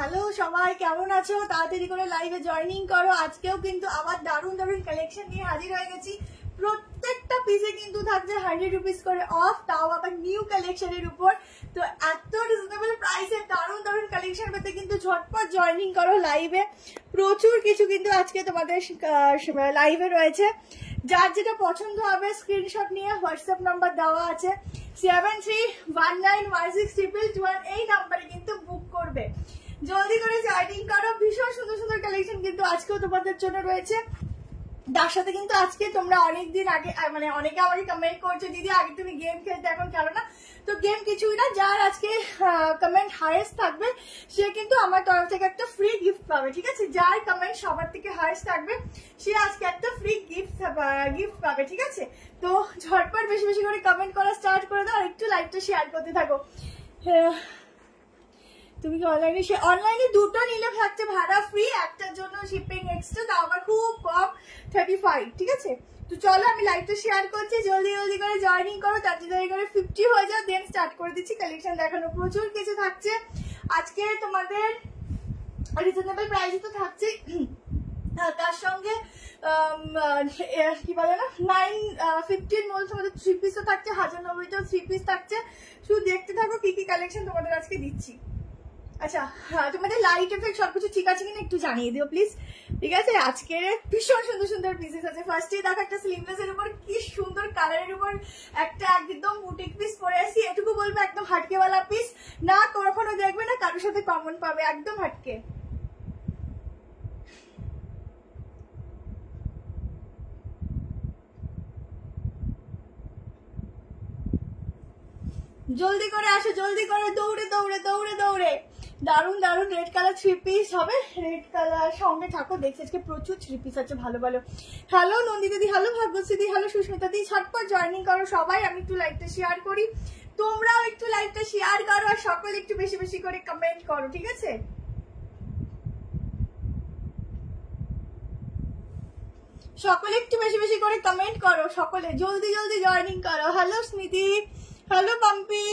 Hello সবাই, কেমন আছো? তাড়াতাড়ি করে লাইভে জয়েনিং করো। আজকেও কিন্তু আবার দারুণ দারুণ কালেকশন নিয়ে হাজির হয়ে গেছি। প্রত্যেকটা পিসে কিন্তু থাকছে 100 রুপিস করে অফ, তাও আবার নিউ কালেকশনের উপর। তো এত রিজনেবল প্রাইসে দারুণ দারুণ কালেকশন পেতে কিন্তু ঝটপট জয়েনিং করো লাইভে। প্রচুর কিছু কিন্তু আজকে তোমাদের লাইভে রয়েছে। যার যেটা পছন্দ হবে স্ক্রিনশট নিয়ে হোয়াটসঅ্যাপ নাম্বার দেওয়া আছে 7319162221, এই নাম্বারে কিন্তু বুক করবে। জলদি করে জয়েনিং করো। ভীষণ সুন্দর সুন্দর কালেকশন কিন্তু আজকেও তোমাদের জন্য রয়েছে। তার সাথে কিন্তু আজকে তোমরা অনেকদিন আগে মানে অনেকে আমাকে কমেন্ট করছো, দিদি আগে তুমি গেম খেলতে এখন খেলো না। তো গেম কিছুই না, যার আজকে কমেন্ট হাইয়েস্ট থাকবে সে কিন্তু আমার তরফ থেকে একটা ফ্রি গিফট পাবে, ঠিক আছে? যার কমেন্ট সবার থেকে হাইয়েস্ট থাকবে সে আজকে একটা ফ্রি গিফট পাবে, ঠিক আছে? তো ঝটপট বেশি বেশি করে কমেন্ট করা স্টার্ট করে দাও আর একটু লাইভটা শেয়ার করতে থাকো। তুমি কি অনলাইনে দুটো নিলে থাকছে ভাড়া ফ্রি, একটার জন্য শিপিং এক্সট্রা, তাও আবার খুব কম 35, ঠিক আছে? তো চলো আমি লাইভটা শেয়ার করছি, জলদি জলদি করে জয়েনিং করো, তাড়াতাড়ি করে 50 হয়ে যাও, দেন স্টার্ট করে দিচ্ছি কালেকশন দেখানো। প্রচুর কিছু থাকছে আজকে তোমাদের রিজনেবল প্রাইসে তো থাকছে, তার সঙ্গে কি বলে না 915 মধ্যে তোমাদের 3 পিসও থাকছে, 1090তেও 3 পিস থাকছে। শুধু দেখতে থাকো কি কি কালেকশন তোমাদের আজকে দিচ্ছি। আচ্ছা তোমাদের লাইট এফেক্ট সবকিছু ঠিক আছে কিনা একটু জানিয়ে দিও প্লিজ, ঠিক আছে? আজকে ভীষণ সুন্দর সুন্দর পিসেস আছে। ফার্স্টে দেখো একটা স্লিভলেস এর উপর কি সুন্দর কালারের উপর একটা একদম বুটিক পিস পরে আসি। এটুকু বলবো একদম হাটকেওয়ালা পিস না, কখনো দেখবে না কারোর সাথে কমন পাবে, একদম হাটকে। জলদি করে আসো, জলদি করে, দৌড়ে দৌড়ে দৌড়ে দৌড়ে। দারুন দারুন রেড কালার 3 পিস হবে, রেড কালার সঙ্গে থাকো। দেখছি আজকে প্রচুর 3 পিস আছে ভালো ভালো। হ্যালো নন্দিতা দি, হ্যালো ভাগ্যশ্রী দি, হ্যালো সুস্মিতা দি, ঝটপট জয়েনিং করো সবাই। আমি একটু লাইভটা শেয়ার করি, তোমরাও একটু লাইভটা শেয়ার করো আর সকলে একটু বেশি বেশি করে কমেন্ট করো, ঠিক আছে? সকলে একটু বেশি বেশি করে কমেন্ট করো, সকলে জলদি জলদি জয়েনিং করো। হ্যালো স্মৃতি, হ্যালো পাম্পি।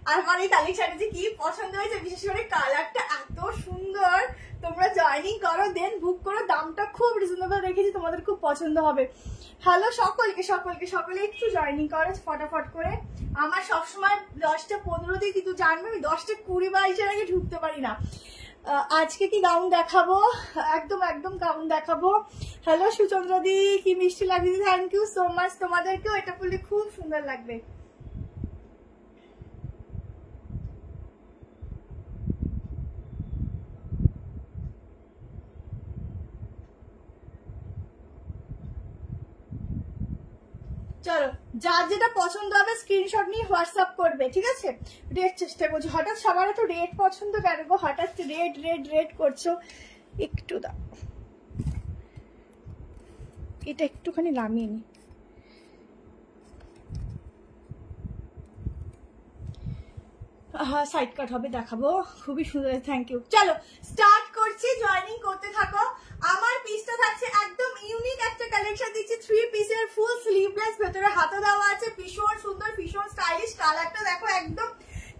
আর আমার এই কালেকশন যে কি পছন্দ হয়েছে, বিশেষ করে কালারটা এত সুন্দর। তোমরা জয়েনিং করো, দেন বুক করো, দামটা খুব রিজনেবল রেখেছি, তোমাদের খুব পছন্দ হবে। হ্যালো সকলকে সকলকে সকলে একটু জয়েনিং করো ফটাফট করে। আমার সবসময় 10টা 15 দিয়ে কিন্তু জানবে আমি 10টা 20 22 আগে ঢুকতে পারি না। আজকে কি গাউন দেখাবো, একদম একদম গাউন দেখাবো। হ্যালো সুচন্দ্রা দি, কি মিষ্টি লাগছে, থ্যাংক ইউ সো মাচ। তোমাদেরকেও এটা পরলে খুব সুন্দর লাগবে। চলো যার যেটা পছন্দ হবে স্ক্রিনশট নিয়ে হোয়াটসঅ্যাপ করবে, ঠিক আছে? রেড চেষ্টা করছি, হঠাৎ সবার তো রেড পছন্দ কেন গো? হঠাৎ রেড রেড রেড করছো, একটু দাও, এটা একটুখানি নামিয়ে নি। সাইড কাট হবে, দেখাবো, খুবই সুন্দর, থ্যাংক ইউ। চলো স্টার্ট করছি, জয়েনিং করতে থাকো। আমার পিসটা থাকছে একদম ইউনিক একটা কালেকশন দিচ্ছি, 3 পিসের ফুল স্লিভলেস, ভেতরে হাতা দেওয়া আছে, ভীষণ সুন্দর ভীষণ স্টাইলিশ। কালারটা দেখো, একদম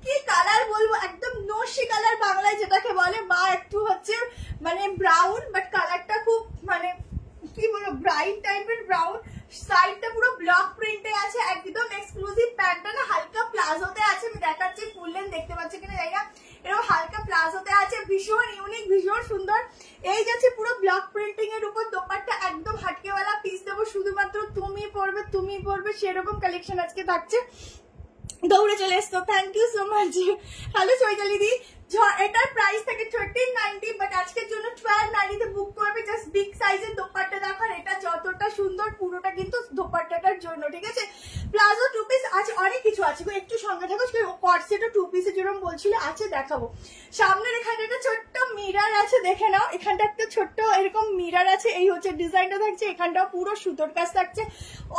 কি কালার বলবো, একদম নস্যি কালার বাংলায় যেটাকে বলে, বা একটু হচ্ছে মানে ব্রাউন, বাট কালারটা খুব মানে কি বলবো ব্রাইট টাইপের ব্রাউন। সাইডটা পুরো ব্লক প্রিন্টে আছে, একদম এক্সক্লুসিভ। প্যান্টটা না হালকা প্লাজোতে আছে, আমি দেখাচ্ছি ফুল লেন্থ দেখতে পাচ্ছি কিনা জানি না, এরকম হালকা প্লাজোতে আছে, ভীষণ ইউনিক ভীষণ সুন্দর। এই যাচ্ছে পুরো ব্লক প্রিন্টিং এর উপর, দোপাট্টা একদম হাটকেওয়ালা পিস দেবো, শুধুমাত্র তুমি পরবে সেরকম কালেকশন আজকে থাকছে। দৌড়ে চলে এসছো, thank you so much. Hello Chaitali দি, এটার প্রাইস থাকে 1390, বাট আজকের জন্য 1290 তে বুক করবে। জাস্ট বিগ সাইজের দোপাট্টা দেখো, এটা যতটা সুন্দর পুরোটা কিন্তু দোপাট্টাটার জন্য, ঠিক আছে? প্লাজো 2 পিস আছে, অনেক কিছু আছে, একটু সঙ্গে থাকো। কটসেটও 2 পিসে যেরকম বলছিল আছে, দেখাবো। সামনের এখানে একটা ছোট্ট মিরার আছে, দেখে নাও, এখানটা একটা ছোট্ট এরকম মিরার আছে, এই হচ্ছে ডিজাইনটা থাকছে। এখানটাও পুরো সুতোর কাজ থাকছে,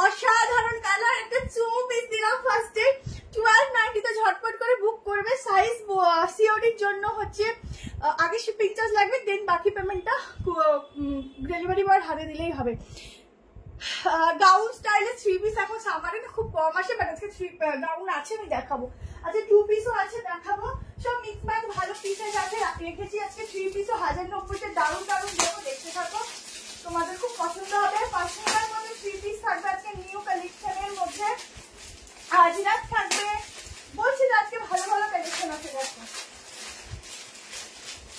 অসাধারণ কালার। একটা চুমু পিস দিলাম ফার্স্টে, 1290 তে ঝটপট করে বুক করবে। সাইজ সিওডির জন্য হচ্ছে আগে শিপিং চার্জ লাগবে, দেন বাকি পেমেন্টটা ডেলিভারি বয়ের হাতে দিলেই হবে। গাউন স্টাইলে 3 পিস এখন সামারে খুব কম আসে, বাট আজকে গাউন আছে, আমি দেখাবো। আচ্ছা 2 পিসও আছে, দেখাবো সব মিক্স ম্যাচ ভালো পিসের সাথে রেখেছি আজকে। 3 পিসও 1090-তে দারুণ দারুণ দেবো, দেখতে থাকো, তোমাদের খুব পছন্দ হবে। 500 টাকার মধ্যে 3 পিস থাকবে আজকে নিউ কালেকশনের মধ্যে। আজিরাত থাকবে, বলছি যে আজকে ভালো ভালো কালেকশন আছে, দেখো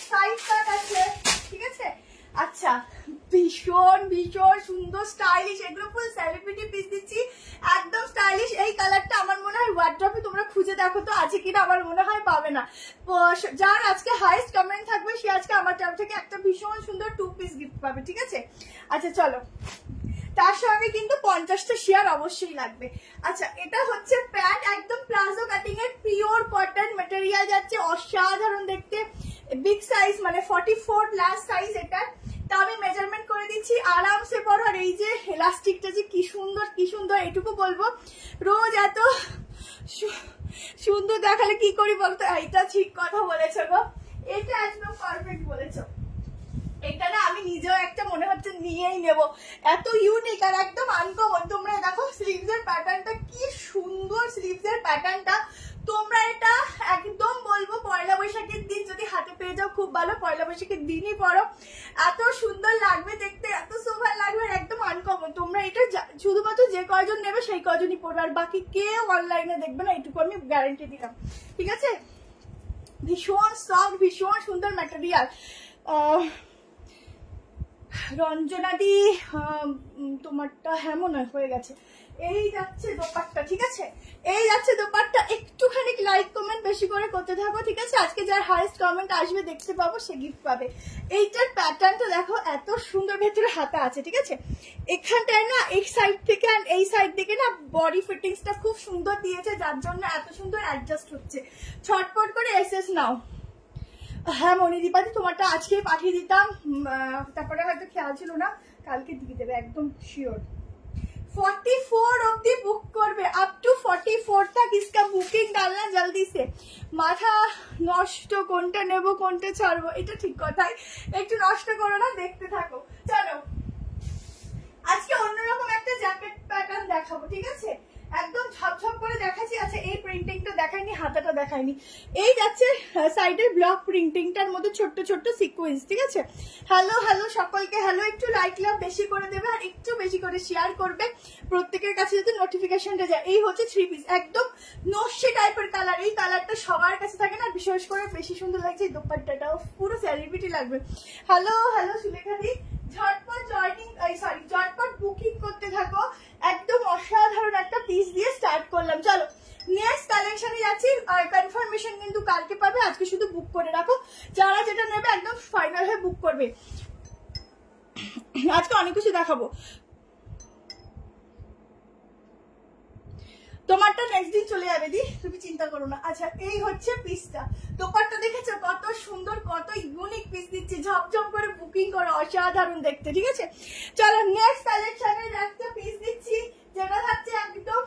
সাইড কাট আছে, ঠিক আছে। আচ্ছা ভীষণ ভীষণ সুন্দর স্টাইলিশ, এগুলো ফুল সেলিব্রিটি পিস দিচ্ছি, একদম স্টাইলিশ। এই কালারটা আমার মনে হয় ওয়ার্ড্রপে তোমরা খুঁজে দেখো তো আছে কিনা, আমার মনে হয় পাবে না। যার আজকে হাইয়েস্ট কমেন্ট থাকবে সে আজকে আমার তরফ থেকে একটা ভীষণ সুন্দর 2 পিস গিফট পাবে, ঠিক আছে। আচ্ছা চলো, তার সঙ্গে কিন্তু 50টা শেয়ার অবশ্যই লাগবে। আচ্ছা এটা হচ্ছে প্যান্ট, একদম প্লাজো কাটিং এর পিওর কটন ম্যাটেরিয়াল যাচ্ছে, অসাধারণ দেখতে, বিগ সাইজ মানে 44 লাস্ট সাইজ এটা। তা আমি মেজারমেন্ট করে দিচ্ছি, আরামসে পরো। আর এই যে এলাস্টিকটা যে কি সুন্দর কি সুন্দর, এটুকু বলবো রোজ এত সুন্দর দেখালে কি করি বলতো। এটা ঠিক কথা বলেছো গো, এটা একদম পারফেক্ট বলেছো। এটা না আমি নিজেও একটা মনে হচ্ছে নিয়েই নেব, এত ইউনিক আর একদম আনকমন। তোমরা দেখো স্লিভস এর প্যাটার্নটা কি সুন্দর, স্লিভস এর প্যাটার্নটা তোমরা এটা একদম বলবো পয়লা বৈশাখের দিন যদি হাতে পেয়ে যাও খুব ভালো, পয়লা বৈশাখের দিনই পরো, এত সুন্দর লাগবে দেখতে, এত সুপার লাগবে, একদম আনকমন। তোমরা এটা শুধুমাত্র যে কয়জন নেবে সেই কয়জনই পড়বে, আর বাকি কেউ অনলাইনে দেখবে না, এইটুকু আমি গ্যারান্টি দিলাম, ঠিক আছে। ভীষণ সফট, ভীষণ সুন্দর ম্যাটেরিয়াল। রঞ্জনাদি তোমারটা হ্যাঁ মনে হয়ে গেছে। এই যাচ্ছে দোপাট্টা, ঠিক আছে, এই যাচ্ছে দোপাট্টা। একটুখানি লাইক কমেন্ট বেশি করে করতে থাকো, ঠিক আছে। আজকে যার হাইয়েস্ট কমেন্ট আসবে দেখতে পাবো সে গিফট পাবে। এইটার প্যাটার্নটা দেখো এত সুন্দর, ভেতরে হাতা আছে, ঠিক আছে। এখানটায় না এই সাইড থেকে আর এই সাইড থেকে না বডি ফিটিংসটা খুব সুন্দর দিয়েছে, যার জন্য এত সুন্দর অ্যাডজাস্ট হচ্ছে। ছটপট করে এসএস নাও। হ্যাঁ মনিদীপাদি তোমারটা আজকে পাঠিয়ে দিতাম, তারপরে হয়তো খেয়াল ছিল না, কালকে দিয়ে দেবে একদম শিওর। 44 অব্দি বুক করবে, আপ টু 44 तक इसका বুকিং ডালনা জলদি সে। মাথা নষ্ট, কোনটা নেব কোনটা ছাড়বো, এটা ঠিক কথাই, একটু নষ্ট করো না, দেখতে থাকো। চলো আজকে অন্যরকম একটা জ্যাকেট প্যাটার্ন দেখাবো, ঠিক আছে, একদম ঝপঝপ করে দেখাচ্ছি। আচ্ছা এই প্রিন্টিংটা দেখাইনি, হাতাটা দেখাইনি। এই যাচ্ছে সাইডের ব্লক প্রিন্টিংটার মধ্যে ছোট্ট ছোট্ট সিকোয়েন্স, ঠিক আছে। হ্যালো হ্যালো সকলকে হ্যালো, একটু লাইক লাভ বেশি করে দেবে আর একটু বেশি করে শেয়ার করবে, প্রত্যেকের কাছে যাতে নোটিফিকেশনটা যায়। এই হচ্ছে 3 পিস, একদম নস্যে টাইপের কালার, এই কালারটা সবার কাছে থাকে না, বিশেষ করে বেশি সুন্দর লাগছে এই দোপাট্টাটাও, পুরো সেলিব্রিটি লাগবে। হ্যালো হ্যালো সুলেখাদি, ঝটপট জয়নিং সরি ঝটপট বুকিং করতে থাকো, একদম অসাধারণ একটা পিস দিয়ে স্টার্ট করলাম। চলো নেক্সট কালেকশনে যাচ্ছি, আর কনফার্মেশন কিন্তু কালকে পাবে, আজকে শুধু বুক করে রাখো, যারা যেটা নেবে একদম ফাইনাল হয়ে বুক করবে। আজকে অনেক কিছু দেখাবো, তোমারটা নেক্সট দিন চলে যাবে দি, তুমি চিন্তা করো না। আচ্ছা এই হচ্ছে পিসটা, দোপাট্টা দেখেছো কত সুন্দর, কত ইউনিক পিস দিচ্ছি, ঝপঝপ করে বুকিং করো, অসাধারণ দেখতে, ঠিক আছে। চলো নেক্সট কালেকশনের একটা পিস দিচ্ছি, যেটা থাকছে একদম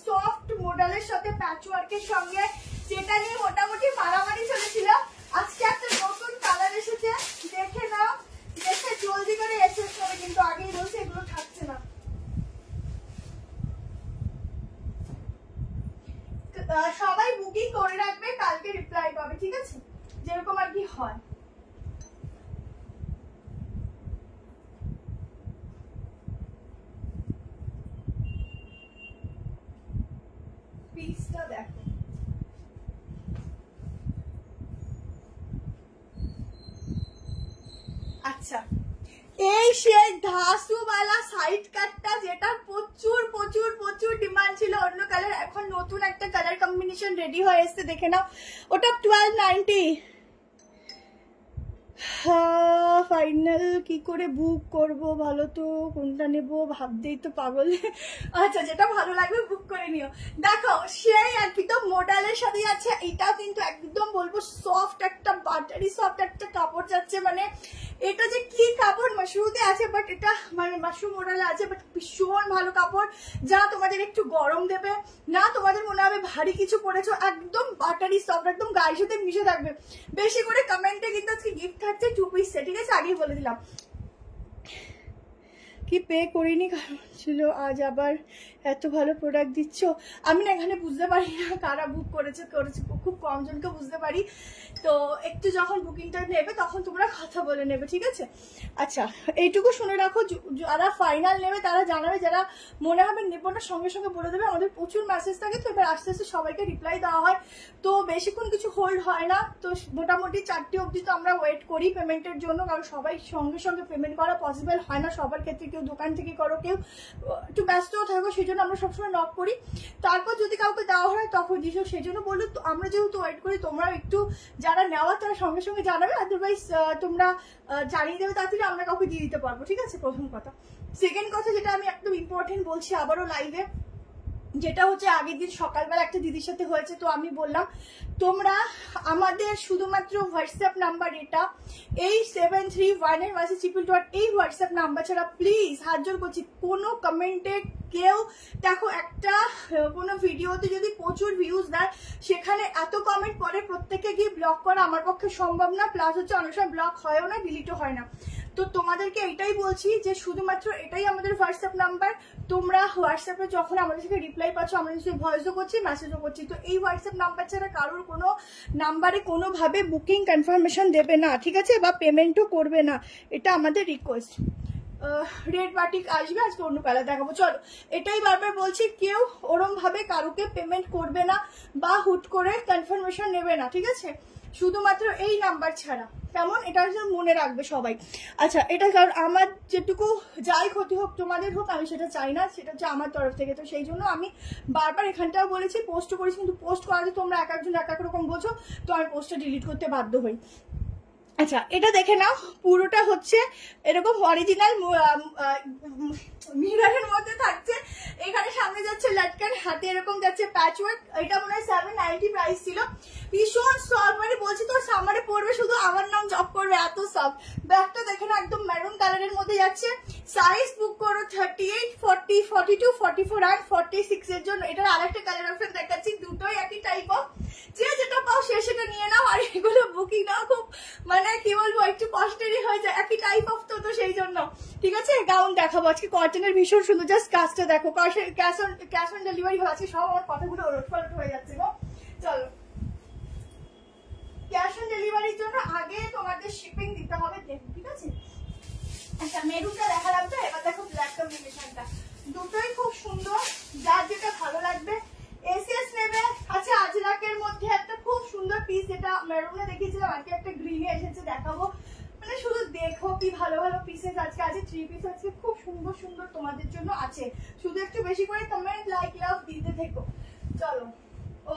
সফট মডেলের সাথে প্যাচওয়ার্কের সঙ্গে, যেটা নিয়ে মোটামুটি মারামারি চলেছিল। আজকে একটা নতুন কালার এসেছে, দেখে নাও, দেখে জলদি করে এসে করে, কিন্তু আগেই বলছে এগুলো থাকছে না। সবাই বুকিং করে রাখবে, কালকে রিপ্লাই পাবে, ঠিক আছে, যেরকম আর কি হয়। পিসটা দেখো, আচ্ছা এই সেই ধাসুওয়ালা সাইড কাটটা, যেটা প্রচুর প্রচুর প্রচুর ডিমান্ড ছিল, অন্য কালার, এখন নতুন একটা কালার কম্বিনেশন রেডি হয়ে এসছে, দেখে নাও। ওটা 1290। ফাইনাল কি করে বুক করব, ভালো তো কোনটা নেব ভাবতেই তো পাগল। আচ্ছা যেটা ভালো লাগবে বুক করে নিও। দেখো সেই একদম মডেলের সাথে আছে, এটাও কিন্তু একদম বলবো সফট একটা বাটারি সফট একটা কাপড় যাচ্ছে, মানে এটা যে কি কাপড়, মাশরুতে আছে বাট এটা মানে মাশরুম মডেলে আছে, বাট ভীষণ ভালো কাপড়, যা তোমাদের একটু গরম দেবে না, তোমাদের মনে হবে ভারী কিছু পরেছো, একদম বাটারি সফট, একদম গায়ের সাথে মিশে থাকবে। বেশি করে কমেন্টে কিন্তু আজকে গিফট থাকছে 2 পিস সেট, ঠিক আছে, আগেই বলে দিলাম। কি পে করিনি কারণ ছিল আজ আবার এত ভালো প্রোডাক্ট দিচ্ছ। আমি না এখানে বুঝতে পারি না কারা বুক করেছে, খুব কম জনকে বুঝতে পারি। তো একটু যখন বুকিংটা নেবে তখন তোমরা কথা বলে নেবে, ঠিক আছে? আচ্ছা, এইটুকু শুনে রাখো, যারা ফাইনাল নেবে তারা জানাবে, যারা মনে হবে নেবো না সঙ্গে সঙ্গে বলে দেবে। আমাদের প্রচুর মেসেজ থাকে, তো এবার আস্তে আস্তে সবাইকে রিপ্লাই দেওয়া হয়, তো বেশিক্ষণ কিছু হোল্ড হয় না। তো মোটামুটি 4টে অবধি তো আমরা ওয়েট করি পেমেন্টের জন্য, কারণ সবাই সঙ্গে সঙ্গে পেমেন্ট করা পসিবল হয় না সবার ক্ষেত্রে। কেউ দোকান থেকে করো, কেউ একটু ব্যস্তও থাকো, সেই জন্য আমরা সবসময় নক করি। তারপর যদি কাউকে দেওয়া হয় তখন দিও, সেই জন্য বললো আমরা যেহেতু ওয়েট করি, তোমরা একটু যারা নেওয়া তারা সঙ্গে সঙ্গে জানাবে, আদারওয়াইজ তোমরা জানিয়ে দেবে তাড়াতাড়ি, আমরা কাউকে দিয়ে দিতে পারবো, ঠিক আছে? প্রথম কথা। সেকেন্ড কথা যেটা আমি একদম ইম্পর্টেন্ট বলছি আবারও লাইভে, যেটা হচ্ছে আগের দিন সকালবেলা একটা দিদির সাথে হয়েছে, তো আমি বললাম তোমরা আমাদের শুধুমাত্র হোয়াটসঅ্যাপ নাম্বার, এটা 8731 এই হোয়াটসঅ্যাপ নাম্বার ছাড়া প্লিজ হাত জোর করছি কোনো কমেন্টে কেউ দেখো, একটা কোনো ভিডিওতে যদি প্রচুর ভিউজ দেয় সেখানে এত কমেন্ট পরে প্রত্যেকে গিয়ে ব্লক করা আমার পক্ষে সম্ভব না, প্লাস হচ্ছে অনেক সময় ব্লক হয়ও না, ডিলিটও হয় না। তো তোমাদেরকে এটাই বলছি যে শুধুমাত্র এটাই আমাদের হোয়াটসঅ্যাপ নাম্বার, তোমরা হোয়াটসঅ্যাপে যখন আমাদের থেকে রিপ্লাই পাচ্ছ, আমরা নিশ্চয়ই ভয়েসও করছি, মেসেজও করছি, তো এই হোয়াটসঅ্যাপ নাম্বার ছাড়া কারোর কোনো নাম্বারে কোনোভাবে বুকিং কনফার্মেশন দেবে না, ঠিক আছে? বা পেমেন্টও করবে না, এটা আমাদের রিকোয়েস্ট। রেড বাটিক আসবে, আজকে অন্য কালার দেখাবো। চলো, এটাই বারবার বলছি, কেউ ওরম ভাবে কারোকে পেমেন্ট করবে না বা হুট করে কনফার্মেশন নেবে না, ঠিক আছে? শুধুমাত্র এই নাম্বার ছাড়া, কেমন? এটা মনে রাখবে সবাই। আচ্ছা, এটা কারণ আমার যেটুকু যাই ক্ষতি হোক তোমাদের হোক, আমি সেটা চাই না, সেটা হচ্ছে আমার তরফ থেকে। তো সেই জন্য আমি বারবার এখানটাও বলেছি, পোস্টও করেছি, কিন্তু পোস্ট করাতে তোমরা এক একজন এক এক রকম বোঝো, তো আমি পোস্টটা ডিলিট করতে বাধ্য হই। আচ্ছা, এটা দেখে নাও, পুরোটা হচ্ছে এরকম অরিজিনাল মিররের মধ্যে থাকছে। এখানে সামনে যাচ্ছে লটকান, হাতে এরকম যাচ্ছে প্যাচওয়ার্ক। এটা মনে হয় 790 প্রাইস ছিল। ভীষণ সফট, মানে বলছি তো সামারে পড়বে শুধু আমার নাম জব করবে, এত সফট। ব্যাগটা দেখে না, একদম মেরুন কালারের মধ্যে যাচ্ছে। সাইজ বুক করো 38, 40, 42, 44 আর 46 এর জন্য। এটার আরেকটা কালার অপশন দেখাচ্ছি, দুটোই একই টাইপ অফ, যে যেটা পাও সে সেটা নিয়ে নাও। আর এগুলো বুকিং নাও খুব মানে কি বলবো, একটু কস্টেরই হয়ে যায়, একই টাইপ অফ তো সেই জন্য, ঠিক আছে? গাউন দেখাবো আজকে, কটনের ভীষণ সুন্দর, জাস্ট কাজটা দেখো। ক্যাশ অন ডেলিভারি হবে আজকে, সব আমার কথাগুলো ওলটপালট হয়ে যাচ্ছে গো। চলো, ক্যাশ অন ডেলিভারির জন্য আগে তোমাদের শিপিং দিতে হবে, ঠিক আছে? আচ্ছা, মেরুনটা দেখালাম, তো এবার দেখো ব্ল্যাক কম্বিনেশনটা, দুটোই খুব সুন্দর, যার যেটা ভালো লাগবে এসএস নেবে। আচ্ছা, আজরাকের মধ্যে একটা খুব সুন্দর পিস, যেটা মেরুনে দেখিয়েছিলাম, আজকে একটা গ্রিনে এসেছে, দেখাবো। মানে শুধু দেখো কি ভালো ভালো পিসেস আজকে আছে, 3 পিস আজকে খুব সুন্দর সুন্দর তোমাদের জন্য আছে। শুধু একটু বেশি করে কমেন্ট, লাইক, লাভ দিতে থেকো। চলো, ও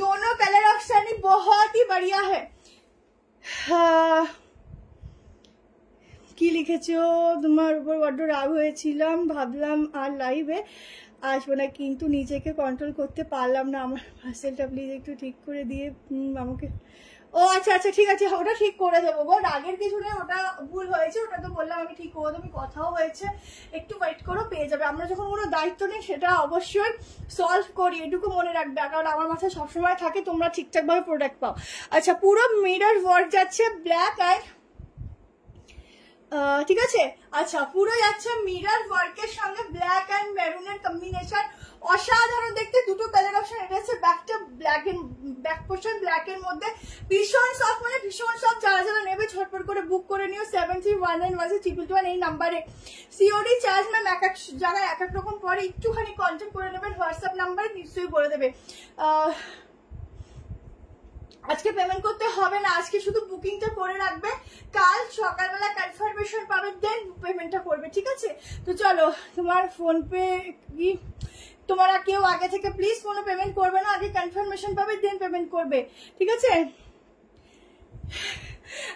दोनों कलर ऑप्शन ही बहुत ही बढ़िया है। কি লিখেছো? তোমার উপর বড্ড রাগ হয়েছিলাম, ভাবলাম আর লাইভে আসবো না, কিন্তু নিজেকে কন্ট্রোল করতে পারলাম না। আমার পার্সেলটা প্লিজ একটু ঠিক করে দিয়ে আমাকে। ও আচ্ছা আচ্ছা, ঠিক আছে, ওটা ঠিক করে দেবো গো, রাগের কিছু নেই, ওটা ভুল হয়েছে, ওটা তো বললাম আমি ঠিক করে দেবো, কথাও হয়েছে, একটু ওয়েট করো, পেয়ে যাবে। আমরা যখন কোনো দায়িত্ব নেই সেটা অবশ্যই সলভ করি, এটুকু মনে রাখবে, কারণ আমার মাথায় সবসময় থাকে তোমরা ঠিকঠাকভাবে প্রোডাক্ট পাও। আচ্ছা, পুরো মিরর ওয়ার্ক যাচ্ছে, ব্ল্যাক অ্যান্ড ঠিক আছে। আচ্ছা, পুরো যাচ্ছে মিরর ওয়ার্কের সঙ্গে ব্ল্যাক অ্যান্ড মেরুনের কম্বিনেশন, অসাধারণ দেখতে। দুটো কালার অপশন, এটা হচ্ছে ব্যাকটা ব্ল্যাক এর, ব্যাক পোর্শন ব্ল্যাক এর মধ্যে, ভীষণ সফট, মানে ভীষণ সফট। যারা যারা নেবে ঝটপট করে বুক করে নিও 73191222 এই নাম্বারে। সিওডি চার্জ ম্যাম এক এক জায়গায় এক এক রকম পরে, একটুখানি কন্ট্যাক্ট করে নেবেন, হোয়াটসঅ্যাপ নাম্বার নিশ্চয়ই বলে দেবে। আজকে পেমেন্ট করতে হবে না, আজকে শুধু বুকিংটা করে রাখবে, কাল সকালবেলা কনফার্মেশন পাবে, দেন পেমেন্টটা করবে, ঠিক আছে? তো চলো, তোমার ফোন পে কি তোমরা কেউ আগে থেকে প্লিজ কোনো পেমেন্ট করবে না, আগে কনফার্মেশন পাবে দেন পেমেন্ট করবে, ঠিক আছে?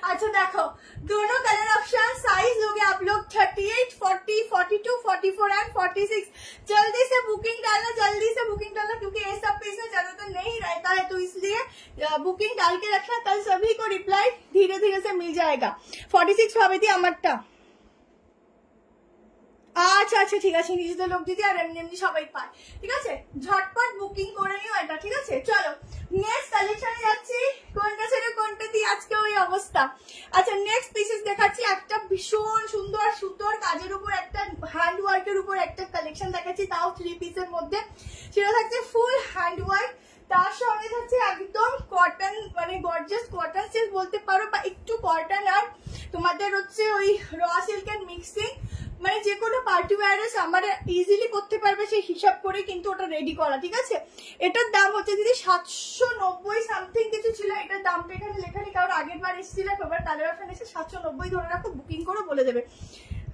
अच्छा देखो, दोनों कलर ऑप्शन, साइज लोगे आप लोग 38, 40, 42, 44 एंड 46। जल्दी से बुकिंग डालना, जल्दी से बुकिंग डालना, क्योंकि ये सब पीस में ज्यादातर नहीं रहता है, तो इसलिए बुकिंग डाल के रखना, कल सभी को रिप्लाई धीरे धीरे से मिल जाएगा। 46 भाभी थी अमरटा, আচ্ছা আচ্ছা ঠিক আছে, নিজেদের লোক দিদি আর এমনি এমনি সবাই পায়, ঠিক আছে ঝটপট বুকিং করে নিও এটা, ঠিক আছে। চলো নেক্সট কালেকশনে যাচ্ছি, কোনটা ছেড়ে কোনটা দিয়ে আজকে ওই অবস্থা। আচ্ছা নেক্সট পিসেস দেখাচ্ছি, একটা ভীষণ সুন্দর সুতোর কাজের উপর একটা হ্যান্ড ওয়ার্কের উপর একটা কালেকশন দেখাচ্ছি, তাও 3 পিসের মধ্যে। সেটা থাকছে ফুল হ্যান্ড ওয়ার্ক, তার সঙ্গে থাকছে একদম কটন, মানে গর্জিয়াস কটন সিল্ক বলতে পারো, বা একটু কটন আর তোমাদের হচ্ছে ওই র সিল্কের মিক্সিং, মানে যে কোনো পার্টি ওয়্যারে আমার ইজিলি করতে পারবে সেই হিসাব করে কিন্তু ওটা রেডি করা, ঠিক আছে। এটার দাম হচ্ছে দিদি 790 সামথিং কিছু ছিল, এটার দামটা এখানে লেখা নেই, কারণ আগের বার এসেছিল এবার তাদের ওখানে এসে 790 ধরে রাখো, বুকিং করে বলে দেবে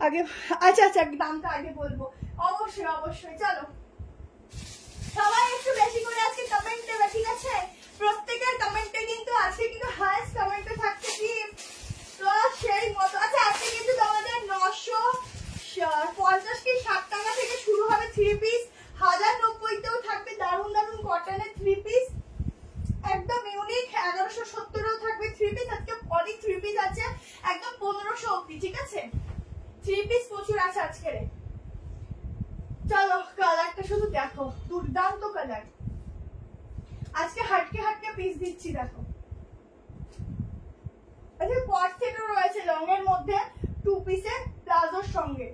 আগে। আচ্ছা আচ্ছা দামটা আগে বলবো, অবশ্যই অবশ্যই। চলো সবাই একটু বেশি করে আজকে কমেন্ট দেবে, ঠিক আছে, প্রত্যেকের কমেন্টে কিন্তু আছে, কিন্তু হাইস্ট কমেন্টে থাকছে কি তো সেই মতো। আচ্ছা আজকে কিন্তু তোমাদের 950 কি 60 টাকা থেকে শুরু হবে 3 পিস, 1090তেও থাকবে দারুন দারুন কটনের 3 পিস, একদম ইউনিক। 1170এও থাকবে 3 পিস, আজকে অনেক 3 পিস আছে একদম 1500 অবধি, ঠিক আছে 3 পিস প্রচুর আছে আজকের। চলো কালারটা শুধু দেখো, দুর্দান্ত কালার, আজকে হাটকে হাটকে পিস দিচ্ছি দেখো। আচ্ছা কট সেটও রয়েছে লং এর মধ্যে 2 পিসের প্লাজোর সঙ্গে।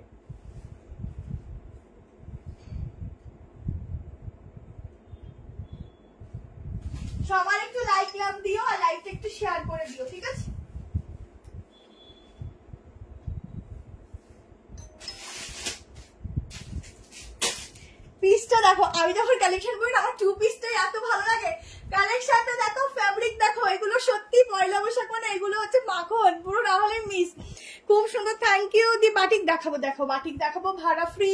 সবার একটু লাইক লাভ দিও আর লাইকটা একটু শেয়ার করে দিও, ঠিক আছে। পিসটা দেখো, আমি যখন কালেকশন করি আমার 2 পিসটাই এত ভালো লাগে। কালেকশনটা দেখো, ফ্যাব্রিক দেখো, এগুলো সত্যি পয়লা বৈশাখ মানে এগুলো হচ্ছে মাখন, পুরো না হলে মিস। খুব সুন্দর, থ্যাংক ইউ দি। বাটিক দেখাবো, দেখো বাটিক দেখাবো, ভাড়া ফ্রি,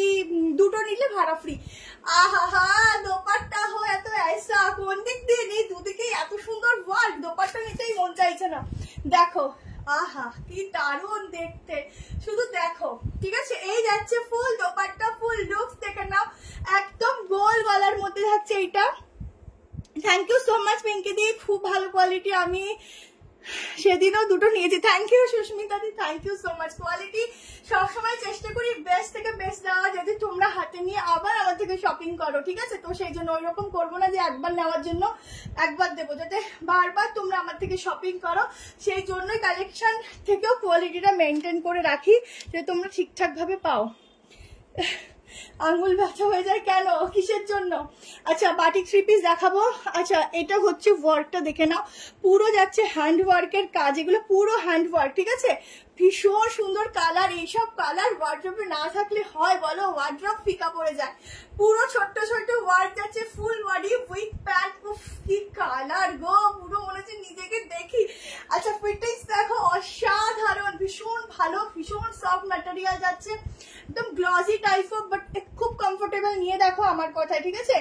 দুটো নিলে ভাড়া ফ্রি। আহা দোপাট্টা হো এত ऐसा, কোন দিক দিয়ে নেই, দুদিকেই এত সুন্দর ওয়ার্ক, দোপাট্টা নিতেই মন চাইছে না। দেখো আহা কি দারুণ দেখতে, শুধু দেখো, ঠিক আছে। এই যাচ্ছে ফুল দোপাট্টা, ফুল লুকস দেখে নাও, একদম গোল গলার মধ্যে থাকছে এইটা। Thank you so much Pinki দি, খুব ভালো কোয়ালিটি, আমি সেদিনও দুটো নিয়েছি। থ্যাংক ইউ সুস্মিতা দি, thank you so much. Quality সবসময় চেষ্টা করি বেস্ট থেকে বেস্ট দেওয়া, যাতে তোমরা হাতে নিয়ে আবার আমার থেকে শপিং করো, ঠিক আছে। তো সেই জন্য ওইরকম করবো না যে একবার নেওয়ার জন্য একবার দেবো, যাতে বারবার তোমরা আমার থেকে শপিং করো, সেই জন্যই কালেকশন থেকেও কোয়ালিটিটা মেনটেন করে রাখি, যে তোমরা ঠিকঠাক ভাবে পাও। আঙুল ব্যথা হয়ে যায় কেন, কিসের জন্য? আচ্ছা বাটিক 3 পিস দেখাবো। আচ্ছা এটা হচ্ছে ওয়ার্কটা দেখে নাও, পুরো যাচ্ছে হ্যান্ড ওয়ার্কের কাজ, এগুলো পুরো হ্যান্ড ওয়ার্ক, ঠিক আছে। ভীষণ সুন্দর কালার, এইসব কালার ওয়ার্ড্রপে না থাকলে হয় বলো, ওয়ার্ড্রপ ফিকা পড়ে যায়। পুরো ছোট্ট ছোট্ট ওয়ার্ক যাচ্ছে, ফুল বডি উইথ প্যান্ট, কি কালার গো, পুরো মনে হচ্ছে নিজেকে দেখি। আচ্ছা ফিটিংস দেখো অসাধারণ, ভীষণ ভালো, ভীষণ সফট ম্যাটেরিয়াল যাচ্ছে, একদম গ্লসি টাইপ অফ, বাট খুব কমফোর্টেবল। নিয়ে দেখো আমার কথায়, ঠিক আছে।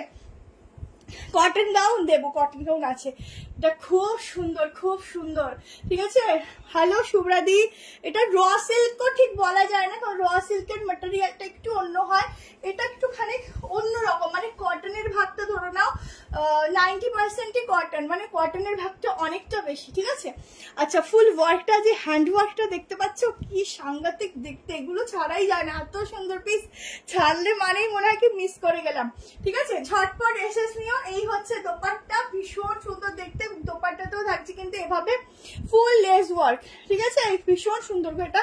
কটন গাউন দেবো, কটন গাউন আছে, এটা খুব সুন্দর, খুব সুন্দর, ঠিক আছে। হ্যালো শুভ্রাদি, এটা র সিল্কও ঠিক বলা যায় না, কারণ র সিল্কের ম্যাটেরিয়ালটা একটু অন্য হয়, এটা একটুখানি অন্যরকম, মানে কটনের ভাগটা ধরে নাও 90%ই কটন, মানে কটনের ভাগটা অনেকটা বেশি, ঠিক আছে। আচ্ছা ফুল ওয়ার্কটা, যে হ্যান্ড ওয়ার্কটা দেখতে পাচ্ছ, কি সাংঘাতিক দেখতে, এগুলো ছাড়াই যায় না, এত সুন্দর পিস, ছাড়লে মানেই মনে হয় কি মিস করে গেলাম, ঠিক আছে। ঝটপট এসেস নিও। এই হচ্ছে দোপাট্টা, ভীষণ সুন্দর দেখতে, দোপাট্টাতেও থাকছে কিন্তু এভাবে ফুল লেস ওয়ার্ক, ঠিক আছে, ভীষণ সুন্দর। এটা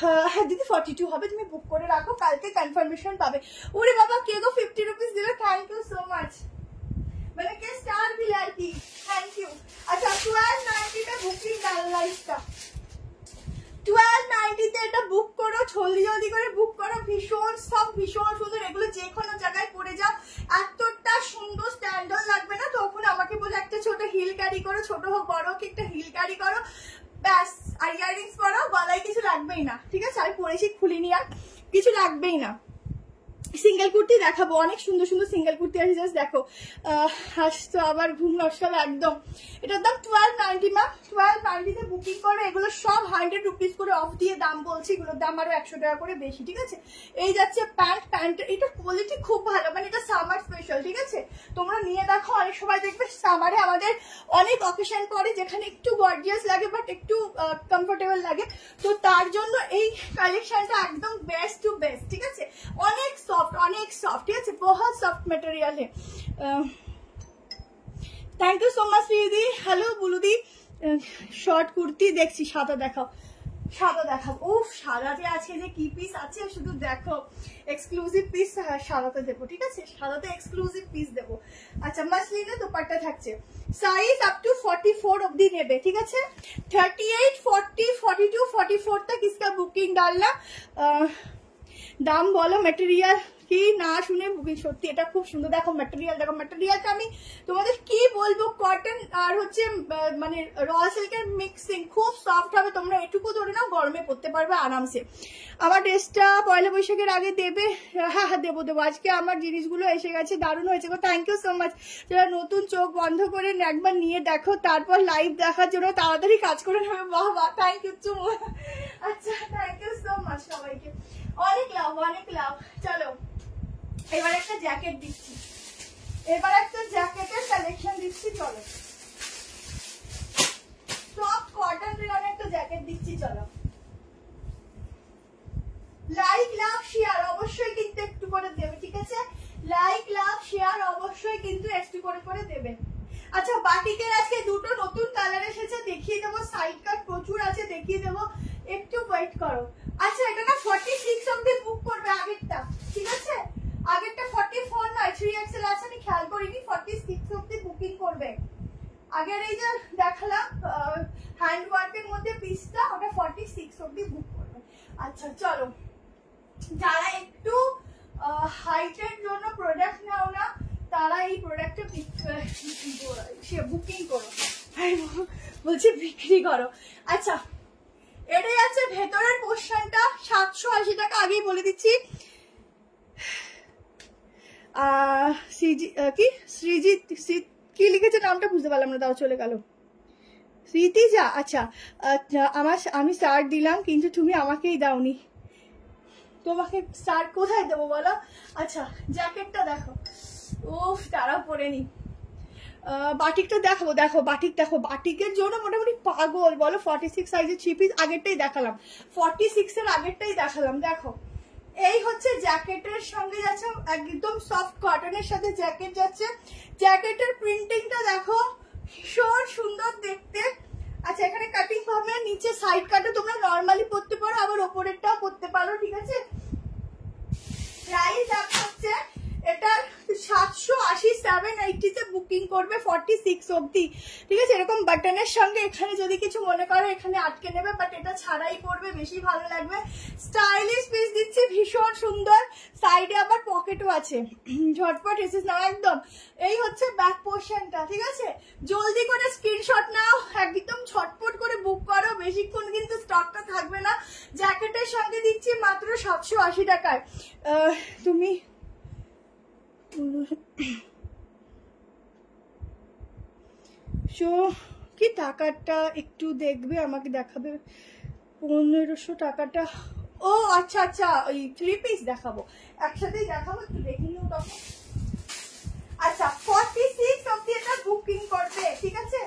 হ্যাঁ দিদি 42 হবে, তুমি বুক করে রাখো, কালকে কনফার্মেশন পাবে। ওরে বাবা কে গো 50 রুপিস দিল, থ্যাংক ইউ সো মাচ, মানে কে স্টার দিলে আর কি, থ্যাংক ইউ। আচ্ছা 1290 বুকিং লাইফটা, 1290 এটা বুক করো, জলদি জলদি করে বুক করো, ভীষণ সব ভীষণ সুন্দর, এগুলো যে কোনো জায়গায় পরে যাও, এতটা সুন্দর স্ট্যান্ডার্ড লাগবে না, তখন আমাকে বলে একটা ছোট হিল ক্যারি করো, ছোট হোক বড় হোক একটা হিল ক্যারি করো, ব্যাস, আর ইয়ারিংস পরো, গলায় কিছু লাগবেই না, ঠিক আছে। আমি পরেছি খুলিনি, আর কিছু লাগবেই না। সিঙ্গেল কুর্তি দেখাবো, অনেক সুন্দর সুন্দর সিঙ্গেল কুর্তি আছে, জাস্ট দেখো। তো আবার ঘুম নষ্ট হবে একদম। এটার দাম 1290 ম্যাম, 1290 বুকিং করবে। এগুলো সব 100 রুপিস করে অফ দিয়ে দাম বলছি, এগুলোর দাম আরো 100 টাকা করে বেশি, ঠিক আছে। এই যাচ্ছে প্যান্ট, এটা কোয়ালিটি খুব ভালো, মানে এটা সামার স্পেশাল, ঠিক আছে। তোমরা নিয়ে দেখো, অনেক সময় দেখবে সামারে আমাদের অনেক অকেশন পরে যেখানে একটু গর্জিয়াস লাগে বাট একটু কমফোর্টেবল লাগে, তো তার জন্য এই কালেকশনটা একদম বেস্ট টু বেস্ট, ঠিক আছে। অনেক সফট, ঠিক আছে, बहुत सॉफ्ट मटेरियल है। थैंक यू सो मच दीदी। हेलो बुलुदी। শর্ট কুর্তি দেখছি, সাদা দেখাও, সাদা দেখাও। উফ, সাদাতে আজকে যে কি পিস আছে শুধু দেখো, এক্সক্লুসিভ পিস সাদাতে দেবো, ঠিক আছে, সাদাতে এক্সক্লুসিভ পিস দেবো। আচ্ছা, মাসলিনে দোপাট্টা থাকছে, সাইজ আপ টু 44 অবধি নেবে, ঠিক আছে। 38, 40, 42, 44 तक इसका बुकिंग डालना। দাম বলো মেটেরিয়াল কি না শুনে বুকিং, সত্যি এটা খুব সুন্দর। দেখো মেটেরিয়াল, দেখো মেটেরিয়ালটা আমি তোমাদের কি বলবো, কটন আর হচ্ছে মানে র সিল্কের মিক্সিং, খুব সফট হবে। তোমরা এটুকু ধরে নাও, গরমে পরতে পারবে আরামসে। আমার ড্রেসটা পয়লা বৈশাখের আগে দেবে? হ্যাঁ হ্যাঁ দেবো। আজকে আমার জিনিসগুলো এসে গেছে, দারুণ হয়েছে গো, থ্যাংক ইউ সো মাচ। যারা নতুন চোখ বন্ধ করে একবার নিয়ে দেখো, তারপর লাইভ দেখার জন্য তাড়াতাড়ি কাজ করে নেবে। বাহ বাহ, থ্যাংক ইউ চুমু। আচ্ছা, থ্যাংক ইউ সো মাচ সবাইকে, অনেক লাভ, অনেক লাভ। চলো এবার একটা জ্যাকেট দিচ্ছি, এবার একটা জ্যাকেটের কালেকশন দিচ্ছি, চলো। সফট কটন রেয়নে একটা জ্যাকেট দিচ্ছি, চলো। লাইক লাভ শেয়ার অবশ্যই কিন্তু একটু করে দেবে, ঠিক আছে। লাইক লাভ শেয়ার অবশ্যই কিন্তু একটু করে দেবে। আচ্ছা, বাটিকের আজকে দুটো নতুন কালার এসেছে, দেখিয়ে দেবো। সাইড কাট প্রচুর আছে, দেখিয়ে দেবো, একটু ওয়েট করো। আচ্ছা, এটা না 46 অবধি বুক করবে আগেরটা, ঠিক আছে। আগেরটা 44 নয়, 3XL আছে, আমি খেয়াল করিনি। 46 অবধি বুকিং করবে। আগের এই যে দেখালাম হ্যান্ড ওয়ার্কের মধ্যে পিসটা, ওটা 46 অবধি বুক করবে। আচ্ছা চলো, যারা একটু হাইটের জন্য প্রোডাক্ট নাও না, তারা এই প্রোডাক্টটা বুকিং করো, বলছি বিক্রি করো। আচ্ছা, এটাই আছে ভেতরের পোর্শনটা, 780 টাকা, আগেই বলে দিচ্ছি। কি শ্রীজিৎ, কি লিখেছে নামটা বুঝতে পারলাম না, তাও চলে গেল। স্মৃতিজা, আচ্ছা আমি স্টার দিলাম কিন্তু তুমি আমাকেই দাওনি, তোমাকে স্টার কোথায় দেবো বলো। আচ্ছা, জ্যাকেটটা দেখো, উফ তারা পরে নি। বাটিকটা দেখাবো, দেখো বাটিক, দেখো বাটিকের জন্য মোটামুটি পাগল বলো। 46 সাইজের 3 পিস আগেরটাই দেখালাম, 46 এর আগেরটাই দেখালাম। দেখো এই হচ্ছে জ্যাকেটের সঙ্গে যাচ্ছে, একদম সফট কটনের সাথে জ্যাকেট যাচ্ছে। জ্যাকেটের প্রিন্টিংটা দেখো, ভীষণ সুন্দর দেখতে। আচ্ছা, এখানে কাটিং পাবে, নিচে সাইড কাটে তোমরা নর্মালি পরতে পারো, আবার ওপরেরটাও পরতে পারো, ঠিক আছে। প্রাইস হচ্ছে এটা 780, 780 বুকিং করবে 46 অবধি, ঠিক আছে। এরকম বাটনের সঙ্গে এখানে যদি কিছু মনে করো এখানে আটকে নেবে, বাট এটা ছাড়াই পরবে, বেশি ভালো লাগবে। স্টাইলিশ পিস দিচ্ছি, ভীষণ সুন্দর। সাইডে আবার পকেটও আছে, ঝটপট এসেস নাও একদম। এই হচ্ছে ব্যাক পোর্শনটা, ঠিক আছে। জলদি করে স্ক্রিনশট নাও, একদম ছটপট করে বুক করো, বেশিক্ষণ কিন্তু স্টকটা থাকবে না। জ্যাকেটের সঙ্গে দিচ্ছি মাত্র 780 টাকায়। তুমি কি টাকাটা একটু দেখবে, আমাকে দেখাবে 1500 টাকাটা। ও আচ্ছা আচ্ছা, ওই 3 পিস দেখাবো, একসাথেই দেখাবো, একটু দেখে নিও তখন। আচ্ছা, 46 অবধি এটা বুকিং করবে, ঠিক আছে।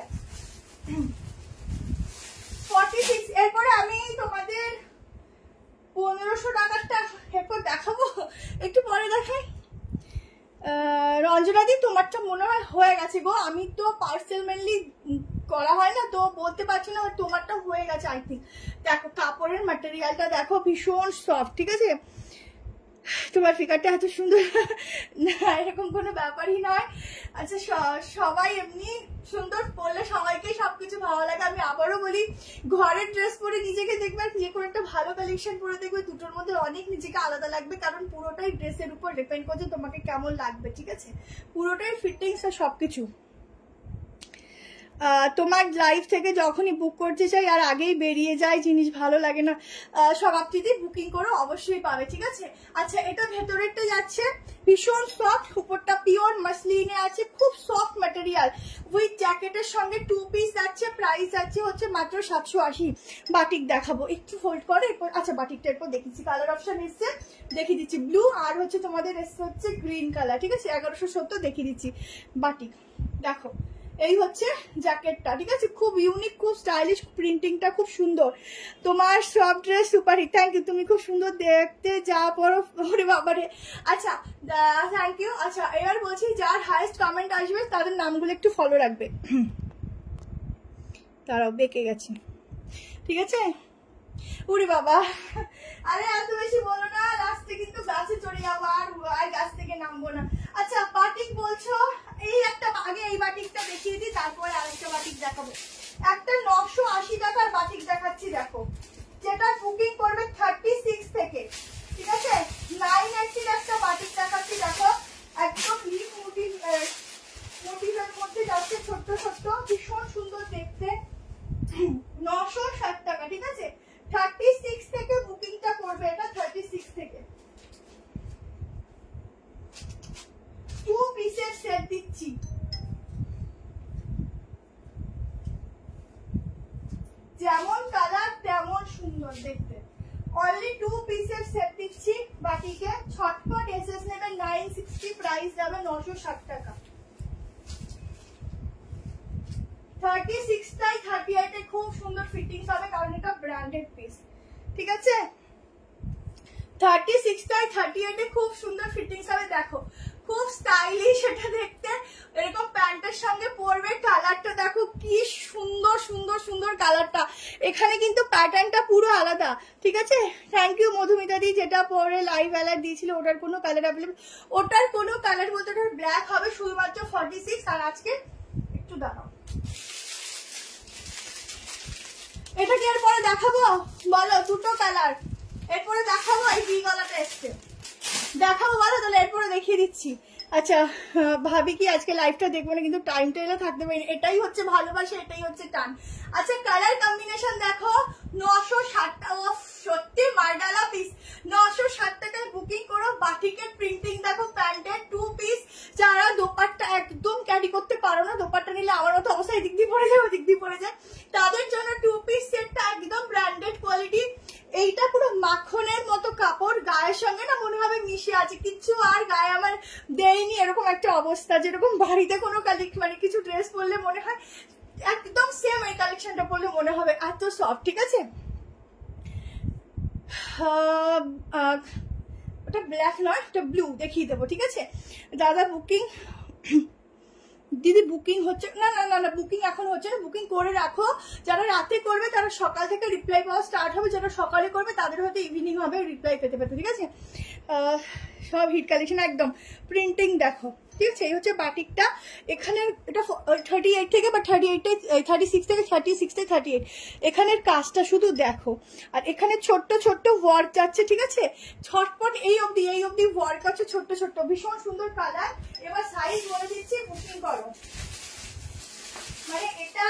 46, এরপরে আমি তোমাদের 1500 টাকাটা এরপর দেখাবো, একটু পরে দেখাই। রঞ্জনাদি, তোমারটা মনে হয় হয়ে গেছে গো, আমি তো পার্সেল মেনলি করা হয় না তো বলতে পারছি না, তোমারটা হয়ে গেছে আই থিঙ্ক। দেখো কাপড়ের ম্যাটেরিয়ালটা দেখো, ভীষণ সফট, ঠিক আছে। তোমার ফিগারটা এত সুন্দর না, এরকম কোনো ব্যাপারই নয়। আচ্ছা, সবাই এমনি সুন্দর পরলে সবাইকে সবকিছু ভালো লাগে। আমি আবারও বলি, ঘরের ড্রেস পরে নিজেকে দেখবে আর যে কোনো একটা ভালো কালেকশন পরে দেখবে, দুটোর মধ্যে অনেক নিজেকে আলাদা লাগবে, কারণ পুরোটাই ড্রেসের উপর ডিপেন্ড করছে তোমাকে কেমন লাগবে, ঠিক আছে। পুরোটাই ফিটিংস আর সবকিছু। তোমার লাইভ থেকে যখনই বুক করতে চাই আর আগেই বেরিয়ে যায়, জিনিস ভালো লাগে না, সবাবটিতেই বুকিং করো, অবশ্যই পাবে, ঠিক আছে। আচ্ছা, এটা ভেতরেরটা যাচ্ছে ভীষণ সফট, উপরটা পিওর মাসলিনে আছে, খুব সফট ম্যাটেরিয়াল, উইথ জ্যাকেটের সঙ্গে 2 পিস যাচ্ছে, প্রাইস যাচ্ছে হচ্ছে মাত্র 780। বাটিক দেখাবো, একটু ফোল্ড করে এরপর। আচ্ছা, বাটিকটা এরপর দেখিয়েছি, কালার অপশন এসছে দেখিয়ে দিচ্ছি, ব্লু আর হচ্ছে তোমাদের এসছে হচ্ছে গ্রিন কালার, ঠিক আছে। 1170 দেখিয়ে দিচ্ছি বাটিক, দেখো এই হচ্ছে জ্যাকেটটা, ঠিক আছে। খুব ইউনিক, খুব স্টাইলিশ, প্রিন্টিংটা খুব সুন্দর। তোমার সব dress super hit, thank you, তুমি খুব সুন্দর দেখতে, যা পরো ওরে বাবারে। আচ্ছা, থ্যাংক ইউ। আচ্ছা, এবার বলছি যার হাইয়েস্ট কমেন্ট আসবে তাদের নামগুলো একটু ফলো রাখবে। তারাও বেঁকে গেছে, ঠিক আছে। উরি বাবা, আরে এত বেশি বলো না, লাস্টে কিন্তু গাছে চড়ে যাবো, আর গাছ থেকে নামবো না। আচ্ছা, বাটিক বলছো, এই একটা আগে এই বাটিকটা দেখিয়ে দিই, তারপরে আরেকটা বাটিক দেখাবো। একটা 980 টাকার বাটিক দেখাচ্ছি, দেখো, যেটা বুকিং করবে 36 থেকে, ঠিক আছে। 980 একটা বাটিক দেখাচ্ছি, দেখো, একদম লিপ মোটিভের মধ্যে যাচ্ছে, ছোট্ট ছোট্ট, ভীষণ সুন্দর দেখতে, 960 টাকা, ঠিক আছে। 36 থেকে বুকিংটা করবে, এটা 36 থেকে। 2 পিসের সেট দিচ্ছি, যেমন কালার তেমন সুন্দর দেখতে, অনলি 2 পিসের সেট দিচ্ছি বাটিকে। ছটপট এসএস নেবে 960, প্রাইস যাবে 960 টাকা। 36 টাই 38 এ খুব সুন্দর ফিটিংস হবে, কারণ এটা ব্র্যান্ডেড পিস, ঠিক আছে। 36 টাই 38 এ খুব সুন্দর ফিটিংস হবে, দেখো খুব স্টাইলিশ এটা দেখতে, এরকম প্যান্টের সঙ্গে পরবে। কালারটা দেখো কি সুন্দর সুন্দর সুন্দর কালারটা, এখানে কিন্তু প্যাটার্নটা পুরো আলাদা, ঠিক আছে। থ্যাংক ইউ মধুমিতা দি, যেটা পরে লাইভ অ্যালার্ট দিয়েছিল, ওটার কোনো কালার অ্যাভেলেবল, ওটার কোনো কালার বলতে ওটার ব্ল্যাক হবে শুধুমাত্র 46। আর আজকে একটু দাঁড়াও, এটা কি এরপরে দেখাবো বলো, দুটো কালার এরপরে দেখাবো, এই বি গলাটা এসছে, দেখাবো বলো, তাহলে এরপরে দেখিয়ে দিচ্ছি। আচ্ছা, ভাবি কি আজকে লাইভটা দেখবো না, কিন্তু টাইমটা এলে থাকতে পারি, এটাই হচ্ছে ভালোবাসা, এটাই হচ্ছে টান। আচ্ছা, কালার কম্বিনেশন দেখো, 960 টাকা, সত্যি মারডালা পিস, 960 টাকায় বুকিং করো। বাটিকের প্রিন্টিং দেখো, প্যান্টের 2 পিস, যারা দোপাট্টা একদম ক্যারি করতে পারো না, দোপাট্টা নিলে আমার মতো অবস্থা এদিক দিয়ে পড়ে যায় ওদিক দিয়ে পড়ে যায়, তাদের জন্য 2 পিস সেটটা একদম ব্র্যান্ডেড কোয়ালিটি। এইটা পুরো মাখনের মতো কাপড়, গায়ের সঙ্গে না মনে হবে মিশে আছে, কিচ্ছু আর গায়ে আমার দেয়নি, এরকম একটা অবস্থা, যেরকম বাড়িতে কোনো মানে কিছু ড্রেস পরলে মনে হয় একদম সেম এই কালেকশনটা পরলে মনে হবে, এত সফট, ঠিক আছে। ওটা ব্ল্যাক নয়, ওটা ব্লু, দেখিয়ে দেবো, ঠিক আছে। দাদা বুকিং, দিদি বুকিং হচ্ছে না, না না না, বুকিং এখন হচ্ছে না, বুকিং করে রাখো। যারা রাতে করবে তারা সকাল থেকে রিপ্লাই পাওয়া স্টার্ট হবে, যারা সকালে করবে তাদের হয়তো ইভিনিং হবে রিপ্লাই পেতে পেতে, ঠিক আছে। সব হিট কালেকশন, একদম প্রিন্টিং দেখো, ঠিক আছে। এই হচ্ছে বাটিকটা, এখানে এটা 38 থেকে বা 36 থেকে 36 থেকে 38, এখানের কাজটা শুধু দেখো, আর এখানে ছোট্ট ছোট্ট ওয়ার্ক যাচ্ছে, ঠিক আছে। ছটপট এই অবধি ওয়ার্ক আছে, ছোট্ট ছোট্ট, ভীষণ সুন্দর কালার। এবার সাইজ বলে দিচ্ছি, বুকিং করো। মানে এটা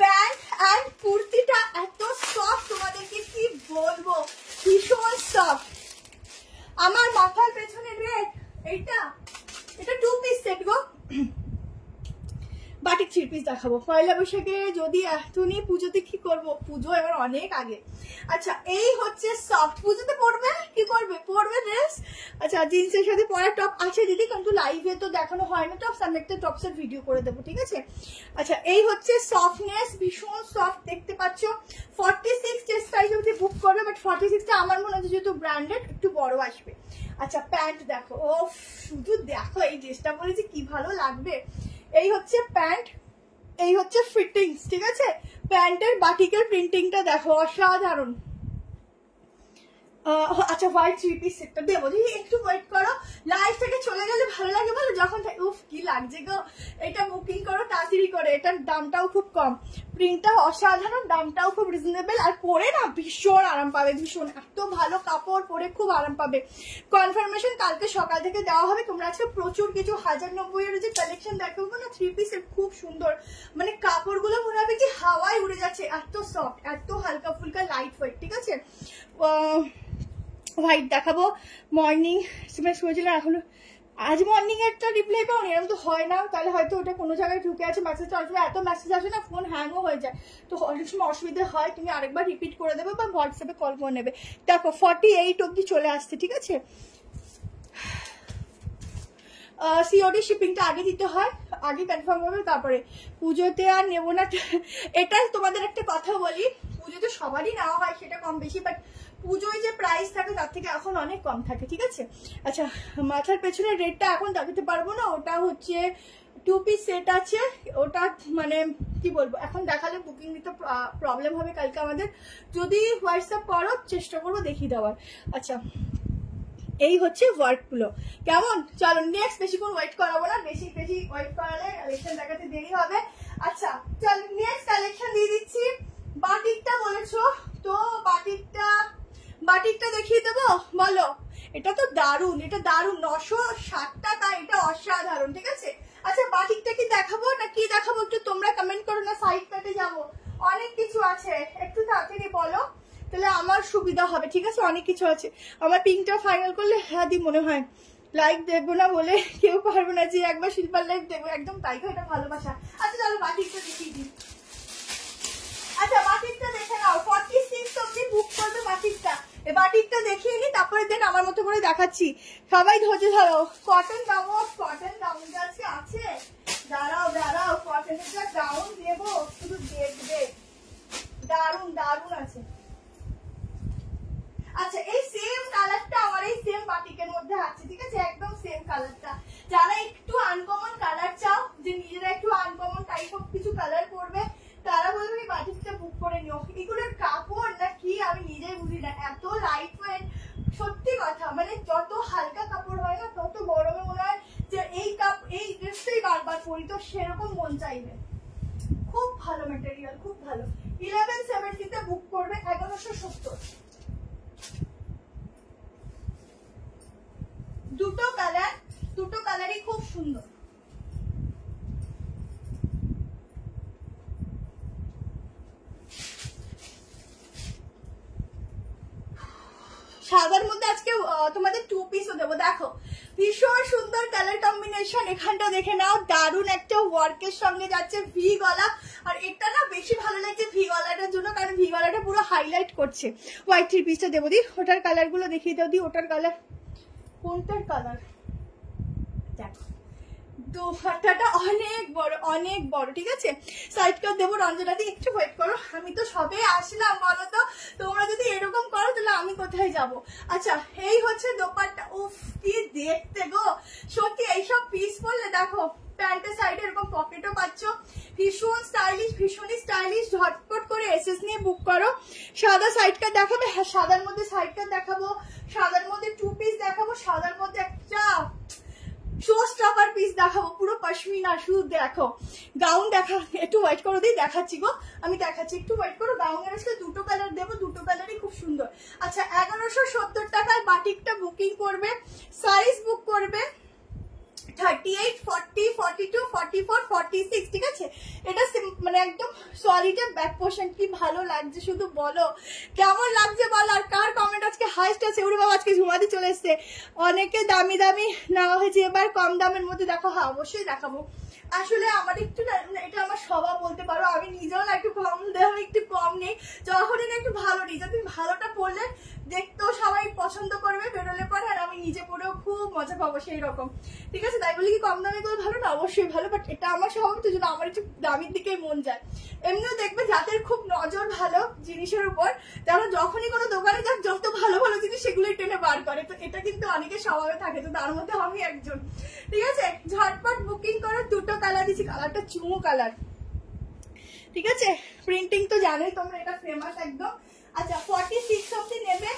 প্যান্ট অ্যান্ড কুর্তিটা এত সফট, তোমাদেরকে কি বলবো, ভীষণ সফট। আমার মাথার পেছনে রেড, এটা 2 piece set go. Batik 3 piece দেখাবো পয়লা বৈশাখে, যদি এখনই পুজোতে কি করবো, পুজো এবার অনেক আগে। আচ্ছা, এই হচ্ছে সফট, পুজোতে পরবে, কি করবে, পরবে ড্রেস। আচ্ছা, জিন্সের সাথে পরা টপ আছে দিদি, কিন্তু লাইভে তো দেখানো হয় না টপস, আমি একটা টপসের ভিডিও করে দেবো, ঠিক আছে। আচ্ছা, এই হচ্ছে সফটনেস, ভীষণ সফট দেখতে পাচ্ছ। 46 চেস্ট সাইজ অবধি বুক করবে, বাট 46টা আমার মনে হচ্ছে যেহেতু ব্র্যান্ডেড একটু বড় আসবে। আচ্ছা, প্যান্ট দেখো, ও শুধু দেখো, এই ড্রেসটা পরেছি কি ভালো লাগবে। এই হচ্ছে প্যান্ট, এই হচ্ছে ফিটিংস, ঠিক আছে। প্যান্টের বাটিকের প্রিন্টিংটা দেখো, অসাধারণ। আচ্ছা হোয়াইট 3 পিস সেটটা দেবো, একটু ওয়েট করো। লাইভ থেকে চলে গেলে ভালো লাগে বলো, যখন উফ কি লাগছে গো, এটা বুকিং করো তাড়াতাড়ি করে। এটার দামটাও খুব কম, প্রিন্টটা অসাধারণ, দামটাও খুব রিজনেবল, আর পরে না ভীষণ আরাম পাবে, ভীষণ এত ভালো কাপড়, পরে খুব আরাম পাবে। কনফার্মেশন কালকে সকাল থেকে দেওয়া হবে। তোমরা আজকে প্রচুর কিছু 1090 যে কালেকশন দেখাবো না 3 পিসের, খুব সুন্দর, মানে কাপড়গুলো মনে হবে যে হাওয়ায় উড়ে যাচ্ছে, এত সফট, এত হালকা ফুলকা লাইট ওয়েট। ঠিক আছে, হোয়াইট দেখাবো। মর্নিং এসএমএস করেছিল, এখনো আজ মর্নিং একটা রিপ্লাই পাও, এরকম তো হয় না, তাহলে হয়তো ওটা কোনো জায়গায় ঢুকে আছে, মেসেজটা আসবে, এত মেসেজ আসে না ফোন হ্যাংও হয়ে যায়, তো অনেক সময় অসুবিধা হয়। তুমি আরেকবার রিপিট করে দেবে বা হোয়াটসঅ্যাপে কল করে নেবে। দেখো 48 অব্দি চলে আসছে। ঠিক আছে, সিওডি শিপিংটা আগে দিতে হয়, আগে কনফার্ম হবে, তারপরে পুজোতে আর নেবো না। এটা তোমাদের একটা কথা বলি, পুজোতে সবারই নেওয়া হয় সেটা কম বেশি, বাট পুজোয় যে প্রাইস থাকে তার থেকে এখন অনেক কম থাকে। ঠিক আছে, আচ্ছা মাথার পেছনের রেটটা এখন দেখাতে পারবো না, ওটা হচ্ছে 2 পিস সেট আছে, ওটা মানে কি বলবো, এখন দেখালে বুকিং নিতে প্রবলেম হবে কালকে আমাদের, যদি হোয়াটসঅ্যাপ করো চেষ্টা করবো দেখিয়ে দেওয়ার। আচ্ছা এই হচ্ছে ওয়ার্কগুলো কেমন। চলো নেক্সট, বেশিক্ষণ ওয়েট করাবো না, বেশি ওয়েট করালে কালেকশন দেখাতে দেরি হবে। আচ্ছা চলো নেক্সট কালেকশন দিয়ে দিচ্ছি। বাটিকটা বলেছো তো, বাটিকটা দেখিয়ে দেবো, বলো। এটা তো দারুন, এটা দারুন, 960 টাকা, এটা অসাধারণ। ঠিক আছে, আচ্ছা বাটিকটা কি দেখাবো না কি দেখাবো একটু তোমরা কমেন্ট করো, না সাইড কাটে যাবো, অনেক কিছু আছে, একটু তাড়াতাড়ি বলো তাহলে আমার সুবিধা হবে। ঠিক আছে, অনেক কিছু আছে। আমার পিঙ্কটা ফাইনাল করলে হ্যাঁ দি মনে হয় লাইক দেবো না বলে কেউ পারবো না যে একবার শিল্পার লাইক দেবো, একদম তাই তো, এটা ভালোবাসা। আচ্ছা চলো বাটিকটা দেখিয়ে দিই। আচ্ছা বাটিকটা দেখে নাও, 46 অব্দি বুক করবে বাটিকটা। এই বাটিকটা দেখিয়ে নি, তারপরে দেন আমার মতো করে দেখাচ্ছি, সবাই ধৈর্য ধরো। কটন দামও, কটন গাউন আজকে আছে, দাঁড়াও কটনের যা গাউন দেবো শুধু দেখবে, দারুন দারুন আছে। আচ্ছা এই সেম কালারটা আমার এই সেম বাটিকের মধ্যে আছে। ঠিক আছে, একদম সেম কালারটা। যারা একটু আনকমন কালার চাও, যে নিজেরা একটু আনকমন টাইপ অফ কিছু কালার করবে, তারা বলবে এই বাটিকটা বুক করে নিও। এগুলোর কাপড় না কি আমি নিজেই বুঝি না, এত লাইট ওয়েট, সত্যি কথা, মানে যত হালকা কাপড় হয় না তত গরমে মনে হয় যে এই ড্রেসটাই বারবার পরি, তো সেরকম মন চাইবে। খুব ভালো ম্যাটেরিয়াল, খুব ভালো। 1170 বুক করবে, 1170। দুটো কালারই খুব সুন্দর। সাদার মধ্যে আজকে তোমাদের 2 পিসও দেবো। দেখো ভীষণ সুন্দর কালার কম্বিনেশন, এখানটা দেখে নাও, দারুন একটা ওয়ার্কের সঙ্গে যাচ্ছে, ভি গলা। আর এটা না বেশি ভালো লাগছে ভি গলাটার জন্য, কারণ ভি গলাটা পুরো হাইলাইট করছে। হোয়াইট 3 পিসটা দেবো দি, ওটার কালার গুলো দেখিয়ে দাও দি, ওটার কালার কোনটার কালার দেখো, দোপাট্টাটা অনেক বড়। ঠিক আছে, সাইড কাট দেবো। রঞ্জনাদি একটু ওয়েট করো, আমি তো সবে আসলাম, বলো তো তোমরা যদি এরকম করো তাহলে আমি কোথায় যাব। আচ্ছা এই হচ্ছে দোপাট্টা, উফ কি দেখতে গো, সত্যি এইসব পিস পরলে দেখো প্যান্টের সাইডে এরকম পকেটও পাচ্ছ, ভীষণ স্টাইলিশ, ভীষণই স্টাইলিশ। ঝটপট করে এসএস নিয়ে বুক করো। সাদা সাইড কাট দেখাবে, হ্যাঁ সাদার মধ্যে সাইড কাট দেখাবো, সাদার মধ্যে 2 পিস দেখাবো, সাদার মধ্যে একটা শো স্টপার পিস দেখাবো, পুরো পশমিনা। শুধু দেখো গাউন দেখা, একটু ওয়েট করো দিই, দেখাচ্ছি গো, আমি দেখাচ্ছি, একটু ওয়েট করো। গাউনের আসলে দুটো কালার দেবো, দুটো কালারই খুব সুন্দর। আচ্ছা 1170 টাকায় বাটিকটা বুকিং করবে, সাইজ বুক করবে 38, 40, 42, 44, 46। ঠিক আছে, এটা মানে একদম সলিডের ব্যাক পোর্শন, কি ভালো লাগছে শুধু বলো, কেমন লাগছে বলো। আর কার কমেন্ট আজকে হাইস্ট আছে, ওরে বাবা আজকে ঝুমাদি চলে এসছে। অনেকে দামি নেওয়া হয়েছে, এবার কম দামের মধ্যে দেখো, হ্যাঁ অবশ্যই দেখাবো। আসলে আমার একটু এটা আমার স্বভাব বলতে পারো, আমি নিজেও না একটু কম দামে একটু কম নেই, যখনই না একটু ভালো নিই, যদি ভালোটা পড়লে দেখতেও সবাই পছন্দ করবে বেরোলে পরে, আর আমি নিজে পরেও খুব মজা পাবো সেই রকম। ঠিক আছে, তাই বলি কি কম দামে করে ভালো না, অবশ্যই ভালো, বাট এটা আমার স্বভাব, তো জন্য আমার একটু দামের দিকেই মন যায়। এমনিও দেখবে যাদের খুব নজর ভালো জিনিসের উপর, তারা যখনই কোনো দোকানে যাক, যত ভালো ভালো জিনিস সেগুলোই টেনে বার করে, তো এটা কিন্তু অনেকের স্বভাবে থাকে, তো তার মধ্যে আমি একজন। ঠিক আছে, ঝটপট বুকিং করো। দুটো কালার দিচ্ছি, কালারটা চুমু কালার। ঠিক আছে, প্রিন্টিং তো জানোই তোমরা, এটা ফেমাস একদম। আচ্ছা 46 অব্দি নেবে,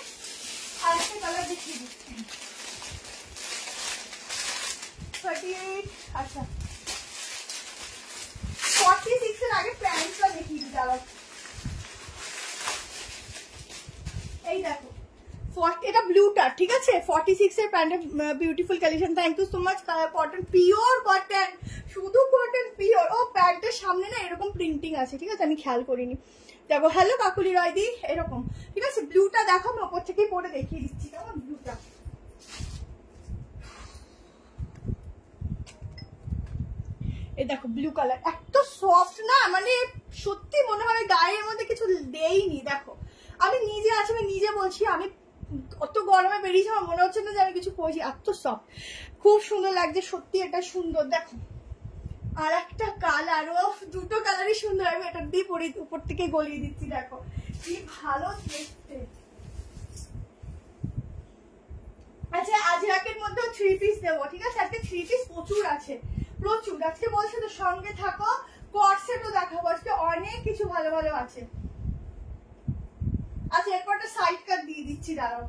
এটা ব্লুটা, ঠিক আছে? 46 এর প্যান্টের beautiful collection. Thank you so much. Cotton, pure cotton, শুধু কটন পিওর। ও প্যান্টের সামনে না এরকম প্রিন্টিং আছে, ঠিক আছে? আমি খেয়াল করিনি। দেখো, হ্যালো কাকুলি রয়দি, এরকম, ঠিক আছে? ব্লুটা দেখো, আমি ওপর থেকেই পরে দেখিয়ে দিচ্ছি কেমন ব্লুটা। এই দেখো ব্লু কালার, এত সফট না, মানে সত্যি মনে হয় গায়ের মধ্যে কিছু দেইনি। দেখো আমি নিজে আছি, আমি নিজে বলছি, আমি অত গরমে বেরিয়েছি, আমার মনে হচ্ছে না যে আমি কিছু পরেছি, এত সফট, খুব সুন্দর লাগছে সত্যি। এটা সুন্দর, দেখো। আর একটা কালার, ও দুটো কালারই সুন্দর। আমি এটা দিয়ে পরে উপর থেকে গলিয়ে দিচ্ছি, দেখো কি ভালো দেখতে। আচ্ছা, আজরাকের মধ্যে 3 পিস দেবো, ঠিক আছে? আজকে 3 পিস প্রচুর আছে, প্রচুর। আজকে বলছে তো সঙ্গে থাকো, কর্সেটও দেখাবো আজকে, অনেক কিছু ভালো ভালো আছে। আচ্ছা, এরপর একটা সাইড কাট দিয়ে দিচ্ছি, দাঁড়াও।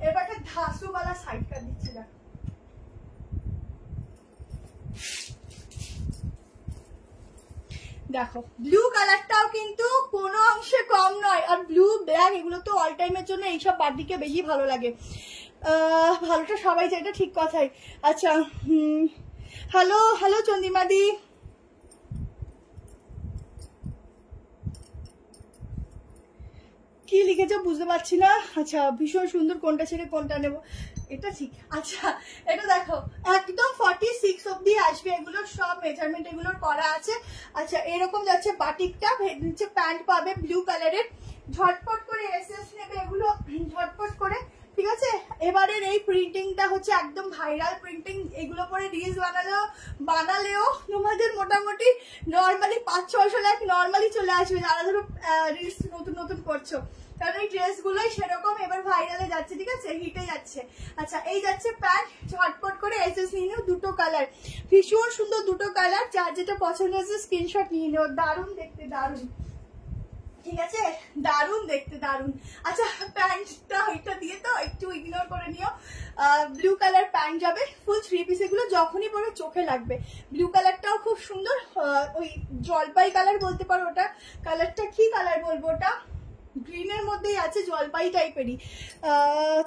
এরপর একটা ধাসুওয়ালা সাইড কাট দিচ্ছি, দেখো। দেখো ব্লু কালারটাও কিন্তু কোনো অংশে কম নয়। আর ব্লু ব্ল্যাক এগুলো তো অল টাইমের জন্য এইসব বার্থডেকে বেশি ভালো লাগে। ভালোটা সবাই চাই, এটা ঠিক কথাই। আচ্ছা, হ্যালো হ্যালো চন্দিমাদি, কি লিখেছো বুঝতে পারছি না। আচ্ছা, ভীষণ সুন্দর, কোনটা ছেড়ে কোনটা নেবো, এটা ঠিক। আচ্ছা, এটা দেখো একদম 46 অব্দি আসবে, এগুলোর সব মেজারমেন্ট এগুলোর করা আছে। আচ্ছা, এরকম যাচ্ছে বাটিকটা, নিচে প্যান্ট পাবে ব্লু কালারের, ঝটপট করে এসএস নেবে এগুলো, ঝটপট করে, ঠিক আছে? এবারের এই প্রিন্টিংটা হচ্ছে একদম ভাইরাল প্রিন্টিং, এগুলো পরে রিলস বানালেও তোমাদের মোটামুটি নর্মালি 500-600 লাখ নর্মালি চলে আসবে, যারা ধরো রিলস নতুন নতুন করছো। কারণ এই ড্রেসগুলোই সেরকম এবার ভাইরালে যাচ্ছে, ঠিক আছে? হিটে যাচ্ছে। আচ্ছা, এই যাচ্ছে প্যান্ট, ঝটপট করে এসএস নিয়ে নিও, দুটো কালার, ভীষণ সুন্দর দুটো কালার। যার যেটা পছন্দ হচ্ছে স্ক্রিনশট নিয়ে নিও, দারুণ দেখতে, দারুণ, ঠিক আছে? দারুণ দেখতে, দারুণ। আচ্ছা, প্যান্টটা ওইটা দিয়ে তো একটু ইগনোর করে নিও। ব্লু কালার প্যান্ট যাবে, ফুল 3 পিস, এগুলো যখনই পরে চোখে লাগবে। ব্লু কালারটাও খুব সুন্দর, ওই জলপাই কালার বলতে পারো, ওটা কালারটা কি কালার বলবো, ওটা গ্রিনের মধ্যেই আছে, জলপাই টাইপেরই।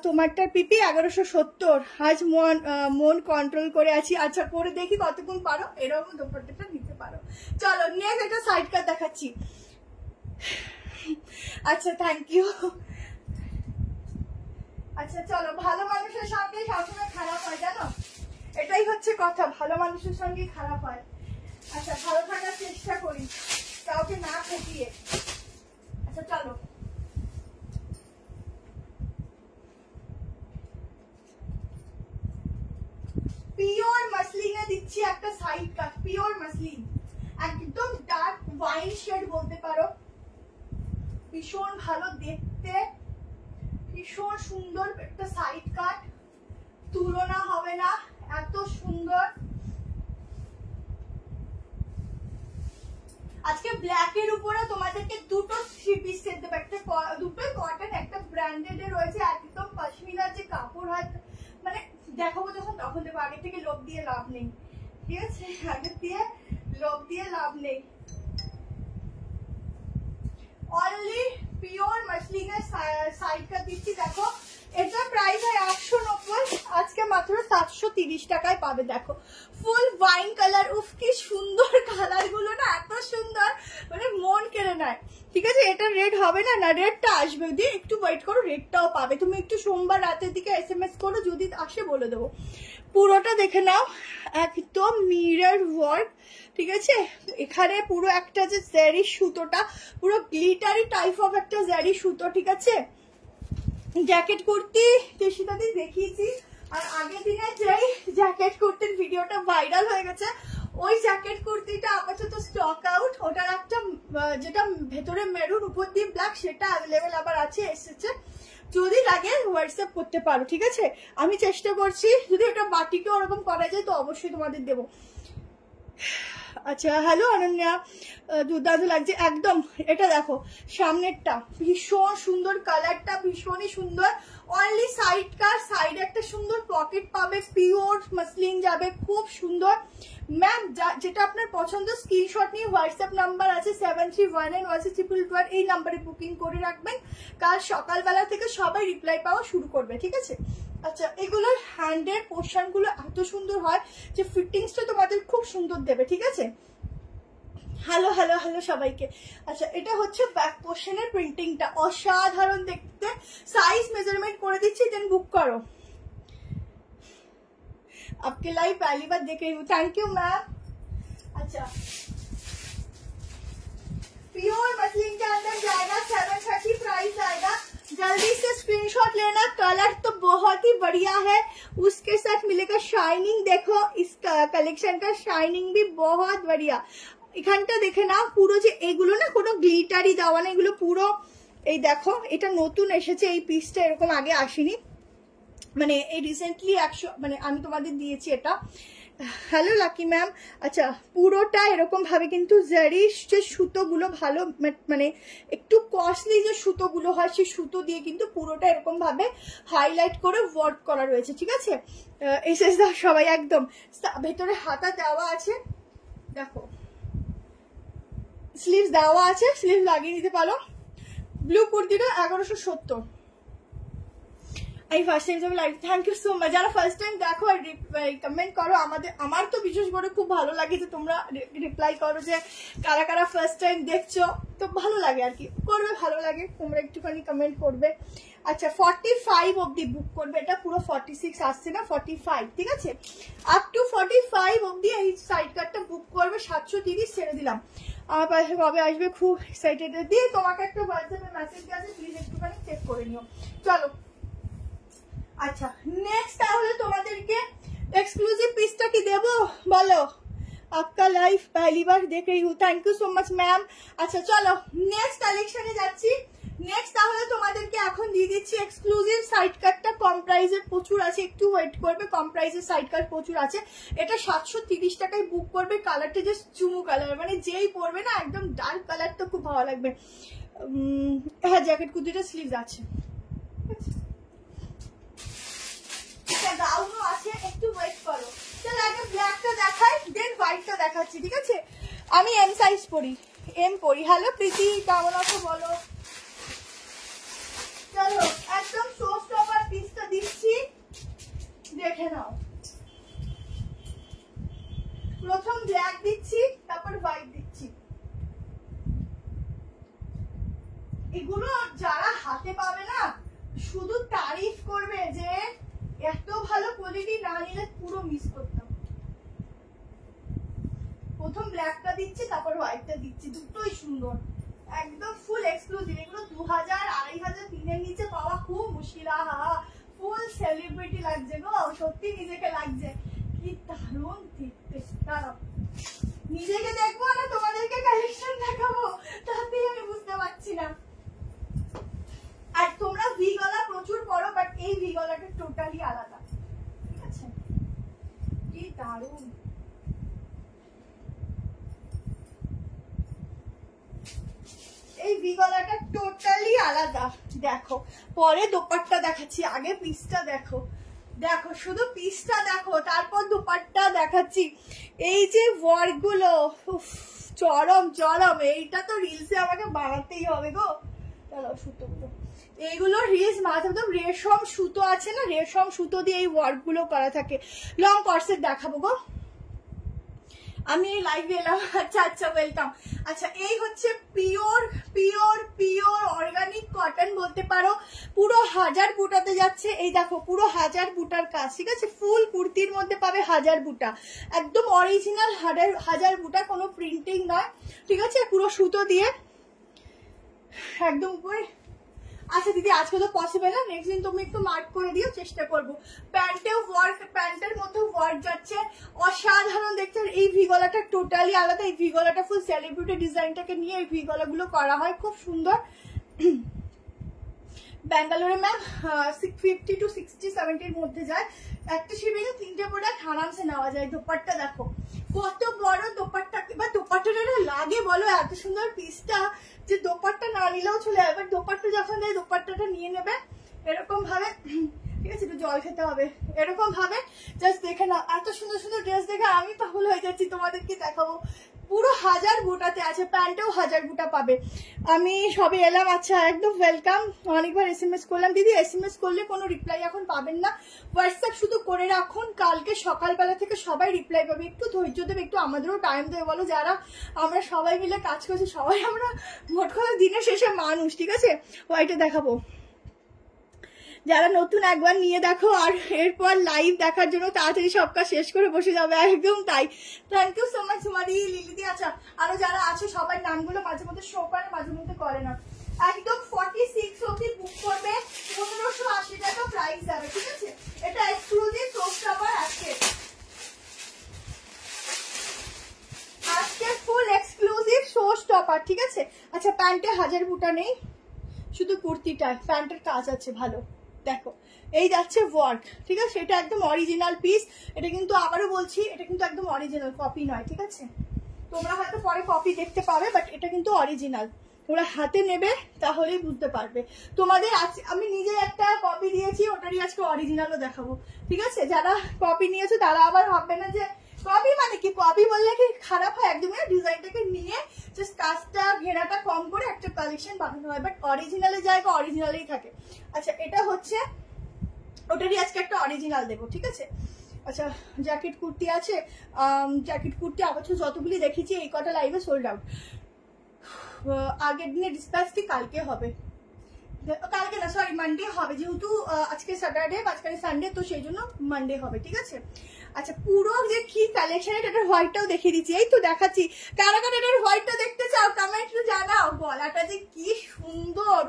তোমারটা পিপি 1170। আজ মন কন্ট্রোল করে আছি। আচ্ছা, করে দেখি কতক্ষণ পারো, এরকম দোপাট্টাটা নিতে পারো। চলো নেক্সট একটা সাইড কাট দেখাচ্ছি। আচ্ছা, থ্যাংক ইউ। আচ্ছা চলো, ভালো মানুষের সঙ্গে সবসময় খারাপ হয়, জানো? এটাই হচ্ছে কথা, ভালো মানুষের সঙ্গে খারাপ হয়। আচ্ছা, ভালো থাকার চেষ্টা করি, কাউকে না ঠকিয়ে। আচ্ছা চলো, পিওর মাসলিনে দিচ্ছি একটা সাইড কাট, পিওর মাসলিন, একদম ডার্ক ওয়াইন শেড বলতে পারো, ভীষণ ভালো দেখতে, ভীষণ সুন্দর একটা সাইড কাট, তুলনা হবে না, এত সুন্দর। আজকে ব্ল্যাক এর উপরে তোমাদেরকে দুটো 3 পিস সেট দেবো, একটা দুটোই কটন, একটা ব্র্যান্ডেড এর রয়েছে, একদম পশমিনার যে কাপড় হয়, মানে দেখাবো যখন তখন দেবো, আগে থেকে লোভ দিয়ে লাভ নেই, ঠিক আছে? আগে দিয়ে লোভ দিয়ে লাভ নেই। অনলি পিওর মাসলিনের সাইড কাট দিচ্ছি, দেখো। এটা প্রাইস হয় 890, আজকে মাত্র 730 টাকায় পাবে। দেখো ফুল ওয়াইন কালার, উফ কি সুন্দর কালার গুলো না, এত সুন্দর, মানে মন কেড়ে নেয়, ঠিক আছে? এটা রেড হবে না, না রেডটা আসবে, দিয়ে একটু ওয়েট করো, রেডটাও পাবে। তুমি একটু সোমবার রাতের দিকে SMS করো, যদি আসে বলে দেবো। পুরোটা দেখে নাও, একদম মিরর ওয়ার্ক, ঠিক আছে? এখানে পুরো একটা যে জারি সুতোটা, পুরো গ্লিটারি টাইপ অফ একটা জারি সুতো, ঠিক আছে? জ্যাকেট কুর্তি তেশিদাদি দেখিয়েছি, আর আগের দিনে যেই জ্যাকেট কুর্তির ভিডিওটা ভাইরাল হয়ে গেছে, ওই জ্যাকেট কুর্তিটা আপাতত স্টক আউট। ওটার একটা যেটা ভেতরে মেরুন উপর দিয়ে ব্ল্যাক, সেটা অ্যাভেলেবেল আবার আছে, এসেছে, যদি লাগে হোয়াটসঅ্যাপ করতে পারো, ঠিক আছে? আমি চেষ্টা করছি, যদি ওটা বাটিকে ওরকম করা যায় তো অবশ্যই তোমাদের দেবো। আচ্ছা হ্যালো অনন্যা, দুর্দান্ত লাগছে একদম। এটা দেখো সামনেরটা ভীষণ সুন্দর, কালারটা ভীষণই সুন্দর। অনলি সাইডে একটা সুন্দর পকেট পাবে, পিওর মাসলিন যাবে, খুব সুন্দর। ম্যাম যেটা আপনার পছন্দ স্ক্রিনশট নিয়ে হোয়াটসঅ্যাপ নাম্বার আছে 73191622, এই নাম্বারে বুকিং করে রাখবেন। কাল সকালবেলা থেকে সবাই রিপ্লাই পাওয়া শুরু করবে, ঠিক আছে? আচ্ছা এগুলোর হ্যান্ডের পোর্শন গুলো এত সুন্দর হয় যে ফিটিংসটা তোমাদের খুব সুন্দর দেবে, ঠিক আছে? হ্যালো হ্যালো হ্যালো সবাইকে। আচ্ছা এটা হচ্ছে ব্যাক পোর্শনের প্রিন্টিংটা, অসাধারণ দেখতে। সাইজ মেজারমেন্ট করে দিচ্ছি, দেন বুক করো। आपके लाइव पहली बार देख रही हूँ, थैंक यू मैम। अच्छा प्योर मसलिन के अंदर जाएगा, 730 प्राइस आएगा। जल्दी से स्क्रीनशॉट लेना। कलर तो बहुत ही बढ़िया है, उसके साथ मिलेगा शाइनिंग। देखो इस कलेक्शन का शाइनिंग भी बहुत बढ़िया। এখানটা দেখে নাও পুরো, যে এগুলো না কোনো গ্লিটারি দেওয়া না, এগুলো পুরো এই দেখো এটা নতুন এসেছে, এই পিসটা এরকম আগে আসেনি, মানে এই রিসেন্টলি 100 মানে আমি তোমাদের দিয়েছি এটা। Hello lucky ma'am. আচ্ছা পুরোটা এরকম ভাবে কিন্তু জারি যে সুতোগুলো ভালো, মানে একটু কস্টলি যে সুতোগুলো হয় সেই সুতো দিয়ে কিন্তু পুরোটা এরকম ভাবে হাইলাইট করে ওয়ার্ক করা রয়েছে, ঠিক আছে? এসএস দাও সবাই একদম। ভেতরে হাতা দেওয়া আছে, দেখো স্লিভস দেওয়া আছে, স্লিভস লাগিয়ে নিতে পারো। ব্লু কুর্তিটা 1170। আমি ফার্স্ট টাইম যাবো live, thank you so much. যারা ফার্স্ট টাইম দেখো আর কমেন্ট করো, আমার তো বিশেষ করে খুব ভালো লাগে যে তোমরা রিপ্লাই করো যে কারা কারা ফার্স্ট টাইম দেখছো, তো ভালো লাগে আর কি, করবে ভালো লাগে, তোমরা একটুখানি কমেন্ট করবে। আচ্ছা 45 অব্দি বুক করবে, এটা পুরো 46 আসছে না, 45, ঠিক আছে? আপ টু 45 অব্দি এই সাইড কার্ডটা বুক করবে। 730 ছেড়ে দিলাম। আমার পাশে কবে আসবে, খুব এক্সাইটেড। দিয়ে তোমাকে একটা হোয়াটসঅ্যাপে মেসেজ আছে, প্লিজ একটুখানি চেক করে নিও। চলো আচ্ছা নেক্সট তাহলে তোমাদেরকে এক্সক্লুসিভ পিসটা কি দেবো বলো? आपका लाइफ पहली बार देख रही हूँ, thank you so much ma'am. अच्छा चलो नेक्स्ट কালেকশনে যাচ্ছি। নেক্সট তাহলে তোমাদেরকে এখন দিয়ে দিচ্ছি এক্সক্লুসিভ সাইড কাটটা, কম প্রাইসের প্রচুর আছে, একটু ওয়েট করবে, কম প্রাইসের সাইড কাট প্রচুর আছে। এটা 730 টাকায় বুক করবে। কালারটা জাস্ট চুমু কালার, মানে যেই পরবে না একদম ডার্ক কালার, তো খুব ভালো লাগবে। হ্যাঁ জ্যাকেট কুর্তিটা স্লিভস আছে, গাউনও আছে, একটু ওয়েট করো। চলো আগে ব্ল্যাকটা দেখাই, দেন হোয়াইটটা দেখাচ্ছি, ঠিক আছে? আমি এম সাইজ পরি, এম পরি। হ্যালো প্রীতি, কেমন আছো বলো? চলো একদম শো স্টপার পিসটা দিচ্ছি, দেখে নাও। প্রথম ব্ল্যাক দিচ্ছি, তারপর হোয়াইট দিচ্ছি। এগুলো যারা হাতে পাবে না শুধু তারিফ করবে যে এত ভালো কোয়ালিটি, না নিলে পুরো মিস করতাম। প্রথম ব্ল্যাকটা দিচ্ছি, তারপর হোয়াইটটা দিচ্ছি, দুটোই সুন্দর, একদম ফুল এক্সক্লুসিভ। এগুলো 2000, 2500, 3000 নিচে পাওয়া খুব মুশকিল। আহা ফুল সেলিব্রিটি লাগছে গো, সত্যি নিজেকে লাগছে, কি দারুণ দেখতে। দাঁড়াও নিজেকে দেখবো না তোমাদেরকে কালেকশন দেখাবো, তাতেই আমি বুঝতে পারছি না। আর তোমরা ভি গলা প্রচুর পরো, বাট এই ভি গলাটা টোটালি আলাদা, ঠিক আছে? কি দারুণ। এই ভি গলাটা টোটালি আলাদা। দেখো পরে দোপাট্টা দেখাচ্ছি, আগে পিসটা দেখো। দেখো শুধু পিসটা দেখো, তারপর দোপাট্টা দেখাচ্ছি। এই যে ওয়ার্ক গুলো চরম চরম, এইটা তো রিলসে আমাকে বানাতেই হবে গো। চলো সুতোগুলো, এইগুলো রিলস মাঝে রেশম সুতো আছে না, রেশম সুতো দিয়ে এই ওয়ার্ক গুলো করা থাকে। লং কর্সেট দেখাবো গো, আমি এই লাইভে এলাম। আচ্ছা আচ্ছা ওয়েলকাম। আচ্ছা এই হচ্ছে pure pure pure organic cotton বলতে পারো, পুরো 1000 বুটাতে যাচ্ছে। এই দেখো পুরো 1000 বুটার কাজ, ঠিক আছে? ফুল কুর্তির মধ্যে পাবে 1000 বুটা, একদম অরিজিনাল 1000 বুটা, কোনো প্রিন্টিং নয়, ঠিক আছে? পুরো সুতো দিয়ে একদম উপরে। আচ্ছা দিদি আজকে তো পসিবল না, নেক্সট দিন তুমি একটু মার্ক করে দিও, চেষ্টা করবো। প্যান্টেও ওয়ার্ক, প্যান্টের মধ্যে ওয়ার্ক যাচ্ছে, অসাধারণ দেখতে। এই ভি গলাটা টোটালি আলাদা, এই ভি গলাটা ফুল সেলিব্রিটি ডিজাইনটাকে নিয়ে এই ভি গলাগুলো করা হয়, খুব সুন্দর। ব্যাঙ্গালোরে ম্যাম 50 to 60, 70 মধ্যে যায়। একটা শিবিরে 3টে প্রোডাক্ট আরামসে নেওয়া যায়। দোপাট্টা দেখো কত বড় দোপাট্টা, এবার দোপাট্টাটা লাগে বলো এত সুন্দর পিসটা, যে দোপাট্টা না নিলেও চলে যাবে, দোপাট্টা যখন দেয় দোপাট্টাটা নিয়ে নেবে এরকম ভাবে, ঠিক আছে? একটু জল খেতে হবে, এরকম ভাবে জাস্ট দেখে না, এত সুন্দর সুন্দর ড্রেস দেখে আমি পাগল হয়ে যাচ্ছি, তোমাদেরকে দেখাবো। পুরো 1000 বুটাতে আছে, প্যান্টেও 1000 বুটা পাবে। আমি সবে এলাম। আচ্ছা, একদম ওয়েলকাম। অনেকবার SMS করলাম দিদি, SMS করলে কোনো রিপ্লাই এখন পাবেন না, হোয়াটসঅ্যাপ শুধু করে রাখুন, কালকে সকালবেলা থেকে সবাই রিপ্লাই পাবে। একটু ধৈর্য দেবে, একটু আমাদেরও টাইম দেবে, বলো যারা আমরা সবাই মিলে কাজ করছি, সবাই আমরা মোট কথা দিনের শেষে মানুষ, ঠিক আছে? ওইটা দেখাবো, যারা নতুন একবার নিয়ে দেখো, আর এরপর লাইভ দেখার জন্য তাড়াতাড়ি সব কাজ শেষ করে বসে যাবে, একদম তাই। Thank you so much Sumari, লিলিদি। আচ্ছা, আরো যারা আছে সবাই নামগুলো মাঝে মধ্যে শো করে, মাঝে মধ্যে করে না। একদম 46 অবধি বুক করবে, 1580 টাকা প্রাইস যাবে, ঠিক আছে? এটা এক্সক্লুসিভ সোফট কভার আছে, আজকে ফুল এক্সক্লুসিভ শো স্টপার, ঠিক আছে? আচ্ছা, প্যান্টে 1000 বুটা নেই, শুধু কুর্তিটা, প্যান্টের কাজ আছে ভালো, দেখো এই যাচ্ছে ওয়ার্ক, ঠিক আছে? এটা একদম অরিজিনাল পিস, এটা কিন্তু আবারও বলছি এটা কিন্তু একদম অরিজিনাল, কপি নয়, ঠিক আছে? তোমরা হয়তো পরে কপি দেখতে পাবে, বাট এটা কিন্তু অরিজিনাল, তোমরা হাতে নেবে তাহলেই বুঝতে পারবে। তোমাদের আমি নিজে একটা কপি দিয়েছি, ওটারই আজকে অরিজিনালও দেখাবো, ঠিক আছে? যারা কপি নিয়েছে তারা আবার ভাববে না যে কপি মানে কি, কপি বললে কি খারাপ হয়, একদমই ডিজাইনটাকে নিয়ে জাস্ট কাজটা ঘেরাটা কম করে একটা কালেকশন বানানো হয়, বাট অরিজিনালের জায়গা অরিজিনালেই থাকে। আচ্ছা, এটা হচ্ছে ওটারই আজকে একটা অরিজিনাল দেবো, ঠিক আছে? আচ্ছা, জ্যাকেট কুর্তি আছে, জ্যাকেট কুর্তি আবার যতগুলি দেখেছি এই কটা লাইভে সোল্ড আউট। আগের দিনে ডিসপ্যাচটি কালকে হবে, কালকে না সরি মানডে হবে, যেহেতু আজকে স্যাটারডে, আজকে সানডে, তো সেই জন্য মানডে হবে, ঠিক আছে? আচ্ছা, পুরো যে কি কালেকশন, এটার হোয়াইটটাও দেখিয়ে দিচ্ছি, এই তো দেখাচ্ছি। কারা কারা এটার হোয়াইটটা দেখতে চাও কমেন্ট জানাও। গলাটা যে কি সুন্দর,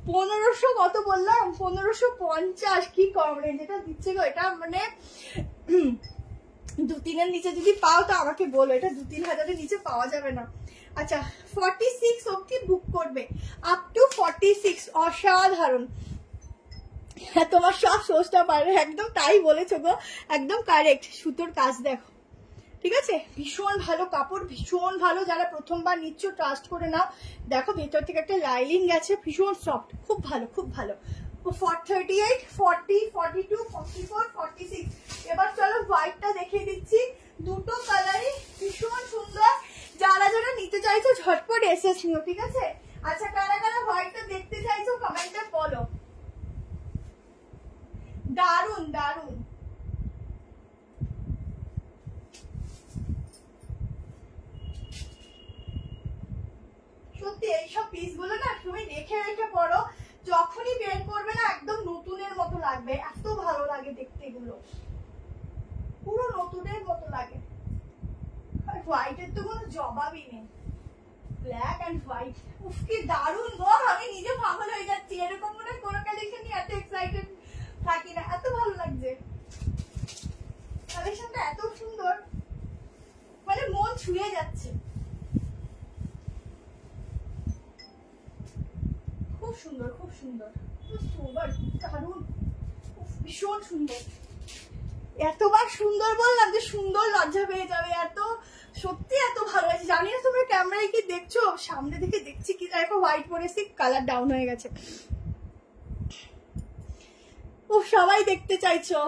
1500 কত বললাম, 1550, কি কম রেঞ্জ এটা দিচ্ছে গো। এটা মানে 2-3 নিচে যদি পাও তো আমাকে বলো, এটা 2-3 হাজারের নিচে পাওয়া যাবে না। আচ্ছা, 46 অবধি বুক করবে, আপ টু 46, অসাধারণ। তোমার সব সোর্সটা পারে, একদম তাই বলেছো গো, একদম কারেক্ট। সুতোর কাজ দেখো, ঠিক আছে? ভীষণ ভালো কাপড়, ভীষণ ভালো। যারা প্রথমবার নিচ্ছ ট্রাস্ট করে নাও, দেখো ভেতর থেকে একটা লাইনিং গেছে, ভীষণ সফট, খুব ভালো, খুব ভালো। 38, 40, 42, 44, 46। এবার চলো হোয়াইটটা দেখিয়ে দিচ্ছি, দুটো কালারই ভীষণ সুন্দর। যারা যারা নিতে চাইছো ঝটপট এসএস নিও, ঠিক আছে? আচ্ছা, কারা কারা হোয়াইটটা দেখতে চাইছো কমেন্টে বলো। দারুন দারুন, সত্যি এইসব পিস গুলো না তুমি রেখে রেখে পড়ো, যখনই বের করবে না একদম নতুনের মতো লাগবে, এত ভালো লাগে দেখতে, এগুলো পুরো নতুনের মতো লাগে। আর হোয়াইটের তো কোনো জবাবই নেই, ব্ল্যাক এন্ড হোয়াইট, উফ কি দারুন গো। আমি নিজে পাগল হয়ে যাচ্ছি, এরকম মনে হয় কোনো কালেকশনই এত এক্সাইটেড থাকি না, এত ভালো লাগছে কালেকশনটা, এত সুন্দর, মানে মন ছুঁয়ে যাচ্ছে, খুব সুন্দর, খুব সুন্দর, সুন্দর, দারুন, ভীষণ সুন্দর। এতবার সুন্দর বললাম যে সুন্দর লজ্জা পেয়ে যাবে, এত সত্যি এত ভালো লাগছে। জানি না তোমরা ক্যামেরায় কি দেখছো, সামনে থেকে দেখছি কি, দেখো হোয়াইট পরেছি, কালার ডাউন হয়ে গেছে। ও সবাই দেখতে চাইছো।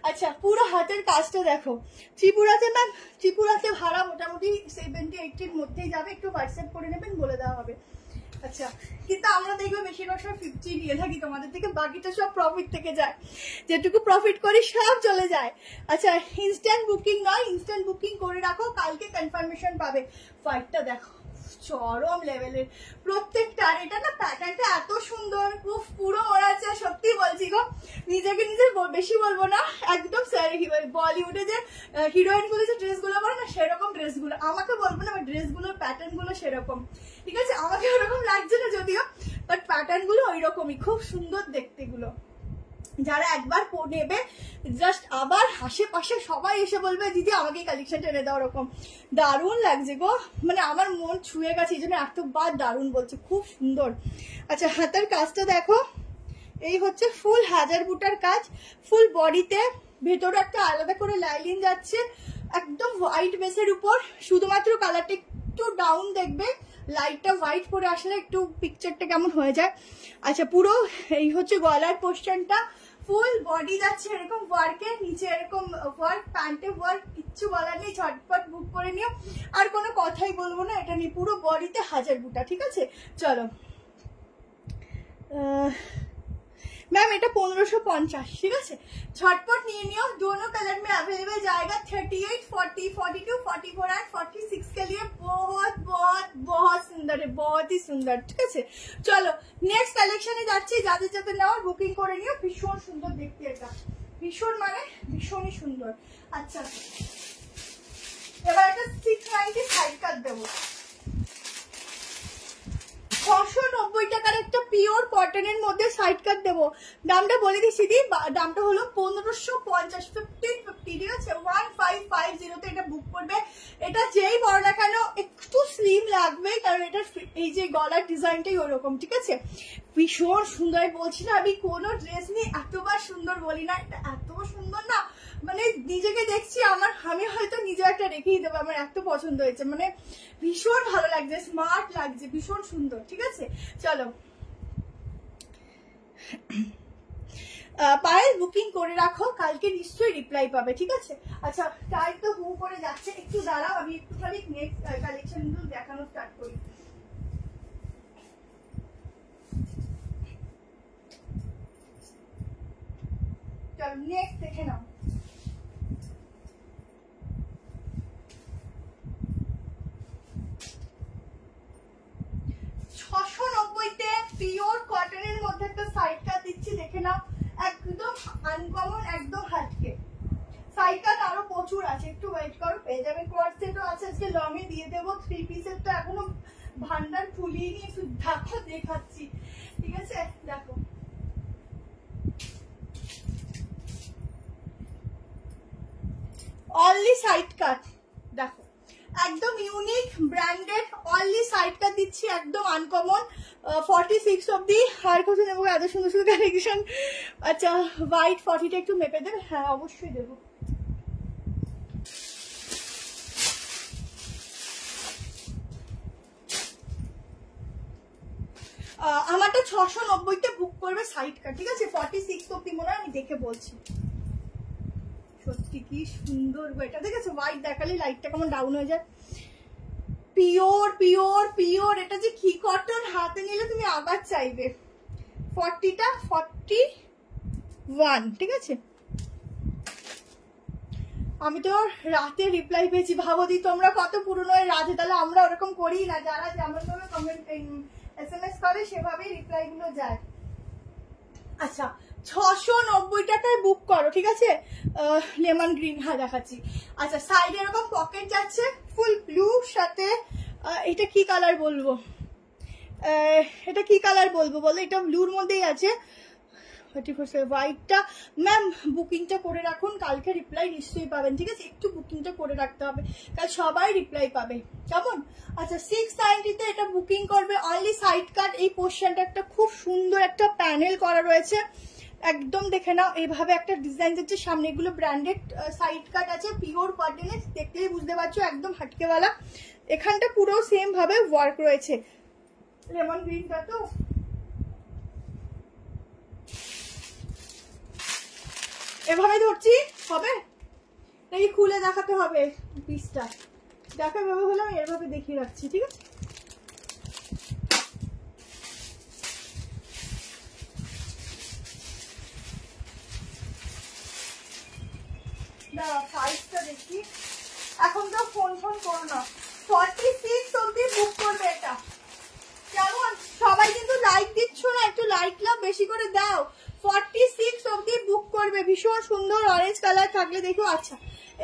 আচ্ছা, পুরো হাতের কাজটা দেখো। ত্রিপুরাতে ম্যাম, ত্রিপুরাতে ভাড়া মোটামুটি 70-80 মধ্যেই যাবে, একটু হোয়াটসঅ্যাপ করে নেবেন, বলে দেওয়া হবে। আচ্ছা, কিন্তু আমরা দেখবো বেশিরভাগ সময় 50 নিয়ে থাকি তোমাদের থেকে, বাকিটা সব প্রফিট থেকে যায়, যেটুকু প্রফিট করি সব চলে যায়। আচ্ছা, ইনস্ট্যান্ট বুকিং নয়, ইনস্ট্যান্ট বুকিং করে রাখো, কালকে কনফার্মেশন পাবে। হোয়াইটটা দেখো, চরম লেভেলের প্রত্যেকটা। আর এটা না প্যাটার্নটা এত সুন্দর, খুব পুরো ওড়াচ্ছে, সত্যি বলছি গো, নিজেকে নিজে বেশি বলবো না, একদম বলিউডে যে হিরোইন গুলো যে ড্রেস গুলো পরে না, সেরকম ড্রেস গুলো। আমাকে বলবো না, ড্রেস গুলোর প্যাটার্ন গুলো সেরকম, ঠিক আছে? আমাকে ওরকম লাগছে না যদিও, বাট প্যাটার্ন গুলো ওই রকমই, খুব সুন্দর দেখতে গুলো। যারা একবার নেবে জাস্ট আবার আশেপাশে সবাই এসে বলবে দিদি আমাকে কালেকশনটা এনে দাও, ওরকম দারুণ লাগছে গো, মানে আমার মন ছুঁয়ে গেছে, এই জন্য এতবার দারুণ বলছে, খুব সুন্দর। আচ্ছা, হাতের কাজটা দেখো, এই হচ্ছে ফুল 1000 বুটার কাজ, ফুল বডিতে, ভেতরে একটা আলাদা করে লাইনিং যাচ্ছে, একদম হোয়াইট বেসের উপর, শুধুমাত্র কালারটা একটু ডাউন দেখবে, লাইটটা হোয়াইট পরে আসলে একটু পিকচারটা কেমন হয়ে যায়। আচ্ছা, পুরো এই হচ্ছে গলার পোর্শনটা, ফুল বডি যাচ্ছে এরকম ওয়ার্কের, নিচে এরকম ওয়ার্ক, প্যান্টে ওয়ার্ক, কিচ্ছু বলার নেই, ঝটপট বুক করে নিও। আর কোনো কথাই বলবো না, এটা নিয়ে পুরো বডিতে 1000 বুটা, ঠিক আছে। চলো मैम এটা 1550, ঠিক আছে, ঝটপট নিয়ে নিও। दोनों कलर में अवेलेबल जाएगा 38, 40, 42, 44 एंड 46 के लिए बहुत बहुत बहुत सुंदर है, बहुत ही सुंदर, ঠিক আছে। চলো নেক্সট কালেকশনে যাচ্ছি, যাদের যাদের নাও বুকিং করে নিও। ভীষণ সুন্দর দেখতে, এটা ভীষণ মানে ভীষণই সুন্দর। আচ্ছা, এবার একটা 690 সাইড কাট দেবো। 690 টাকার একটা পিওর কটনের মধ্যে সাইড কাট দেবো। দামটা বলে দিচ্ছি দি, দামটা হলো 1550, 1550, ঠিক আছে। 1550 তে এটা বুক করবে। এটা যেই বড় না কেন একটু স্লিম লাগবে, কারণ এটা এই যে গলার ডিজাইনটাই ওরকম, ঠিক আছে। ভীষণ সুন্দর, বলছি না আমি কোনো ড্রেস নিয়ে এতবার সুন্দর বলি না, এটা এত সুন্দর না, মানে নিজেকে দেখছি আমার, আমি হয়তো নিজে একটা রেখেই দেবো, আমার এত পছন্দ হয়েছে, মানে ভীষণ ভালো লাগছে, স্মার্ট লাগছে, ভীষণ সুন্দর, ঠিক আছে। চলো পায়েল বুকিং করে রাখো, কালকে নিশ্চয়ই রিপ্লাই পাবে, ঠিক আছে। আচ্ছা, টাইম তো হু করে যাচ্ছে, একটু দাঁড়াও, আমি একটুখানি নেক্সট কালেকশনগুলো দেখানো স্টার্ট করি। চলো নেক্সট দেখে নাও। পিওর কটনের মধ্যে একটা সাইড কাট দিচ্ছি, দেখে নাও, একদম আনকমন, একদম হাটকে। সাইড কাট আরো প্রচুর আছে, একটু ওয়েট করো, পেয়ে যাবে। কোয়ার্ড সেটও আছে, আজকে লং এ দিয়ে দেবো। 3 পিসেরটা এখনো ভান্ডার ফুলিয়ে নিয়ে একটু দেখো, দেখাচ্ছি, ঠিক আছে। দেখো অনলি সাইড কাট, দেখো একদম ইউনিক ব্র্যান্ডেড অনলি সাইড কাট দিচ্ছি, একদম আনকমন। 46 অব্দি। আর কোথাও নেবো এত সুন্দর সুন্দর কালেকশন। আচ্ছা, হোয়াইট 40টা একটু মেপে দেবে? হ্যাঁ অবশ্যই দেবো। আমারটা 690তে বুক করবে সাইড কাট, ঠিক আছে। 46 অব্দি মনে হয়, আমি দেখে বলছি। সত্যি কি সুন্দর এটা, দেখেছো? হোয়াইট দেখালে লাইটটা কেমন ডাউন হয়ে যায়। পিওর পিওর পিওর, এটা যে কি কটন, হাতে নিলে তুমি আবার চাইবে। 40টা 41, ঠিক আছে। আমি তো রাতে রিপ্লাই পেয়েছি, ভাবো দি তোমরা কত পুরনো রাতে, তাহলে আমরা ওরকম করি না, যারা যেমন ভাবে কমেন্ট SMS করে সেভাবেই রিপ্লাই গুলো যায়। আচ্ছা, 690 টাকায় বুক করো, ঠিক আছে। লেমন গ্রিন, হ্যাঁ দেখাচ্ছি। আচ্ছা, সাইডে এরকম পকেট যাচ্ছে, ফুল ব্লু সাথে এটা কি কালার বলবো, এটা কি কালার বলবো বলো, এটা ব্লুর মধ্যেই আছে। 34 হোয়াইটটা ম্যাম বুকিংটা করে রাখুন, কালকে রিপ্লাই নিশ্চয়ই পাবেন, ঠিক আছে। একটু বুকিংটা করে রাখতে হবে, কাল সবাই রিপ্লাই পাবে, কেমন। আচ্ছা, 690তে এটা বুকিং করবে। অনলি সাইড কাট, এই পোর্শনটা একটা খুব সুন্দর একটা প্যানেল করা রয়েছে, একদম দেখে নাও। এইভাবে একটা ডিজাইন দিচ্ছে সামনে, এগুলো ব্র্যান্ডেড সাইড কাট আছে, পিওর কটনে, দেখলেই বুঝতে পারছো একদম হাটকেওয়ালা। এখানটা পুরো সেম ভাবে ওয়ার্ক রয়েছে। লেমন গ্রিনটা তো এভাবে ধরছি, হবে নাকি খুলে দেখাতে হবে পিসটা? দেখা ভাবে হলে আমি এভাবে দেখিয়ে রাখছি, ঠিক আছে। সাইজটা দেখি, এখন তো ফোন করো না। 46 অব্দি বুক করবে এটা, কেমন? সবাই কিন্তু লাইক দিচ্ছ না, একটু লাইক লাভ বেশি করে দাও। 46 অব্দি বুক করবে, ভীষণ সুন্দর অরেঞ্জ কালার থাকলে দেখো। আচ্ছা,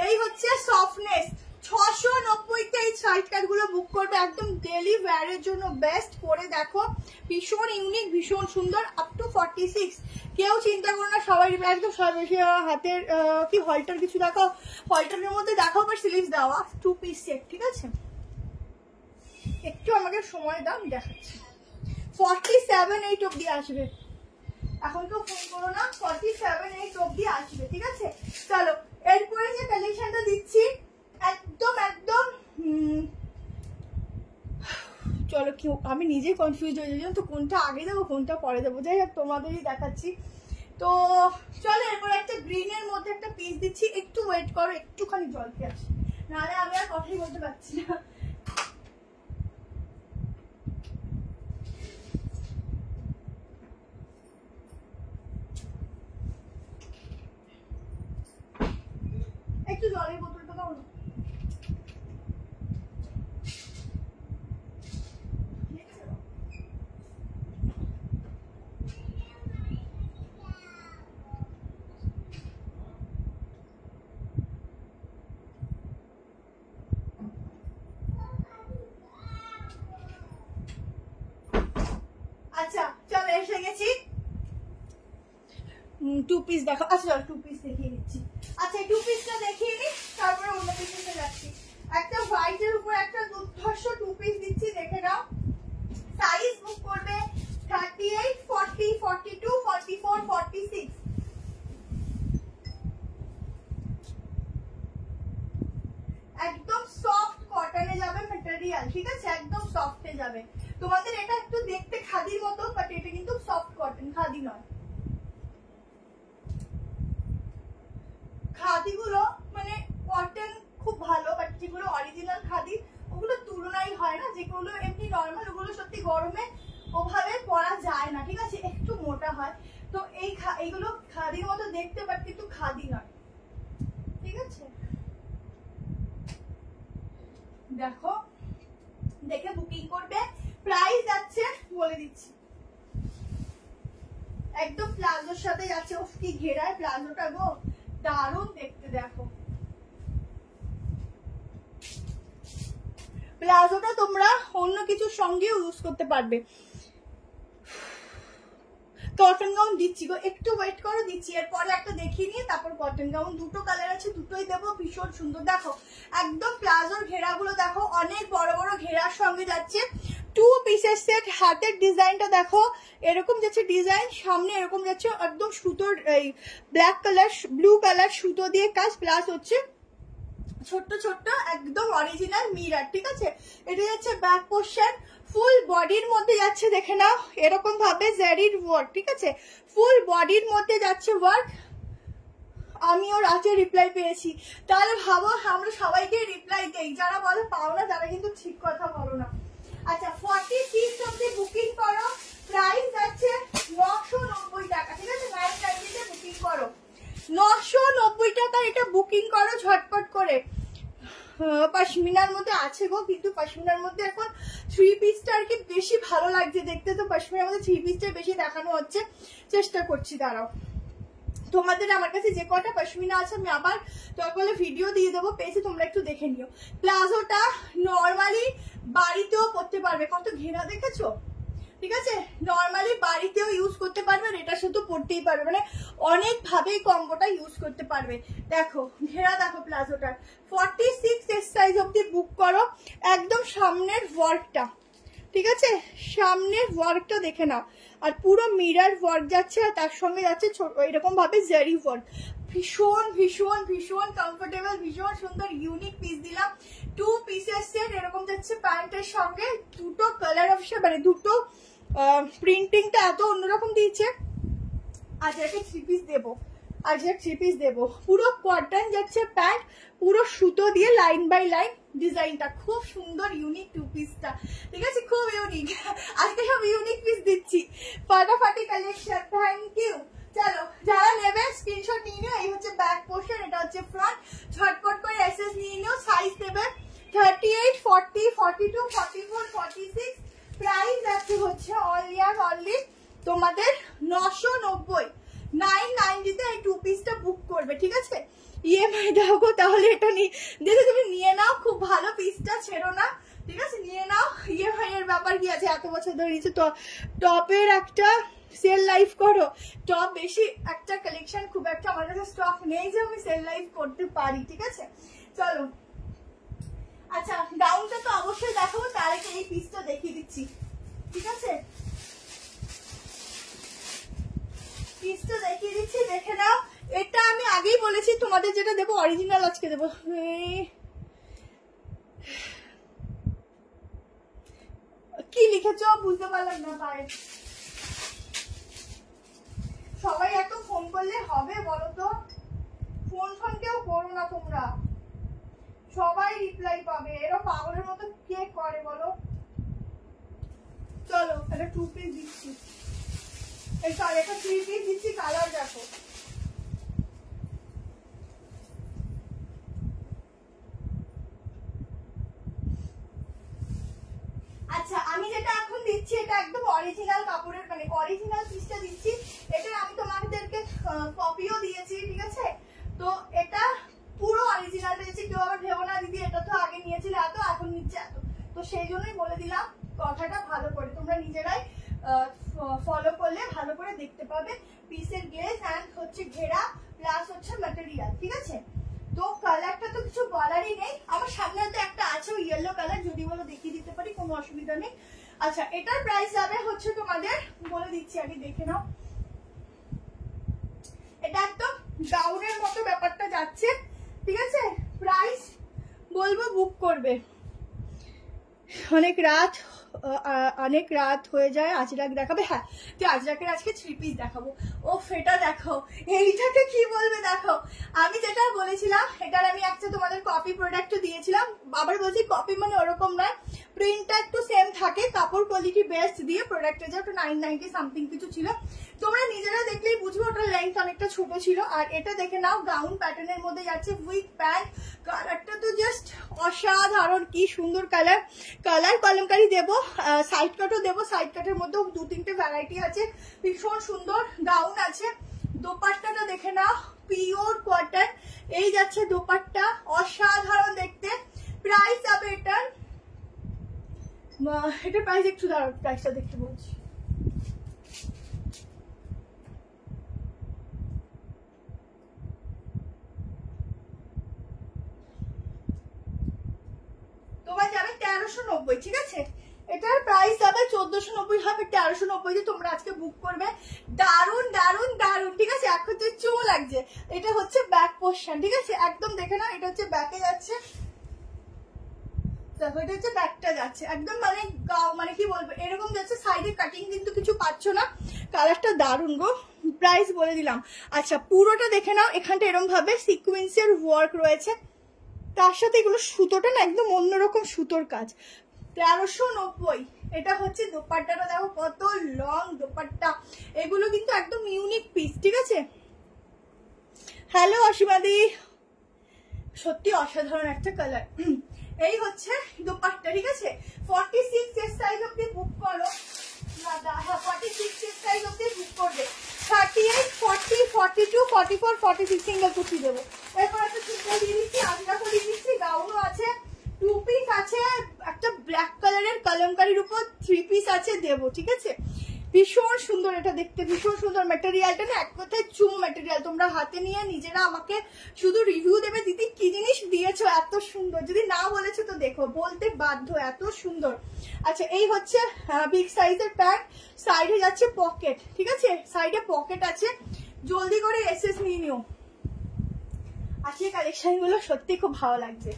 এই হচ্ছে সফটনেস। 690তে এই সাইড কাট গুলো বুক করবে, একদম ডেলি ওয়্যারের জন্য বেস্ট। পরে দেখো, ভীষণ ইউনিক, ভীষণ সুন্দর। আপ টু 46, কেউ চিন্তা করো না, সবাই একদম সর্বশেষ। হাতের কি হলটার কিছু দেখাও, হলটারের মধ্যে দেখাও, বা স্লিভস দেওয়া 2 পিস সেট, ঠিক আছে। একটু আমাকে সময় দাও, দেখাচ্ছি। 47-8 অব্দি আসবে, এখন কেউ ফোন করো না। 47-8 অব্দি আসবে, ঠিক আছে। চলো এরপরে যে কালেকশনটা দিচ্ছি, একদম একদম চলো কি আমি নিজেই কনফিউজ হয়ে যাই তো কোনটা আগে দেবো কোনটা পরে দেবো, যাই হোক তোমাদেরই দেখাচ্ছি। তো চলো এরপর একটা গ্রিনের মধ্যে একটা পিস দিচ্ছি, একটু ওয়েট করো, একটুখানি জল খেয়ে আসি, নাহলে আমি আর কথাই বলতে পারছি না। একটু জলের বোতলটা দাও না। আচ্ছা চলো এসে গেছি, টু পিস দেখো। আচ্ছা চলো টু পিস দেখিয়ে দিচ্ছি। আচ্ছা টু পিসটা দেখিয়ে নি, তারপরে অন্য পিসে যাচ্ছি। একটা হোয়াইটের উপর একটা দুর্ধর্ষ টু পিস দিচ্ছি, দেখে নাও। সাইজ বুক করবে 38, 40, 42, 44, 46। একদম সফট কটনে যাবে ম্যাটেরিয়াল, ঠিক আছে, একদম সফটে যাবে। তোমাদের এটা একটু দেখতে খাদির মতো, বাট এটা কিন্তু সফট কটন, খাদি নয়। খাদিগুলো মানে কটন খুব ভালো, বাট যেগুলো অরিজিনাল খাদি ওগুলো তুলনাই হয় না, যেগুলো এমনি নর্মাল ওগুলো সত্যি গরমে ওভাবে পরা যায় না, ঠিক আছে, একটু মোটা হয়। তো এইগুলো খাদির মতো দেখতে, বাট কিন্তু খাদি নয়, ঠিক আছে। দেখো দেখে বুকিং করবে। প্রাইস যাচ্ছে বলে দিচ্ছি, একদম প্লাজোর সাথে যাচ্ছে। ও কি ঘেরায় প্লাজোটা গো, দারুণ দেখতে। দেখো প্লাজোটা তোমরা অন্য কিছুর সঙ্গেও ইউজ করতে পারবে। কটন গাউন দিচ্ছি গো, একটু ওয়েট করো, দিচ্ছি। এরপরে একটা দেখিয়ে নিয়ে তারপর কটন গাউন, দুটো কালার আছে, দুটোই দেবো, ভীষণ সুন্দর। দেখো একদম প্লাজোর ঘেরাগুলো দেখো, অনেক বড় বড় ঘেরার সঙ্গে যাচ্ছে। টু পিসের সেট, হাতের ডিজাইনটা দেখো এরকম যাচ্ছে ডিজাইন, সামনে এরকম যাচ্ছে একদম সুতোর এই ব্ল্যাক কালার ব্লু কালার সুতো দিয়ে কাজ, প্লাস হচ্ছে ছোট্ট ছোট্ট একদম অরিজিনাল মিরার, ঠিক আছে। এটা যাচ্ছে ব্যাক পোর্শন, ফুল বডির মধ্যে যাচ্ছে, দেখে নাও এরকম ভাবে জারির ওয়ার্ক, ঠিক আছে, ফুল বডির মধ্যে যাচ্ছে ওয়ার্ক। আমিও রাতে রিপ্লাই পেয়েছি, তাহলে ভাবো আমরা সবাইকে রিপ্লাই দেই, যারা বলো পাও না তারা কিন্তু ঠিক কথা বলো না। আচ্ছা 46 অবধি বুকিং করো, প্রাইস আছে 990 টাকা, ঠিক আছে, 990 বুকিং করো, 990 টাকা এটা বুকিং করো ঝটপট করে। পশমিনার মধ্যে আছে গো, কিন্তু পশমিনার মধ্যে এখন থ্রি পিসটা আর কি বেশি ভালো লাগছে দেখতে, তো পশমিনার মধ্যে থ্রি পিসটা বেশি দেখানো হচ্ছে, চেষ্টা করছি। দাঁড়াও তোমাদের আমার কাছে যে কটা পশমিনা আছে আমি আবার তারপরে ভিডিও দিয়ে দেবো পেজে, তোমরা একটু দেখে নিও। প্লাজোটা নর্মালি বাড়িতেও পরতে পারবে, কত ঘেরা দেখেছো, ঠিক আছে, নর্মালি বাড়িতেও ইউজ করতে পারবে, আর এটার সাথে পরতেই পারবে, মানে অনেক ভাবেই কম্বোটা ইউজ করতে পারবে। দেখো ঘেরা দেখো প্লাজোটার, 46 এর সাইজ অব্দি বুক করো। একদম সামনের ওয়ার্কটা, ঠিক আছে, সামনের ওয়ার্কটা দেখে নাও, আর পুরো মিরর ওয়ার্ক যাচ্ছে, আর তার সঙ্গে যাচ্ছে এরকম ভাবে জারি ওয়ার্ক। ভীষণ ভীষণ ভীষণ কমফোর্টেবল, ভীষণ সুন্দর ইউনিক পিস দিলাম। টু পিসের সেট, এরকম যাচ্ছে প্যান্টের সঙ্গে, দুটো কালার অপশন, মানে দুটো প্রিন্টিংটা এত অন্যরকম দিয়েছে। আজ একটা থ্রি পিস দেবো, আজ একটা থ্রি পিস দেবো, পুরো কটন যাচ্ছে প্যান্ট, পুরো সুতো দিয়ে লাইন বাই লাইন ডিজাইনটা, খুব সুন্দর ইউনিক টু পিসটা, ঠিক আছে, খুব ইউনিক। আজকে সব ইউনিক পিস দিচ্ছি, ফাটাফাটি কালেকশন, থ্যাংক ইউ। চলো যারা নেবে স্ক্রিনশট নিয়ে নিও, এই হচ্ছে ব্যাক পোর্শন, এটা হচ্ছে ফ্রন্ট, ঝটপট করে এসএস নিয়ে নিও। সাইজ দেবে 38, 40, 42, 44, 46। প্রাইস আছে হচ্ছে অল ইয়ার অনলি তোমাদের 990, 990 এই টু পিসটা বুক করবে, ঠিক আছে। ইএমআই দাও গো, তাহলে এটা দেখে তুমি নিয়ে নাও, খুব ভালো পিসটা, ছেড়ো না, ঠিক আছে, নিয়ে নাও। ইএমআই এর ব্যাপার কি আছে, এত বছর ধরে নিচ্ছে। তো টপের একটা সেল লাইভ করো, টপ বেশি একটা কালেকশন খুব একটা আমার কাছে স্টক নেই যে আমি সেল লাইভ করতে পারি, ঠিক আছে। চলো আচ্ছা গাউনটা তো অবশ্যই দেখাবো, তার আগে এই পিসটা দেখিয়ে দিচ্ছি, ঠিক আছে, পিসটা দেখিয়ে দিচ্ছি, দেখে নাও। এটা আমি আগেই বলেছি তোমাদের যেটা দেবো অরিজিনাল আজকে দেবো, লিখেছো বুঝতে পারলাম না পায়ে। সবাই এত ফোন করলে হবে বলো তো? ফোন কেউ করো না তোমরা, সবাই রিপ্লাই পাবে। এরা পাগলের মতো কে করে বলো? চলো একটা 2 পিস দিচ্ছি, এই সরি একটা 3 পিস দিচ্ছি, কালার দেখো। আচ্ছা আমি যেটা এখন দিচ্ছি এটা একদম অরিজিনাল কাপড়ের, মানে অরিজিনাল পিসটা দিচ্ছি। এটা আমি তোমাদেরকে কপিও দিয়েছি, ঠিক আছে? তো এটা পুরো অরিজিনাল দিয়েছি, কেউ আবার ভেবো না দিদি এটা তো আগে নিয়েছিলে এত, এখন নিচ্ছে এত। তো সেই জন্যই বলে দিলাম কথাটা ভালো করে, তোমরা নিজেরাই ফলো করলে ভালো করে দেখতে পাবে পিসের গ্লেজ অ্যান্ড হচ্ছে ঘেরা প্লাস হচ্ছে ম্যাটেরিয়াল, ঠিক আছে? তো কালারটা তো কিছু বলারই নেই। আমার সামনে তো একটা আছে ওই ইয়েলো কালার, যদি বলো দেখিয়ে দিতে পারি, কোনো অসুবিধা নেই। আচ্ছা এটার প্রাইস যাবে হচ্ছে তোমাদের, বলে দিচ্ছি আগে দেখে নাও। এটা একদম গাউনের মতো ব্যাপারটা যাচ্ছে, ঠিক আছে? প্রাইস বলবো বুক করবে। অনেক রাত হয়ে যায়, আজরাক দেখাবে? হ্যাঁ তুই আজরাকের আজকে 3 পিস দেখাবো। ও ফেটা দেখো, এইটাকে কি বলবে দেখো। আমি যেটা বলেছিলাম এটার আমি একটা তোমাদের কপি প্রোডাক্ট দিয়েছিলাম, আবার বলছি কপি মানে ওরকম নয়, প্রিন্টটা একটু সেম থাকে, কাপড় কোয়ালিটি বেস্ট দিয়ে প্রোডাক্টের যে ওটা 990 সামথিং কিছু ছিল। তোমরা নিজেরা দেখলেই বুঝবে ওটার লেন্থ অনেকটা ছোট ছিল। আর এটা দেখে নাও গাউন প্যাটার্নের মধ্যে যাচ্ছে উইথ প্যান্ট, কালারটা তো জাস্ট অসাধারণ, কি সুন্দর কালার। কালার কলমকারি দেবো, সাইড কাটও দেবো, সাইড কাটের মধ্যেও 2-3টে ভ্যারাইটি আছে, ভীষণ সুন্দর গাউন আছে। দোপাট্টাটা দেখে নাও, পিওর কটন, এই যাচ্ছে দোপাট্টা, অসাধারণ দেখতে। প্রাইস যাবে এটার প্রাইস একটু দাঁড়াও, প্রাইসটা দেখতে বলছি। তোমার যাবে 1390, ঠিক আছে? এটার প্রাইস যাবে 1490 হবে, 1390 দিয়ে তোমরা আজকে বুক করবে। দারুন দারুন দারুন, ঠিক আছে? এখন তো চুল লাগছে। এটা হচ্ছে ব্যাক পোর্শন, ঠিক আছে? একদম দেখে নাও, এটা হচ্ছে ব্যাকে যাচ্ছে, দেখো এটা হচ্ছে ব্যাকটা যাচ্ছে একদম, মানে কি বলবো এরকম যাচ্ছে, সাইডে কাটিং কিন্তু কিছু পাচ্ছ না। কালারটা দারুন গো, প্রাইস বলে দিলাম। আচ্ছা পুরোটা দেখে নাও, এখানটা এরকম ভাবে সিকোয়েন্সের ওয়ার্ক রয়েছে, তার সাথে এগুলো সুতোটা না একদম অন্যরকম সুতোর কাজ। 1390। এটা হচ্ছে দোপাট্টাটা দেখো কত লং দোপাট্টা, এগুলো কিন্তু একদম ইউনিক পিস, ঠিক আছে? হ্যালো অসীমাদি, সত্যি অসাধারণ একটা কালার। এই হচ্ছে দোপাট্টা, ঠিক আছে? 46 এর সাইজ অবধি বুক করো, হ্যাঁ 46 এর সাইজ অবধি বুক করবে। 38, 40, 42, 44, 46 সিঙ্গেল কুচি দেবো। এরপর একটা সিঙ্গেল দিয়ে দিচ্ছি, আজরা করে দিচ্ছি, গাউনও আছে, 2 পিস আছে, একটা ব্ল্যাক কালারের কলমকারির উপর 3 পিস আছে দেবো, ঠিক আছে? ভীষণ সুন্দর এটা দেখতে, ভীষণ সুন্দর। ম্যাটেরিয়ালটা না এক কথায় চুম ম্যাটেরিয়াল, তোমরা হাতে নিয়ে নিজেরা আমাকে শুধু রিভিউ দেবে দিদি কি জিনিস দিয়েছো এত সুন্দর, যদি না বলেছো তো দেখো বলতে বাধ্য, এত সুন্দর। আচ্ছা এই হচ্ছে বিগ সাইজের প্যান্ট, সাইডে যাচ্ছে পকেট, ঠিক আছে? সাইডে পকেট আছে, জলদি করে এসএস নিয়ে নিও। আজকে কালেকশন গুলো সত্যি খুব ভালো লাগছে,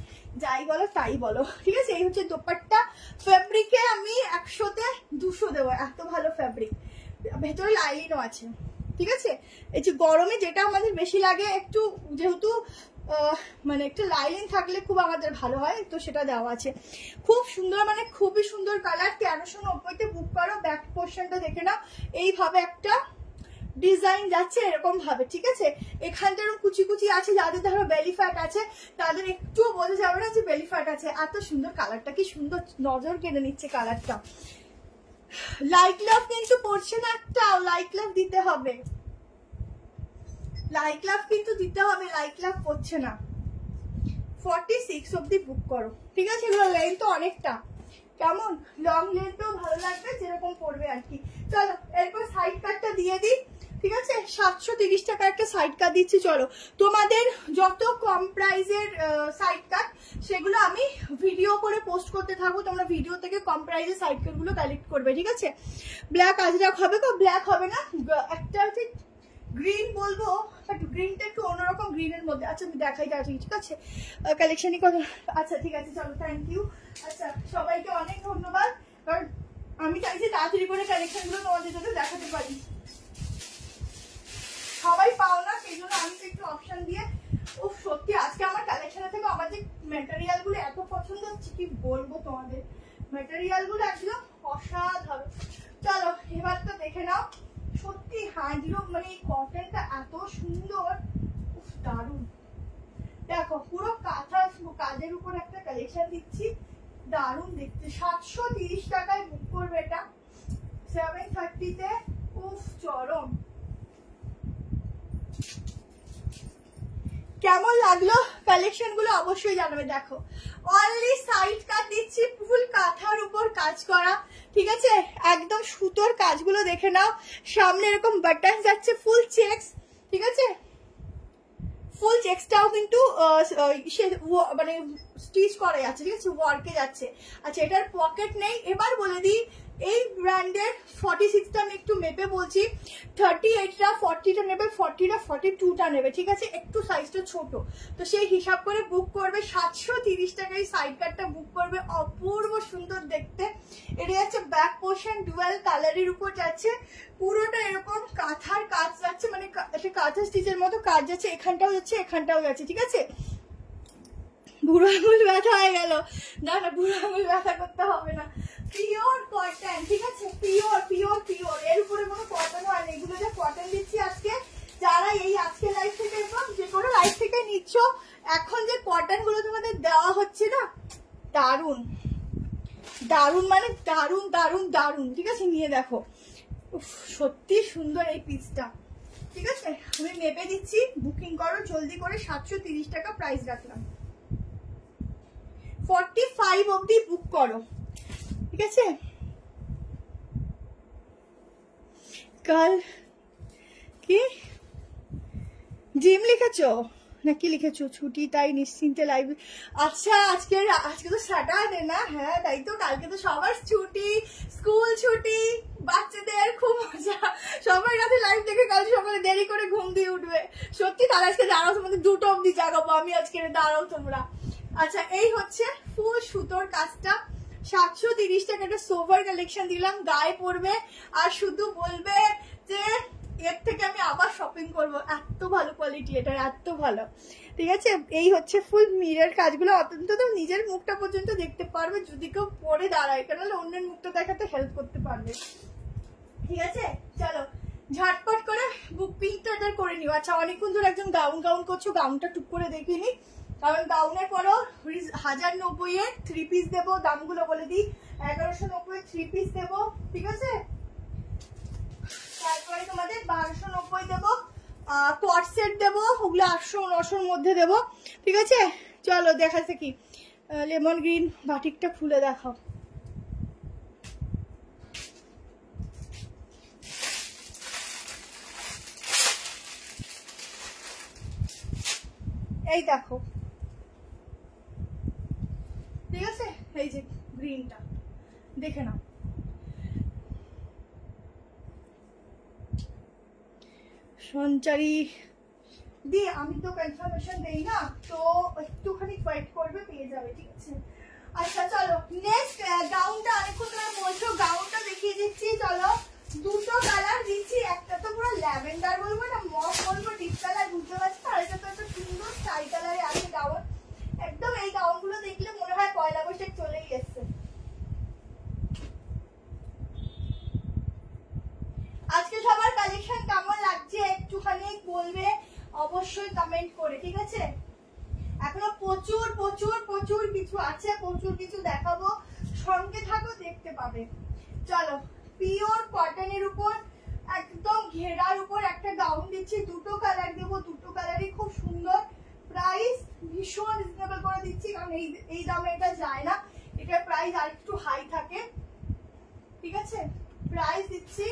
যাই বলো তাই বলো, ঠিক আছে? এই হচ্ছে দোপাট্টা, ফেব্রিকে আমি 100-তে 200 দেবো, এত ভালো ফেব্রিক, ভেতরে লাইলিনও আছে, ঠিক আছে? এই যে গরমে যেটা আমাদের বেশি লাগে একটু, যেহেতু মানে একটু লাইলিন থাকলে খুব আমাদের ভালো হয়, তো সেটা দেওয়া আছে। খুব সুন্দর, মানে খুবই সুন্দর কালার। 1390-তে বুক করো। ব্যাক পোর্শনটা দেখে নাও, এইভাবে একটা ডিজাইন যাচ্ছে এরকম ভাবে, ঠিক আছে? এখানটা এরকম কুচি কুচি আছে, যাদের ধরো বেলি ফ্যাট আছে তাদের একটুও বোঝা যাবে না যে বেলি ফ্যাট আছে, এত সুন্দর কালারটা, কি সুন্দর নজর কেড়ে নিচ্ছে কালারটা। লাইট লাভ কিন্তু পড়ছে না, একটাও লাইট লাভ দিতে হবে, লাইট লাভ কিন্তু দিতে হবে, লাইট লাভ পড়ছে না। 46 অব্দি বুক করো, ঠিক আছে? এগুলো লেন্থ তো অনেকটা, কেমন লং লেন্থও ভালো লাগবে যেরকম পড়বে আর কি। চলো এরপর সাইড কাটটা দিয়ে দিই, ঠিক আছে? 730 টাকা একটা সাইড কাট দিচ্ছি। চলো তোমাদের যত কম প্রাইজের সাইড কাট সেগুলো আমি ভিডিও করে পোস্ট করতে থাকবো, তোমরা ভিডিও থেকে কম প্রাইজের সাইড কাট গুলো কালেক্ট করবে, ঠিক আছে? ব্ল্যাক আজরাক হবে তো, ব্ল্যাক হবে না, একটা হচ্ছে গ্রিন বলবো, বাট গ্রিনটা একটু অন্যরকম গ্রিনের মধ্যে। আচ্ছা আমি দেখাই যাচ্ছি, ঠিক আছে? কালেকশনই কথা। আচ্ছা ঠিক আছে চলো, থ্যাংক ইউ। আচ্ছা সবাইকে অনেক ধন্যবাদ, কারণ আমি চাইছি তাড়াতাড়ি করে কালেকশন গুলো তোমাদের জন্য দেখাতে পারি। সবাই পাও না, সেই জন্য আমি একটু অপশন দিয়ে। ও সত্যি আজকে আমার কালেকশনের থেকে আমার যে ম্যাটেরিয়াল গুলো এত পছন্দ হচ্ছে কি বলবো তোমাদের, ম্যাটেরিয়াল গুলো একদম অসাধারণ। চলো এবার তো দেখে নাও, সত্যি হ্যান্ডলুম মানে এই কটনটা এত সুন্দর, দারুণ। দেখো পুরো কাঁথা কাজের উপর একটা কালেকশন দিচ্ছি, দারুণ দেখতে। 730 টাকায় বুক করবে এটা, 730 তে। উফ চরম। কেমন লাগলো কালেকশন গুলো অবশ্যই জানাবে। দেখো অনলি সাইড কাট দিচ্ছি, ফুল কাঁথার উপর কাজ করা, ঠিক আছে, একদম সুতোর কাজগুলো দেখে নাও। সামনে এরকম বাটন যাচ্ছে, ফুল চেকস, ঠিক আছে, ফুল চেকসটাও কিন্তু মানে স্টিচ করা যাচ্ছে, ঠিক আছে, ওয়ার্কে যাচ্ছে। আচ্ছা এটার পকেট নেই। এবার বলে দিই এই ব্র্যান্ডের 46টা আমি একটু মেপে বলছি, 38টা 40টা নেবে, 40টা 42টা নেবে, ঠিক আছে, একটু সাইজটা ছোট, তো সেই হিসাব করে বুক করবে। 730 টাকায় সাইড কাটটা বুক করবে, অপূর্ব সুন্দর দেখতে। এটা যাচ্ছে ব্যাক পোর্শন, ডুয়াল কালারের উপর যাচ্ছে, পুরোটা এরকম কাঁথার কাজ যাচ্ছে, মানে কাঁথা স্টিচের মতো কাজ যাচ্ছে, এখানটাও যাচ্ছে এখানটাও যাচ্ছে, ঠিক আছে। বুড়ো আঙুল ব্যথা হয়ে গেল, না না বুড়ো আঙুল ব্যথা করতে হবে না। পিওর কটন, ঠিক আছে, পিওর পিওর পিওর, এর উপরে কোনো কটন হয় না। এগুলো যে কটন দিচ্ছি আজকে, যারা এই আজকে লাইফ থেকে এরকম যে কোনো লাইফ থেকে নিচ্ছ, এখন যে কটন গুলো তোমাদের দেওয়া হচ্ছে না, দারুন দারুন, মানে দারুন দারুন দারুন, ঠিক আছে, নিয়ে দেখো সত্যি সুন্দর এই পিসটা, ঠিক আছে। আমি মেপে দিচ্ছি, বুকিং করো জলদি করে। 730 টাকা প্রাইস রাখলাম, 45 অবধি বুক করো, ঠিক আছে। কাল কি জিম লিখেছো নাকি লিখেছো ছুটি তাই নিশ্চিন্তে লাইভ? আচ্ছা আজকে তো স্যাটারডে না? হ্যাঁ তাই তো, কালকে তো সবার ছুটি, স্কুল ছুটি, বাচ্চাদের খুব মজা, সবাই রাতে লাইভ দেখে কাল সকালে দেরি করে ঘুম দিয়ে উঠবে। সত্যি তাহলে আজকে দাঁড়াও, তোমাদের 2টা অবধি জাগাবো আমি আজকে, দাঁড়াও তোমরা। আচ্ছা এই হচ্ছে ফুল সুতোর কাজটা, 730 টাকা একটা সোভার কালেকশন দিলাম, গায়ে পড়বে আর শুধু বলবে যে এর থেকে আমি আবার শপিং করবো, এত ভালো কোয়ালিটি এটা, এত ভালো, ঠিক আছে। এই হচ্ছে ফুল মিরর কাজগুলো, অন্তত নিজের মুখটা পর্যন্ত দেখতে পারবে যদি কেউ পরে দাঁড়ায়, কারণ অন্যের মুখটা দেখাতে হেল্প করতে পারবে, ঠিক আছে। চলো ঝটপট করে বুকিংটা এটা করে নিও। আচ্ছা অনেকক্ষণ ধরে একজন গাউন করছো, গাউনটা টুক করে দেখিনি, কারণ গাউনের পরও 1090 এর 3 পিস দেবো, দামগুলো বলে দিই, 1190 3 পিস দেবো, ঠিক আছে। তারপরে তোমাদের 1290 দেবো, কট সেট দেবো, ওগুলো 800-900 মধ্যে দেবো, ঠিক আছে। চলো দেখাচ্ছে কি লেমন গ্রিন বাটিকটা খুলে দেখাও। এই দেখো, ঠিক আছে, এই যে গ্রিনটা দেখে নাও, সঞ্চারী দি আমি তো কনফার্মেশন দেই না, তো একটুখানি ওয়েট করবে, পেয়ে যাবে, ঠিক আছে। আচ্ছা চলো নেক্সট গাউনটা, অনেকক্ষণ ধরে বলছো, গাউনটা দেখিয়ে দিচ্ছি। চলো 2টো কালার দিচ্ছি, একটা তো পুরো ল্যাভেন্ডার বলবো না মফ বলবো, ডিপ কালার বুঝতে পারছি, আর এটা তো একটা সুন্দর স্কাই কালারে আছে গাউন, একদম এই গাউনগুলো দেখলে মনে হয় পয়লা বৈশাখ চলেই এসছে। আজকে সবার কালেকশন কেমন লাগছে একটুখানি বলবে অবশ্যই কমেন্ট করে, ঠিক আছে। এখনো প্রচুর প্রচুর প্রচুর কিছু আছে, প্রচুর কিছু দেখাবো, সঙ্গে থাকো দেখতে পাবে। চলো পিওর কটনের উপর একদম ঘেরার উপর একটা গাউন দিচ্ছি, 2টো কালার দেবো, 2টো কালারই খুব সুন্দর, প্রাইস ভীষণ রিজনেবল করে দিচ্ছি, কারণ এই দামে এটা যায় না, এটার প্রাইস আর একটু হাই থাকে, ঠিক আছে। প্রাইস দিচ্ছি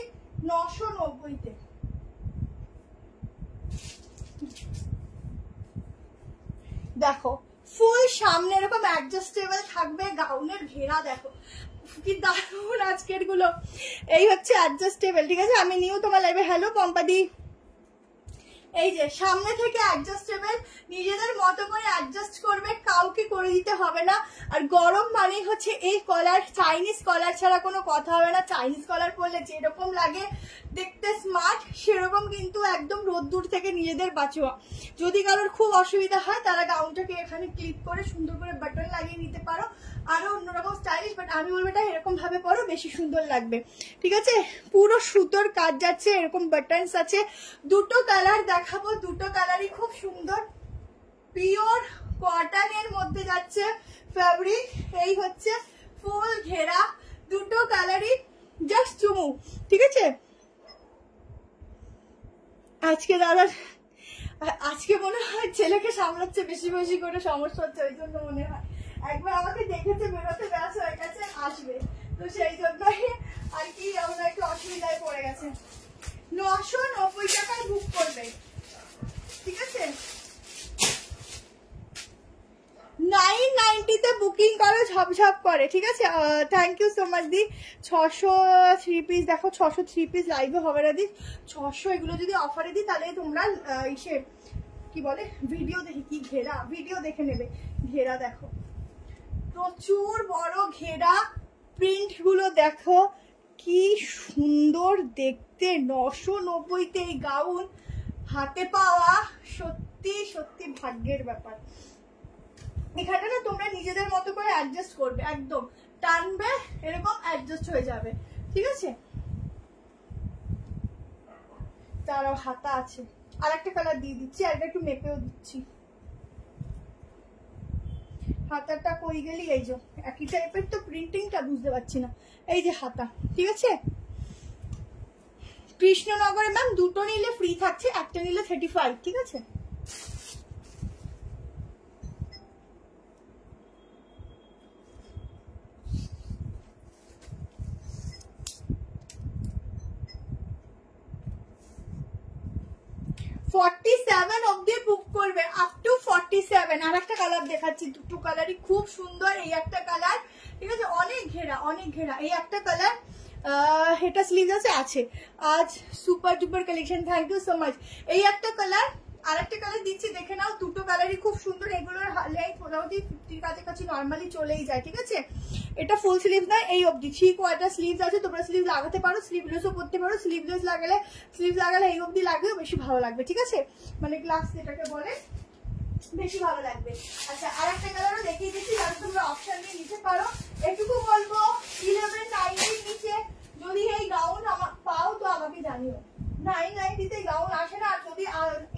990 তে। দেখো ফুল সামনে এরকম অ্যাডজাস্টেবল থাকবে, গাউনের ঘেরা দেখো কি দারুণ আজকের গুলো, এই হচ্ছে অ্যাডজাস্টেবল, ঠিক আছে। আমি নিউ তোমার লাইভে, হ্যালো পম্পাদি, এই যে সামনে থেকে অ্যাডজাস্টেবল, নিজেদের মতো করে অ্যাডজাস্ট করবে, কাউকে করে দিতে হবে না। আর গরম মানেই হচ্ছে এই কলার, চাইনিজ কলার ছাড়া কোনো কথা হবে না। চাইনিজ কলার পরলে যেরকম লাগে দেখতে স্মার্ট, সেরকম কিন্তু একদম রোদ্দুর থেকে নিজেদের বাঁচোয়া। যদি কারোর খুব অসুবিধা হয় তারা গাউনটাকে এখানে ক্লিপ করে সুন্দর করে বাটন লাগিয়ে নিতে পারো, আরো অন্যরকম স্টাইলিশ, বাট আমি বলবো এটা এরকম ভাবে পরো, বেশি সুন্দর লাগবে। ঠিক আছে, পুরো সুতোর কাজ যাচ্ছে, এরকম বাটনস আছে। দুটো কালার দেখাবো, দুটো কালারই খুব সুন্দর, পিওর কটনের মধ্যে যাচ্ছে ফ্যাব্রিক। এই হচ্ছে ফুল ঘেরা, দুটো কালারই জাস্ট চুমু। ঠিক আছে, আজকে মনে হয় ছেলেকে সামলাচ্ছে বেশি বেশি করে, সমস্যা হচ্ছে ওই জন্য মনে হয়। একবার আমাকে দেখেছে বেরোতে ব্যাস হয়ে গেছে, আসবে, তো সেই জন্যই আর কি আমরা একটু অসুবিধায় পড়ে গেছে। 990 টাকায় বুক করবে। ঠিক আছে, 990 তে বুকিং করো, ঝপঝপ করে। ঠিক আছে, থ্যাংক ইউ সো মাচ দি। 600 3 পিস দেখো, 600 3 পিস লাইভে হবে না দি। 600 এগুলো যদি অফারে দিই তাহলে তোমরা ইসে কি বলে ভিডিও দেখে, কি ঘেরা ভিডিও দেখে নেবে। ঘেরা দেখো, প্রচুর বড় ঘেরা, প্রিন্ট গুলো দেখো কি সুন্দর দেখতে। 990 তে এই গাউন হাতে পাওয়া সত্যি সত্যি ভাগ্যের ব্যাপার। এখানে না তোমরা নিজেদের মতো করে অ্যাডজাস্ট করবে, একদম টানবে এরকম অ্যাডজাস্ট হয়ে যাবে। ঠিক আছে, তারও হাতা আছে, আর একটা কালার দিয়ে দিচ্ছি, আর একটু মেপেও দিচ্ছি। হাতাটা কই গেলি, এই যে একই টাইপের তো প্রিন্টিংটা, বুঝতে পারছি না। এই যে হাতা, ঠিক আছে। কৃষ্ণনগরে ম্যাম দুটো নিলে ফ্রি থাকছে, একটা নিলে 35। ঠিক আছে, অব্দি বুক করবে, আপ টু 47। আর একটা কালার দেখাচ্ছি, দুটো কালারই খুব সুন্দর। এই একটা কালার, ঠিক আছে, অনেক ঘেরা অনেক ঘেরা। এই একটা কালার, এটা স্লিভ আছে। আজ super duper collection, thank you so much. এই একটা কালার, আর একটা কালার দিচ্ছি, দেখে নাও। দুটো কালারই খুব সুন্দর। এগুলোর লেন্থ মোটামুটি 50 কাছাকাছি নর্মালি চলেই যায়। ঠিক আছে, এটা ফুল স্লিভ নয়, এই অবধি 3 কোয়ার্টার স্লিভস আছে, তোমরা স্লিভ লাগাতে পারো, স্লিভলেসও করতে পারো। স্লিভ লাগালে এই অবধি লাগবে, বেশি ভালো লাগবে। ঠিক আছে, মানে গ্লাস যেটাকে বলে, বেশি ভালো লাগবে। আচ্ছা, আর একটা কালারও দেখিয়ে দিচ্ছি, যাতে তোমরা অপশন দিয়ে নিতে পারো। এটুকু বলবো 1190 নিচে যদি এই গাউন পাও তো আমাকে জানিও। 990 তে গাউন আসে না, আর যদি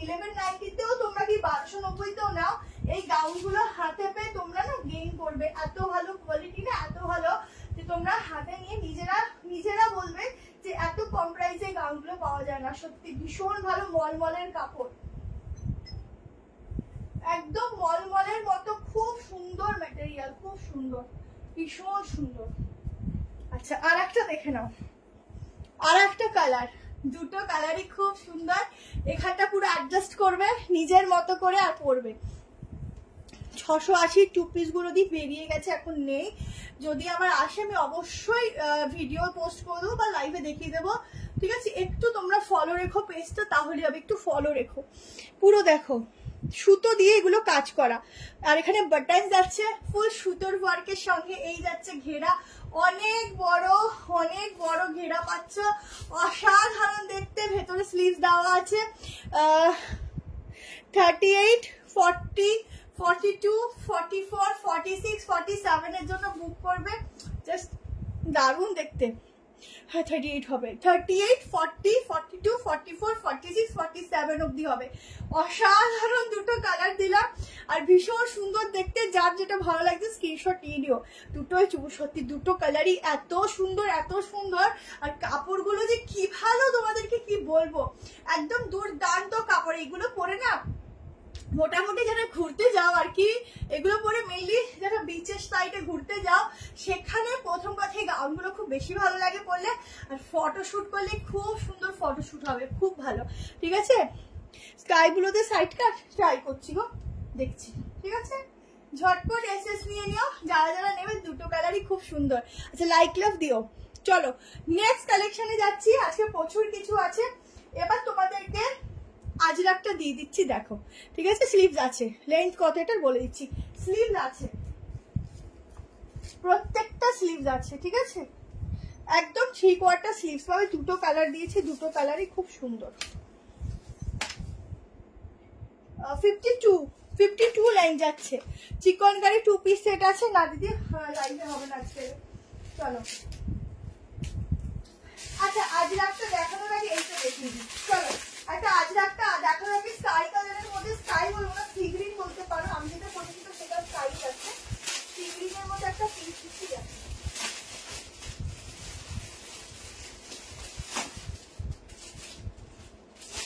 1190 তেও তোমরা কি 1290 তেও নাও, এই গাউন গুলো হাতে পেয়ে তোমরা না গেইন করবে। এত ভালো কোয়ালিটি না, এত ভালো যে তোমরা হাতে নিয়ে নিজেরা বলবে যে এত কম প্রাইসে গাউন গুলো পাওয়া যায় না। সত্যি ভীষণ ভালো, মলমলের কাপড়, একদম মলমলের মতো, খুব সুন্দর ম্যাটেরিয়াল, খুব সুন্দর, ভীষণ সুন্দর। আচ্ছা, আর একটা দেখে নাও, আর একটা কালার, দুটো কালারই খুব সুন্দর। এখানটা পুরো অ্যাডজাস্ট করবে নিজের মতো করে আর পরবে। 680 টু পিস গুলো দিয়ে বেরিয়ে গেছে, এখন নেই। যদি আমার আসে আমি অবশ্যই ভিডিও পোস্ট করে দেবো বা লাইভে দেখিয়ে দেবো। ঠিক আছে, একটু তোমরা ফলো রেখো পেজটা, তাহলে হবে। একটু ফলো রেখো। পুরো দেখো সুতো দিয়ে এগুলো কাজ করা, আর এখানে বাটন যাচ্ছে ফুল সুতোর ওয়ার্কের সঙ্গে। এই যাচ্ছে ঘেরা, অনেক বড় ঘেরা পাচ্ছ, অসাধারণ দেখতে। ভেতরে স্লিভ দেওয়া আছে। 38, 40, 42, 44, 46, 47 এর জন্য বুক করবে। জাস্ট দারুণ দেখতে। হ্যাঁ, 38 হবে, 38, 40, 42, 44, 46, 47 অব্দি হবে। অসাধারণ দুটো কালার দিলাম, আর ভীষণ সুন্দর দেখতে। যার যেটা ভালো লাগছে স্ক্রিনশট নিয়ে নিও। দুটোই সত্যি দুটো কালারই এত সুন্দর, এত সুন্দর। আর কাপড়গুলো যে কি ভালো, তোমাদেরকে কি বলবো, একদম দুর্দান্ত কাপড়। এগুলো পরে না মোটামুটি যারা ঘুরতে যাও আর কি, এগুলো পরে মেইনলি যারা বিচের সাইডে ঘুরতে যাও, সেখানে প্রথম কথাই গাউনগুলো খুব বেশি ভালো লাগে পরলে। আর ফটোশুট করলে খুব সুন্দর ফটোশুট হবে, খুব ভালো। ঠিক আছে, স্কাই ব্লুতে সাইড কাট ট্রাই করছি গো, দেখছি। ঠিক আছে, ঝটপট এসএস নিয়ে নিও যারা যারা নেবে, দুটো কালারই খুব সুন্দর। আচ্ছা, লাইক লাভ দিও। চলো নেক্সট কালেকশনে যাচ্ছি। আজকে প্রচুর কিছু আছে। এবার তোমাদেরকে আজরা আজরাকটা দিয়ে দিচ্ছি দেখো, ঠিক আছে? স্লিভস আছে, লেন্থ কত এটা বলে দিচ্ছি, স্লিভস আছে, প্রত্যেকটা স্লিভস আছে, ঠিক আছে? একদম 3/4 স্লিভস পাবে, দুটো কালার দিয়েছি, দুটো কালারই খুব সুন্দর। 52 লাইন যাচ্ছে, চিকনকারি 2 পিস সেট আছে না দিদি? লাইনে হবে না আজকে, চলো। আচ্ছা আজরাকটা দেখানোর আগে এইটা দেখিয়ে দিই, চলো। একটা আজরাকটা দেখানোর আগে স্কাই কালারের মধ্যে, স্কাই বলবো না, সি গ্রিন বলতে পারো, আমি যেটা পরেছি তো সেটা স্কাই আছে, সি গ্রিনের মধ্যে একটা পিস দিচ্ছি দেখো,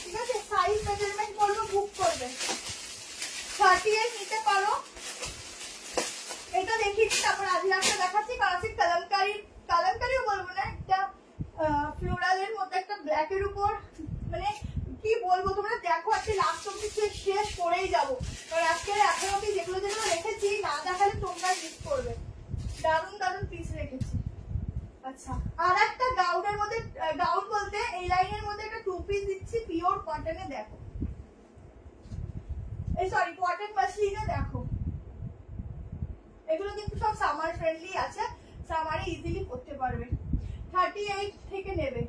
ঠিক আছে? সাইজ মেজারমেন্ট করবো, বুক করবে, 38 নিতে পারো। এটা দেখিয়ে দিই, তারপর আজরাকটা দেখাচ্ছি। ক্লাসিক কালামকারিও বলবো না, একটা ফ্লোরালের মধ্যে একটা ব্ল্যাকের উপর, মানে কি বলবো, তোমরা দেখো আজকে লাস্ট অব্দি শেষ করেই যাবো, কারণ আজকে এখন অব্দি যেগুলো যেগুলো রেখেছি না দেখালে তোমরা মিস করবে। দারুণ দারুণ পিস রেখেছি। আচ্ছা, আর একটা গাউনের মধ্যে, গাউন বলতে এই লাইনের মধ্যে একটা 2 পিস দিচ্ছি পিওর কটনে, দেখো, এই সরি কটন মাসলিনে, দেখো এগুলো কিন্তু সব সামার ফ্রেন্ডলি আছে, সামারে ইজিলি পরতে পারবে। 38 থেকে নেবে।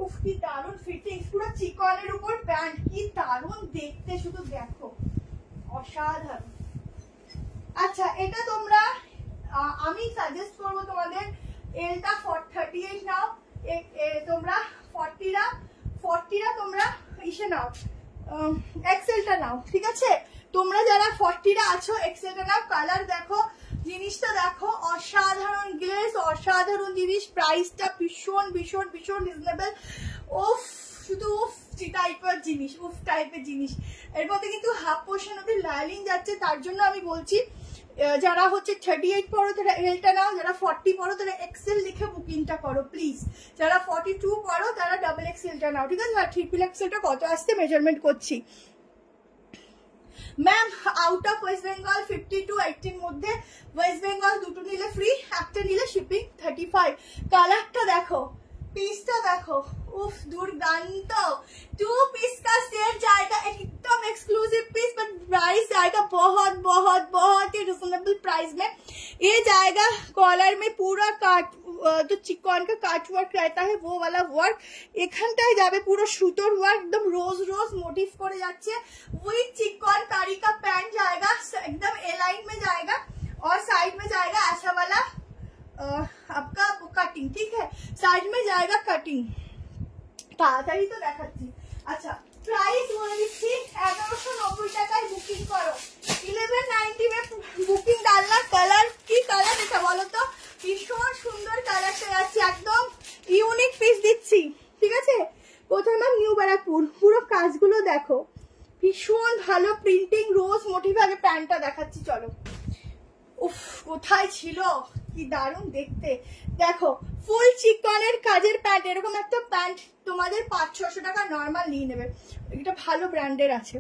উফ কি দারুণ ফিটিংস, পুরো চিকনের উপর প্যান্ট, কি দারুণ দেখতে, শুধু দেখো, অসাধারণ। আচ্ছা এটা তোমরা, আমি সাজেস্ট করবো তোমাদের এলটা 38 নাও, তোমরা 40টা তোমরা ইসে নাও, এক্সেলটা নাও, ঠিক আছে? তোমরা যারা 40টা আছো এক্সেলটা নাও। কালার দেখো, জিনিসটা দেখো, অসাধারণ গ্লেজ, অসাধারণ জিনিস, প্রাইসটা ভীষণ ভীষণ ভীষণ রিজনেবল। উফ শুধু উফ টাইপের জিনিস, উফ টাইপের জিনিস। এর মধ্যে কিন্তু হাফ পোর্শন অব্দি লাইলিং যাচ্ছে, তার জন্য আমি বলছি যারা হচ্ছে 38 পড়ো তারা এলটা নাও, যারা 40 পড়ো তারা এক্সেল লিখে বুকিংটা করো প্লিজ, যারা 42 পড়ো তারা ডাবল এক্সেলটা নাও, ঠিক আছে? আর ট্রিপল এক্সেলটা কত আসছে মেজারমেন্ট করছি। Ma'am out of West Bengal 50 to 80 মধ্যে, ওয়েস্ট বেঙ্গল দুটো নিলে ফ্রি, একটা নিলে শিপিং 35। কালারটা দেখো, পিসটা দেখো, उफ दुर्दांत 2 पीस का सेट जाएगा, एकदम एक्सक्लूसिव पीस, बट प्राइस जाएगा बहुत बहुत बहुत ही रिजनेबल प्राइस में। ये जाएगा कॉलर में पूरा काट, जो चिकन का काट वर्क रहता है वो वाला वर्क এখানটায় যাবে, পুরো সুতোর ওয়ার্ক, একদম রোজ রোজ মোটিভ করে যাচ্ছে। वही चिकन कारी का पैंट जाएगा, एकदम ए लाइन में जाएगा और साइड में जाएगा ऐसा वाला आपका कटिंग, ठीक है? साइड में जाएगा कटिंग, তাড়াতাড়ি তো দেখাচ্ছি। আচ্ছা প্রাইস বলে দিচ্ছি, 1190 টাকায় বুকিং করো। 1190 में বুকিং ডালনা। কালার কি কালার এটা বলো তো? ভীষণ সুন্দর কালারটা যাচ্ছে, একদম ইউনিক পিস দিচ্ছি, ঠিক আছে? কোথায় ম্যাম? নিউ ব্যারাকপুর। পুরো কাজগুলো দেখো, ভীষণ ভালো প্রিন্টিং, রোজ মোটিভ। আগে প্যান্টটা দেখাচ্ছি চলো। উফ কোথায় ছিল, কি দারুণ দেখতে, দেখো ফুল চিকনের কাজের প্যান্ট, এরকম একটা প্যান্ট তোমাদের 500-600 টাকা নর্মাল নিয়ে নেবে, এটা ভালো ব্র্যান্ডের আছে।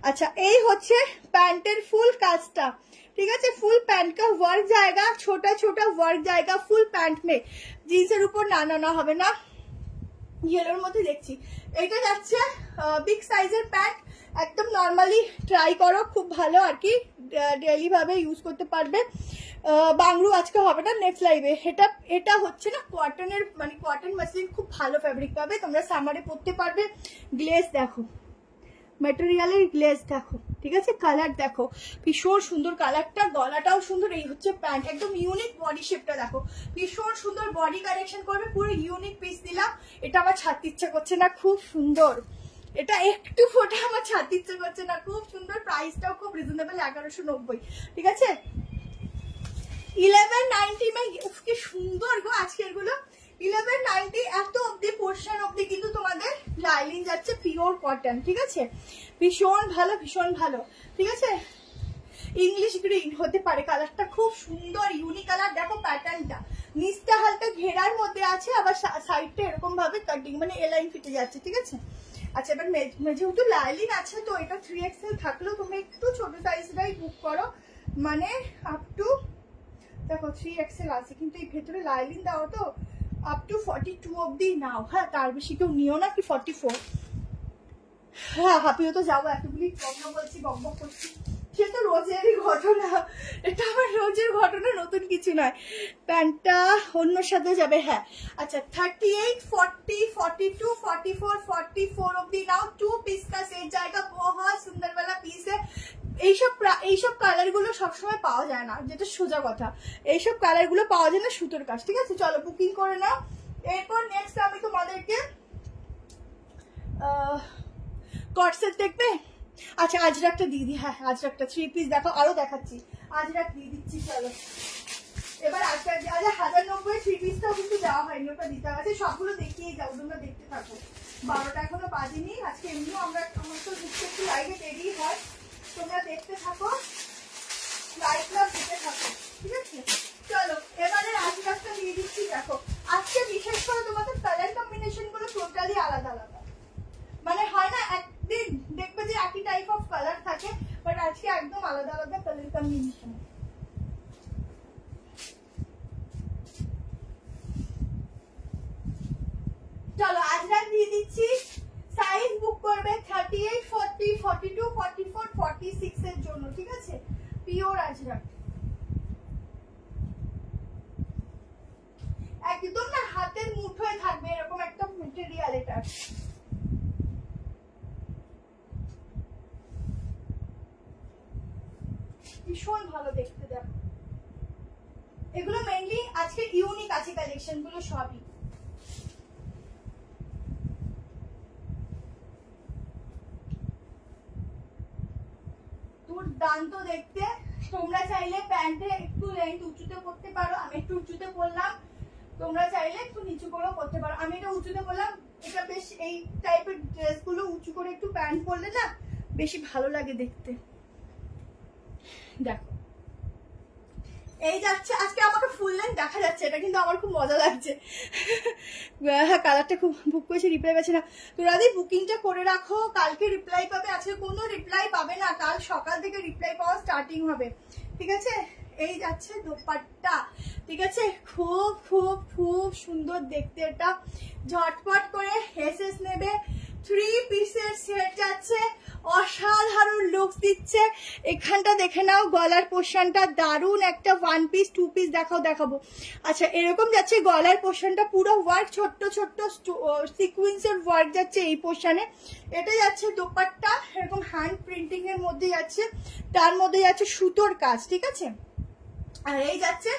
আচ্ছা এই হচ্ছে প্যান্টের ফুল কাজটা, ঠিক আছে? ফুল প্যান্ট কা ওয়ার্ক জায়গা, ছোটা ছোটা ওয়ার্ক জায়গা ফুল প্যান্ট মে, জিন্সের উপর নানানো হবে না। ইয়েলোর মধ্যে দেখছি, এটা যাচ্ছে বিগ সাইজের প্যান্ট, একদম নর্মালি ট্রাই করো, খুব ভালো আর কি, ডেইলি ভাবে ইউজ করতে পারবে। বাংলু আজকে হবে না, নেক্সট লাইভে। এটা হচ্ছে না কটনের, মানে কটন মাসলিন, খুব ভালো ফ্যাব্রিক পাবে, তোমরা সামারে পরতে পারবে। গ্লেজ দেখো, ম্যাটেরিয়ালের গ্লেজ দেখো, ঠিক আছে? কালার দেখো, ভীষণ সুন্দর কালারটা, গলাটাও সুন্দর। এই হচ্ছে প্যান্ট, একদম ইউনিক বডি শেপটা দেখো, ভীষণ সুন্দর বডি কালেকশন করবে, পুরো ইউনিক পিস দিলাম। এটা আমার ছাড়তে ইচ্ছা করছে না, খুব সুন্দর, এটা একটু ফোটা আমার ছাড়তে ইচ্ছা করছে না, খুব সুন্দর। প্রাইসটাও খুব রিজনেবল, 1190, ঠিক আছে? 1190 में কি সুন্দর গো আজকের গুলো। 1190 এত অবধি পোর্শন অবধি কিন্তু তোমাদের লাইলিং যাচ্ছে, পিওর কটন, ঠিক আছে? ভীষণ ভালো, ভীষণ ভালো, ঠিক আছে? ইংলিশ গ্রিন হতে পারে, কালারটা খুব সুন্দর, ইউনিক কালার। দেখো প্যাটার্নটা, নিচটা হালকা ঘেরার মধ্যে আছে, আবার সাইডটা এরকম ভাবে কাটিং, মানে এ লাইন ফিটে যাচ্ছে, ঠিক আছে? আচ্ছা এবার যেহেতু লাইলিং আছে তো এটা 3XL থাকলেও তোমরা একটু ছোট সাইজটাই বুক করো, মানে আপ টু দেখো 3XL আছে, কিন্তু এই ভেতরে লাইলিং দাও তো আপ টু 42 অব্দি নাও, হ্যাঁ তার বেশি কেউ নিও না, কি 44। হ্যাঁ হাঁপিয়ে তো যাবো, এতগুলি কথা বলছি, বকবক করছি, সে তো রোজেরই ঘটনা, এটা আমার রোজের ঘটনা, নতুন কিছু নয়। প্যান্টটা অন্যর সাথে যাবে, হ্যাঁ। আচ্ছা 38, 40, 42, 44, 44 অব্দি নাও। 2 পিস का सेट जाएगा, बहुत सुंदर वाला पीस है। এইসব কালার গুলো সবসময় পাওয়া যায় না, যেটা সোজা কথা, এইসব কালার গুলো পাওয়া যায় না সুতোর কাজ, ঠিক আছে। চলো বুকিং করে নাও। এরপর নেক্সট আমি তোমাদেরকে কটসেট দেখবে। আচ্ছা আজরাকটা দিয়ে দিই, হ্যাঁ আজরাকটা 3 পিস দেখো, আরো দেখাচ্ছি, আজরাক দিয়ে দিচ্ছি। চলো এবার আজকে 1090 3 পিসটাও কিন্তু দেওয়া হয়নি, ওটা দিতে হবে, সবগুলো দেখিয়ে যাও, তোমরা দেখতে থাকো। 12টা এখনো বাজেনি, আজকে এমনিও আমার তো ঢুকতে একটু লাইভে দেরি হয়, তোমরা দেখতে থাকো, লাইভ দিতে থাকো, ঠিক আছে। চলো এবারে আজরাকটা দিয়ে দিচ্ছি। দেখো আজকে বিশেষ করে তোমাদের কালার কম্বিনেশন গুলো টোটালি আলাদা আলাদা, মানে হয় না একদিন দেখবে যে একই টাইপ অফ কালার থাকে, বাট আজকে একদম আলাদা আলাদা কালার কম্বিনেশন। চলো আজরাক দিয়ে দিচ্ছি। সাইজ বুক করবে 38, 40, 42, 44, 46 এর জন্য, ঠিক আছে। পিওর আজরাক, একদম না হাতের মুঠোয় থাকবে এরকম একটা মেটেরিয়াল, এটা ভীষণ ভালো দেখতে। দেখো এগুলো মেইনলি আজকে ইউনিক আছে কালেকশন গুলো সবই। দুর্দান্ত দেখতে। তোমরা চাইলে প্যান্টে একটু লেন্থ উঁচুতে করতে পারো, আমি একটু উঁচুতে করলাম, তোমরা চাইলে একটু নিচু করেও করতে পারো। আমি এটা উঁচুতে করলাম, এটা বেশ এই টাইপের ড্রেস গুলো উঁচু করে একটু প্যান্ট পরলে না বেশি ভালো লাগে দেখতে। দেখো এই যাচ্ছে, আজকে আমাকে ফুল লেন্থ দেখা যাচ্ছে, এটা কিন্তু আমার খুব মজা লাগছে। হ্যাঁ কালারটা খুব বুক করেছে, রিপ্লাই পাচ্ছে না। তোরা যদি বুকিংটা করে রাখো, কালকে রিপ্লাই পাবে, আজকে কোনো রিপ্লাই পাবে না, কাল সকাল থেকে রিপ্লাই পাওয়া স্টার্টিং হবে, ঠিক আছে। এই যাচ্ছে দোপাট্টা, ঠিক আছে, খুব খুব খুব সুন্দর দেখতে, এটা ঝটপট করে এসএস নেবে। 3 পিসের সেট যাচ্ছে, অসাধারণ লুকস দিচ্ছে। এখানটা দেখে নাও, গলার পোর্শনটা দারুণ একটা 1 পিস 2 পিস দেখাবো। আচ্ছা এরকম যাচ্ছে গলার পোর্শনটা, পুরো ওয়ার্ক, ছোট্ট ছোট্ট সিকুয়েন্সের ওয়ার্ক যাচ্ছে এই পোর্শনে। এটা যাচ্ছে দোপাট্টা, এরকম হ্যান্ড প্রিন্টিং এর মধ্যে যাচ্ছে, তার মধ্যে যাচ্ছে সুতোর কাজ, ঠিক আছে। আর এই যাচ্ছে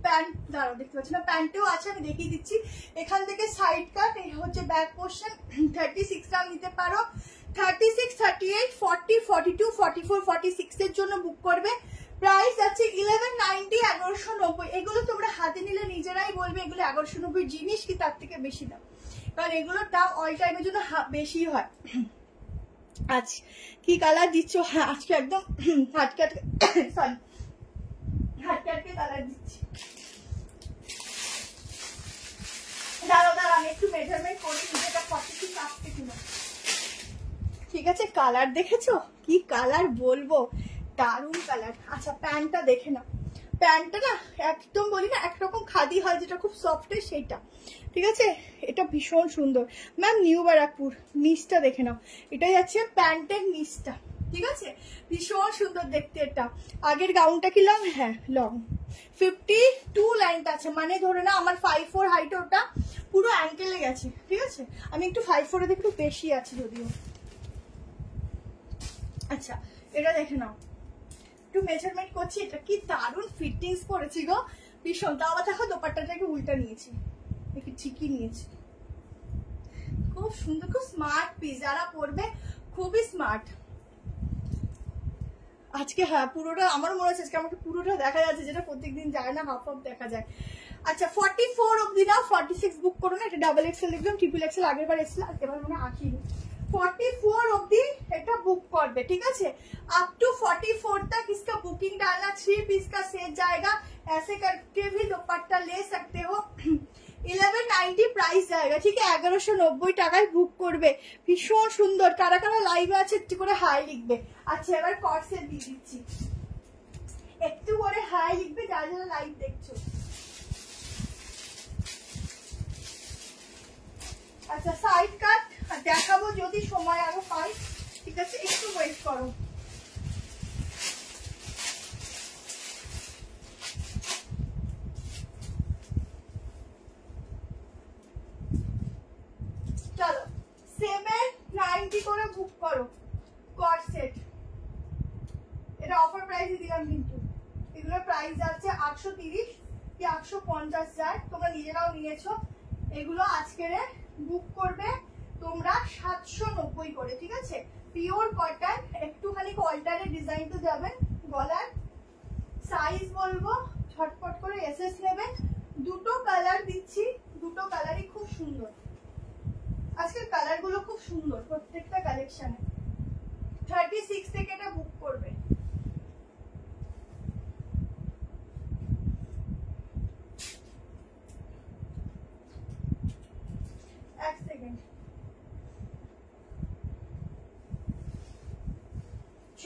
প্যান্ট দাঁড়াও দেখতে পাচ্ছি না, প্যান্টেও আছে, আমি দেখিয়ে দিচ্ছি। এখান থেকে সাইড কাট, এই হচ্ছে ব্যাক পোর্শন। 36 গ্রাম নিতে পারো, 36, 38, 40, 42, 44, 46 এর জন্য বুক করবে। প্রাইস আছে 1190, 1190। এগুলো তোমরা হাতে নিলে নিজেরাই বলবে এগুলো 1190 জিনিস কি তার থেকে বেশি দাম, কারণ এগুলোর দাম অল টাইমের জন্য বেশি হয়। আচ্ছা কি কালার দিচ্ছ, হ্যাঁ আজকে একদম হাটকাট, সরি হাটকাটকে কালার দিচ্ছি। দাঁড়াও আমি একটু মেজারমেন্ট করে এটা 46 আসছে কিনা, ঠিক আছে। কালার দেখেছো কি কালার বলবো, দারুণ কালার। আচ্ছা প্যান্টটা দেখে নাও, প্যান্টটা না একদম বলি না একরকম খাদি হয় যেটা খুব সফট, সেইটা, ঠিক আছে। এটা ভীষণ সুন্দর। ম্যাম নিউ বারাকপুর, নিচটা দেখে নাও, এটা যাচ্ছে প্যান্টের নিচটা, ঠিক আছে, ভীষণ সুন্দর দেখতে। এটা আগের গাউনটা কি লং, হ্যাঁ লং, 52 লাইন আছে, মানে ধরে না আমার 5'4" হাইট, ওটা পুরো অ্যাঙ্কেলে গেছে, ঠিক আছে। আমি একটু 5'4" এর একটু বেশি আছে যদিও। আচ্ছা এটা দেখে নাও, একটু মেজারমেন্ট করছি, এটা কি দারুণ ফিটিংস করেছি গো, ভীষণ। তাও আবার দেখো দোপাট্টাটাকে উল্টা নিয়েছি, একটু ঠিকই নিয়েছি, খুব সুন্দর, খুব স্মার্ট পিস, যারা পরবে খুবই স্মার্ট। আজকে হ্যাঁ পুরোটা আমার মনে হচ্ছে আজকে আমাকে পুরোটা দেখা যাচ্ছে, যেটা প্রত্যেকদিন যায় না, হাফ হাফ দেখা যায়। আচ্ছা 44 অব্দি না, 46 বুক করো না, এটা ডাবল এক্সেল দেখলাম, ট্রিপল এক্সেল আগের বার এসেছিল, এবার মানে আসিনি। 44 অব্দি এটা बुक করবে, ঠিক আছে। अप टू 44 तक इसका बुकिंग डालना। 3 पीस का सेट जाएगा, ऐसे करके भी दुपट्टा ले सकते हो। 1190 प्राइस जाएगा, ठीक है। 1190 টাকায় বুক করবে, ভীষণ সুন্দর। কারা কারা লাইভে আছে একটু করে হাই লিখবে। আচ্ছা এবার কর্সে দিয়ে দিচ্ছি, একটু করে হাই লিখবে যারা যারা লাইভ দেখছো। আচ্ছা সাইড কাট দেখাবো যদি সময় আরো পাই, ঠিক আছে একটু ওয়েট করো। চলো 790 করে বুক করো কট সেট। এটা অফার প্রাইসে দিলাম কিন্তু, এগুলোর প্রাইস যাচ্ছে 830 কি 850 যায়, তোমরা নিজেরাও নিয়েছো। এগুলো আজকের বুক করবে তোমরা 790 করে, ঠিক আছে। পিওর কটন, একটুখানি অল্টারে ডিজাইন তো যাবেন। গলার সাইজ বলবো ঝটপট করে এসএস নেবেন। দুটো কালার দিচ্ছি, দুটো কালারই খুব সুন্দর। আজকের কালার গুলো খুব সুন্দর প্রত্যেকটা কালেকশনে। 36 থেকে এটা বুক করবে। এক সেকেন্ড,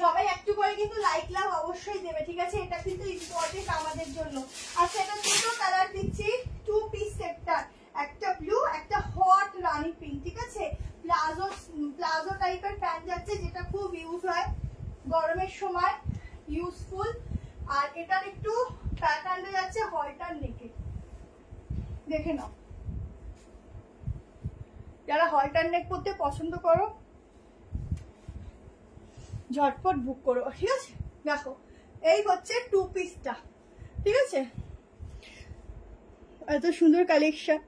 সবাই একটু করে কিন্তু লাইক লাভ অবশ্যই দেবে, ঠিক আছে, এটা কিন্তু ইম্পর্টেন্ট আমাদের জন্য। আচ্ছা এটা দুটো কালার দিচ্ছি, 2 পিস সেটটা, একটা ব্লু একটা হট রানি পিঙ্ক, ঠিক আছে। প্লাজো টাইপের প্যান্ট যাচ্ছে, যেটা খুব ইউজ হয় গরমের সময়, ইউজফুল। আর এটার একটু প্যাটার্নে যাচ্ছে হলটার নেকে, দেখে নাও। যারা হলটার নেক পরতে পছন্দ করো ঝটপট বুক করো, ঠিক আছে। দেখো এই হচ্ছে 2 পিসটা, ঠিক আছে। এত সুন্দর কালেকশন,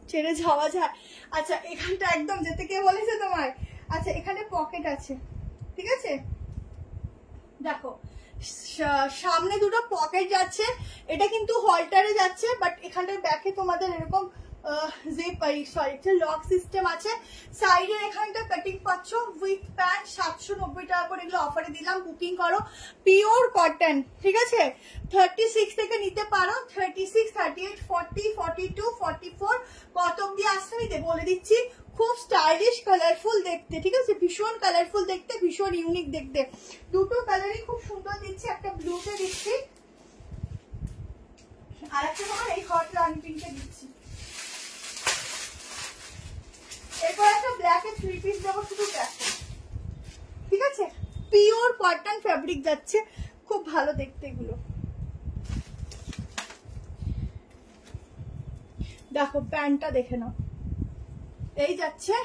ছেড়ে যাওয়া যায়। আচ্ছা এখানটা একদম যেতে কে বলেছে তোমায়। আচ্ছা এখানে পকেট আছে, ঠিক আছে। দেখো সামনে দুটো পকেট যাচ্ছে, এটা কিন্তু হলটারে যাচ্ছে, বাট এখানটার ব্যাকে তোমাদের এরকম লক সিস্টেম আছে। সাইডের এখানটা কাটিং পাচ্ছ উইথ প্যান্ট, 790 টাকা করে এগুলো অফারে দিলাম, বুকিং করো। পিওর কটন, ঠিক আছে। 36 থেকে নিতে পারো, 36, 38, 40, 42, 44 কত অব্দি আসছে আমি বলে দিচ্ছি। খুব স্টাইলিশ, কালারফুল দেখতে, ঠিক আছে, ভীষণ কালারফুল দেখতে, ভীষণ ইউনিক দেখতে। দুটো কালারই খুব সুন্দর দিচ্ছি, একটা ব্লুতে দিচ্ছি আর একটা তোমার এই হট রানি পিঙ্কে দিচ্ছি। এরপর একটা ব্ল্যাক এর 3 পিস দেবো, শুধু ব্ল্যাক, ঠিক আছে। পিওর কটন ফ্যাব্রিক যাচ্ছে, খুব ভালো দেখতে এগুলো। দেখো প্যান্টটা দেখে নাও, এই যাচ্ছে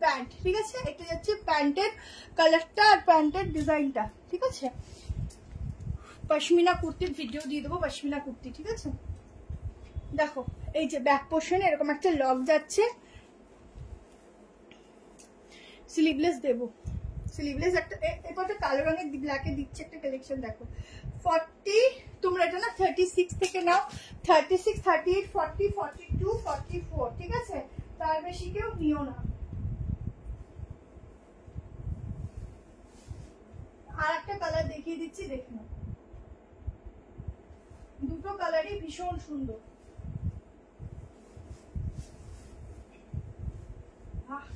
প্যান্ট, ঠিক আছে। এটা যাচ্ছে প্যান্টের কালারটা আর প্যান্টের ডিজাইনটা, ঠিক আছে। পশমিনা কুর্তির ভিডিও দিয়ে দেবো, পশমিনা কুর্তি, ঠিক আছে। দেখো এই যে ব্যাক পোর্শনে এরকম একটা লক যাচ্ছে, স্লিভলেস দেবো, স্লিভলেস একটা এটা কালো রঙের ব্ল্যাকে দিচ্ছে একটা কালেকশন। দেখো 40, তোমরা এটা না 36 থেকে নাও, 36, 38, 40, 42, 44, ঠিক আছে। তার বেশি কেউ নিও না। আর একটা কালার দেখিয়ে দিচ্ছি, দেখে নাও। দুটো কালারই ভীষণ সুন্দর।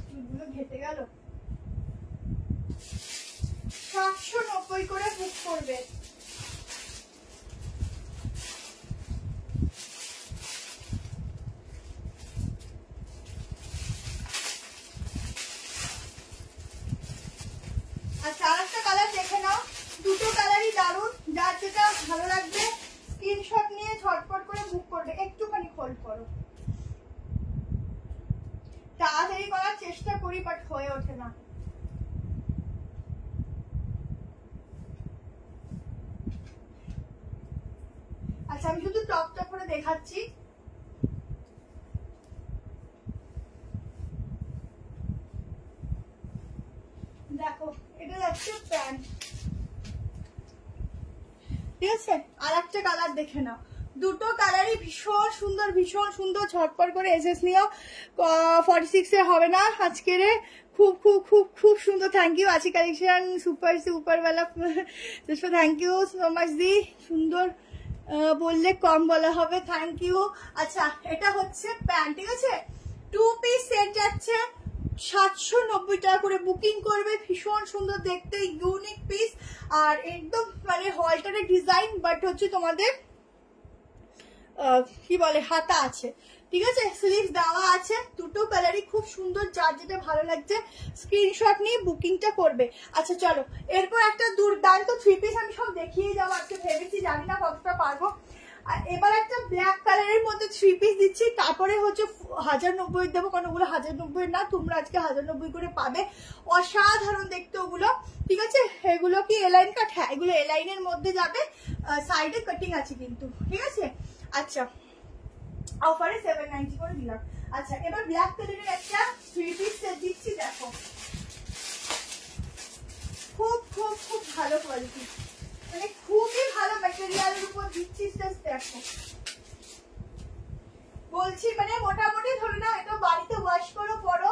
চুলগুলো ঘেটে গেল। 790 করে বুক করবে। আচ্ছা আর একটা কালার দেখে নাও, দুটো কালারই দারুণ, যার যেটা ভালো লাগবে স্ক্রিনশট নিয়ে ঝটপট করে বুক করবে। একটুখানি হোল্ড করো, তাড়াতাড়ি করার চেষ্টা করি বাট হয়ে ওঠে না। আচ্ছা আমি শুধু টপটা করে দেখাচ্ছি। দেখো এটা যাচ্ছে প্যান্ট, ঠিক আছে। আর একটা কালার দেখে নাও, দুটো কালারই ভীষণ সুন্দর, ভীষণ সুন্দর। ঝটপট করে এসএস নিও, 46 এ হবে না আজকের। খুব খুব খুব খুব সুন্দর। থ্যাংক ইউ আছি কালেকশন সুপার সুপারওয়ালা, থ্যাংক ইউ সো মাচ দি। সুন্দর বললে কম বলা হবে, থ্যাংক ইউ। আচ্ছা এটা হচ্ছে প্যান্ট, ঠিক আছে। 2 পিস সেট যাচ্ছে, 790 টাকা করে বুকিং করবে। ভীষণ সুন্দর দেখতে, ইউনিক পিস। আর একদম মানে হলটারের ডিজাইন, বাট হচ্ছে তোমাদের কি বলে হাতা আছে, ঠিক আছে, স্লিভস দেওয়া আছে, দুটো কালারই খুব সুন্দর, যার যেটা ভালো লাগছে স্ক্রিনশট নিয়ে বুকিংটা করবে। আচ্ছা চলো, এরপর একটা দুর্দান্ত 3 পিস আমি সব দেখিয়ে যাবো আজকে, ভেবেছি জানি না কতটা পারবো। আর এবার একটা ব্ল্যাক কালারের মধ্যে 3 পিস দিচ্ছি, তারপরে হচ্ছে 1090 দেবো, কারণ ওগুলো 1090 না, তোমরা আজকে 1090 করে পাবে। অসাধারণ দেখতে ওগুলো, ঠিক আছে। এগুলো কি এলাইন কাট? হ্যাঁ, এগুলো এলাইনের মধ্যে যাবে, সাইডে কাটিং আছে কিন্তু, ঠিক আছে। আচ্ছা, অফারে 790 করে দিলাম। আচ্ছা, এবার ব্ল্যাক কালারের একটা 3 পিস সেট দিচ্ছি, দেখো খুব খুব খুব ভালো কোয়ালিটি, মানে খুবই ভালো ম্যাটেরিয়ালের উপর দিচ্ছি, দেখো বলছি, মানে মোটামুটি ধরে নাও এটা বাড়িতে ওয়াশ করো পরো,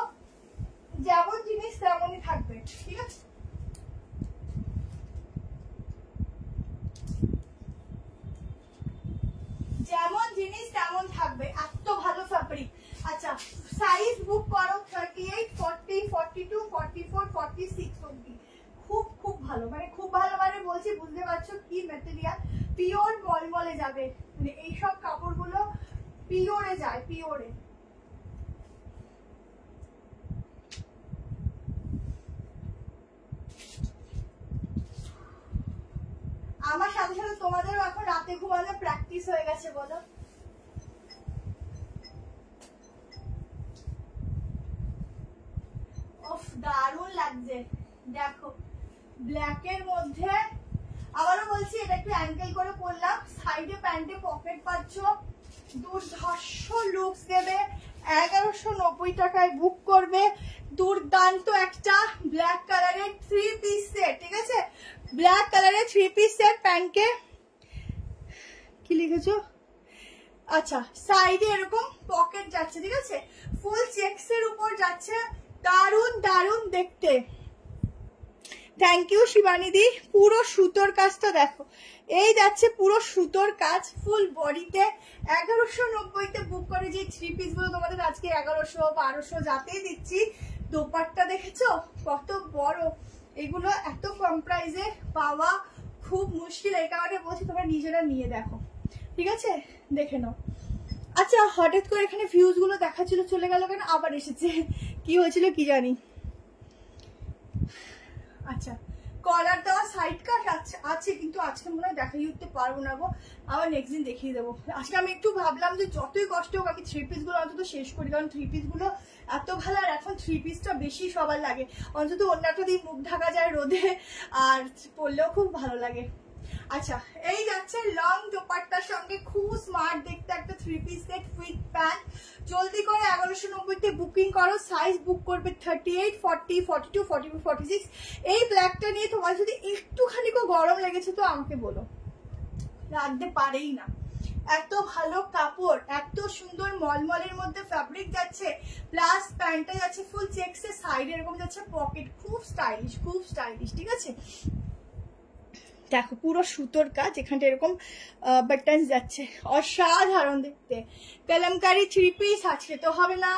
যেমন জিনিস তেমনই থাকবে, ঠিক আছে। যেমন জিনিস তেমন থাকবে, এত ভালো ফ্যাব্রিক। আচ্ছা, সাইজ বুক করো 38, 40, 42, 44, 46 অবধি। খুব খুব ভালো, মানে খুব ভালো, মানে বলছি বুঝতে পারছো কি ম্যাটেরিয়াল, পিওর মলমলে যাবে, মানে এইসব কাপড়গুলো পিওরে যায়, পিওরে। আমার সাথে সাথে তোমাদেরও এখন রাতে ঘুমালে প্র্যাকটিস হয়ে গেছে, বলো। ওফ, দারুণ লাগছে, দেখো ব্ল্যাকের মধ্যে। আবারও বলছি, এটা একটু অ্যাঙ্গেল করে পরলাম, সাইডে প্যান্টে পকেট পাচ্ছ, দুর্ধর্ষ লুকস দেবে। 1190 টাকায় বুক করবে। দুর্দান্ত একটা ব্ল্যাক কালারের 3 পিস সেট, ঠিক আছে। ব্ল্যাক কালারের 3 পিস সেট, প্যান্টে কি লিখেছো? আচ্ছা, সাইডে এরকম পকেট যাচ্ছে, ঠিক আছে, ফুল চেকস এর উপর যাচ্ছে, দারুণ দারুণ দেখতে। থ্যাংক ইউ শিবানী দি। পুরো সুতোর কাজটা দেখো, এই যাচ্ছে পুরো সুতোর কাজ, ফুল বডিতে। 1190-তে বুক করে যে 3 পিস গুলো তোমাদের আজকে 1100, 1200 যাতেই দিচ্ছি। দোপাট্টা দেখেছো কত বড়, এগুলো এত কম প্রাইসে পাওয়া খুব মুশকিল, এই কারণে বলছি তোমরা নিজেরা নিয়ে দেখো, ঠিক আছে, দেখে নাও। আচ্ছা, হঠাৎ করে এখানে ভিউজ গুলো দেখাচ্ছিল, চলে গেল কেন, আবার এসেছে, কি হয়েছিল কি জানি। আচ্ছা, কলার দেওয়া সাইড কাট আছে, কিন্তু আজকে মনে হয় দেখাই উঠতে পারবো না গো, আবার নেক্সট দিন দেখিয়ে দেবো। আজকে আমি একটু ভাবলাম যে যতই কষ্ট হোক আমি 3 পিস গুলো অন্তত শেষ করি, কারণ 3 পিস গুলো এত ভালো, আর এখন 3 পিসটা বেশি সবার লাগে, অন্তত অন্যটা দিয়ে মুখ ঢাকা যায় রোদে, আর পরলেও খুব ভালো লাগে। আচ্ছা, এই যাচ্ছে লং দোপাট্টার সঙ্গে খুব স্মার্ট দেখতে একটা 3 পিস সেট উইথ প্যান্ট। জলদি করে 1190-তে বুকিং করো, সাইজ বুক করবে 38, 40, 42, 44, 46। এই ব্ল্যাকটা নিয়ে তোমার যদি একটুখানি গরম লেগেছে তো আমাকে বলো, রাখতে পারেই না, এত ভালো কাপড়, এত সুন্দর মলমলের মধ্যে ফ্যাব্রিক যাচ্ছে, প্লাস প্যান্টটা যাচ্ছে ফুল চেকসের, সাইড এরকম যাচ্ছে পকেট, খুব স্টাইলিশ, খুব স্টাইলিশ, ঠিক আছে। দেখো পুরো সুতোর কাজ, এখানটা এরকম বাটন যাচ্ছে, অসাধারণ দেখতে। কলমকারি 3 পিস আজকে তো হবে না,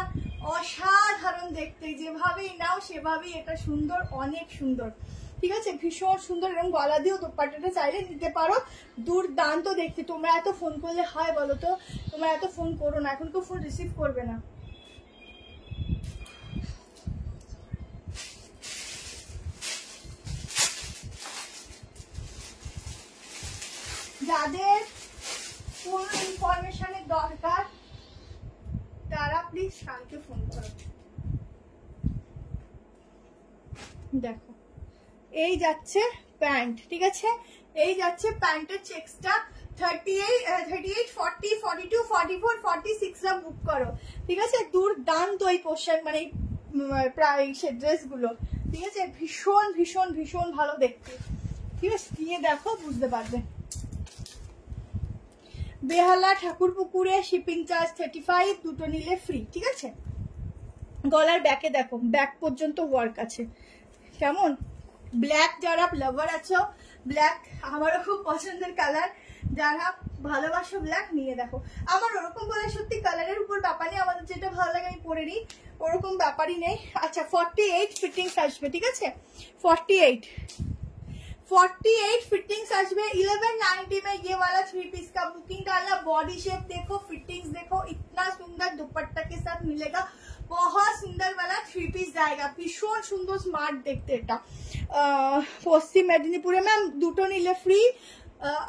অসাধারণ দেখতে, যেভাবেই নাও সেভাবেই এটা সুন্দর, অনেক সুন্দর, ঠিক আছে, ভীষণ সুন্দর। এরকম গলা দিয়েও দোপাট্টাটা চাইলে নিতে পারো, দুর্দান্ত দেখতে। তোমরা এত ফোন করলে হয় বলো তো, তোমরা এত ফোন করো না, এখন কেউ ফোন রিসিভ করবে না। যাদের কোনো ইনফরমেশনের দরকার তারা প্লিজ কালকে ফোন করো। দেখো, এই যাচ্ছে প্যান্ট, ঠিক আছে, এই যাচ্ছে প্যান্টের চেকসটা 38, 40, 42, 44, 46 বুক করো, ঠিক আছে। দুর্দান্ত এই পোশাক, মানে প্রায় সে ড্রেসগুলো, ঠিক আছে, ভীষণ ভীষণ ভীষণ ভালো দেখতে, ঠিক আছে, নিয়ে দেখো বুঝতে পারবে। বেহালা ঠাকুরপুকুরে শিপিং চার্জ 35, দুটো নিলে ফ্রি, ঠিক আছে। গলার ব্যাকে দেখো, ব্যাক পর্যন্ত ওয়ার্ক আছে, কেমন। ব্ল্যাক যারা লাভার আছো, ব্ল্যাক আমারও খুব পছন্দের কালার, যারা ভালোবাসো ব্ল্যাক নিয়ে দেখো। আমার ওরকম বলে সত্যি কালারের উপর ব্যাপার নেই, আমাদের যেটা ভালো লাগে আমি পরে নিই, ওরকম ব্যাপারই নেই। আচ্ছা, 48 ফিটিংস আসবে, ঠিক আছে, 48 48 फिटिंग्स আসবে 1190 में ये वाला 3 पीस का बुकिंग डालना। बॉडी शेप देखो, फिटिंग्स देखो, इतना सुंदर दुपट्टा के साथ मिलेगा। बहुत सुंदर वाला 3 পিস जाएगा, ভীষণ সুন্দর স্মার্ট দেখতে। এটা পশ্চিম মেদিনীপুরে ম্যাম দুটো নিলে ফ্রি।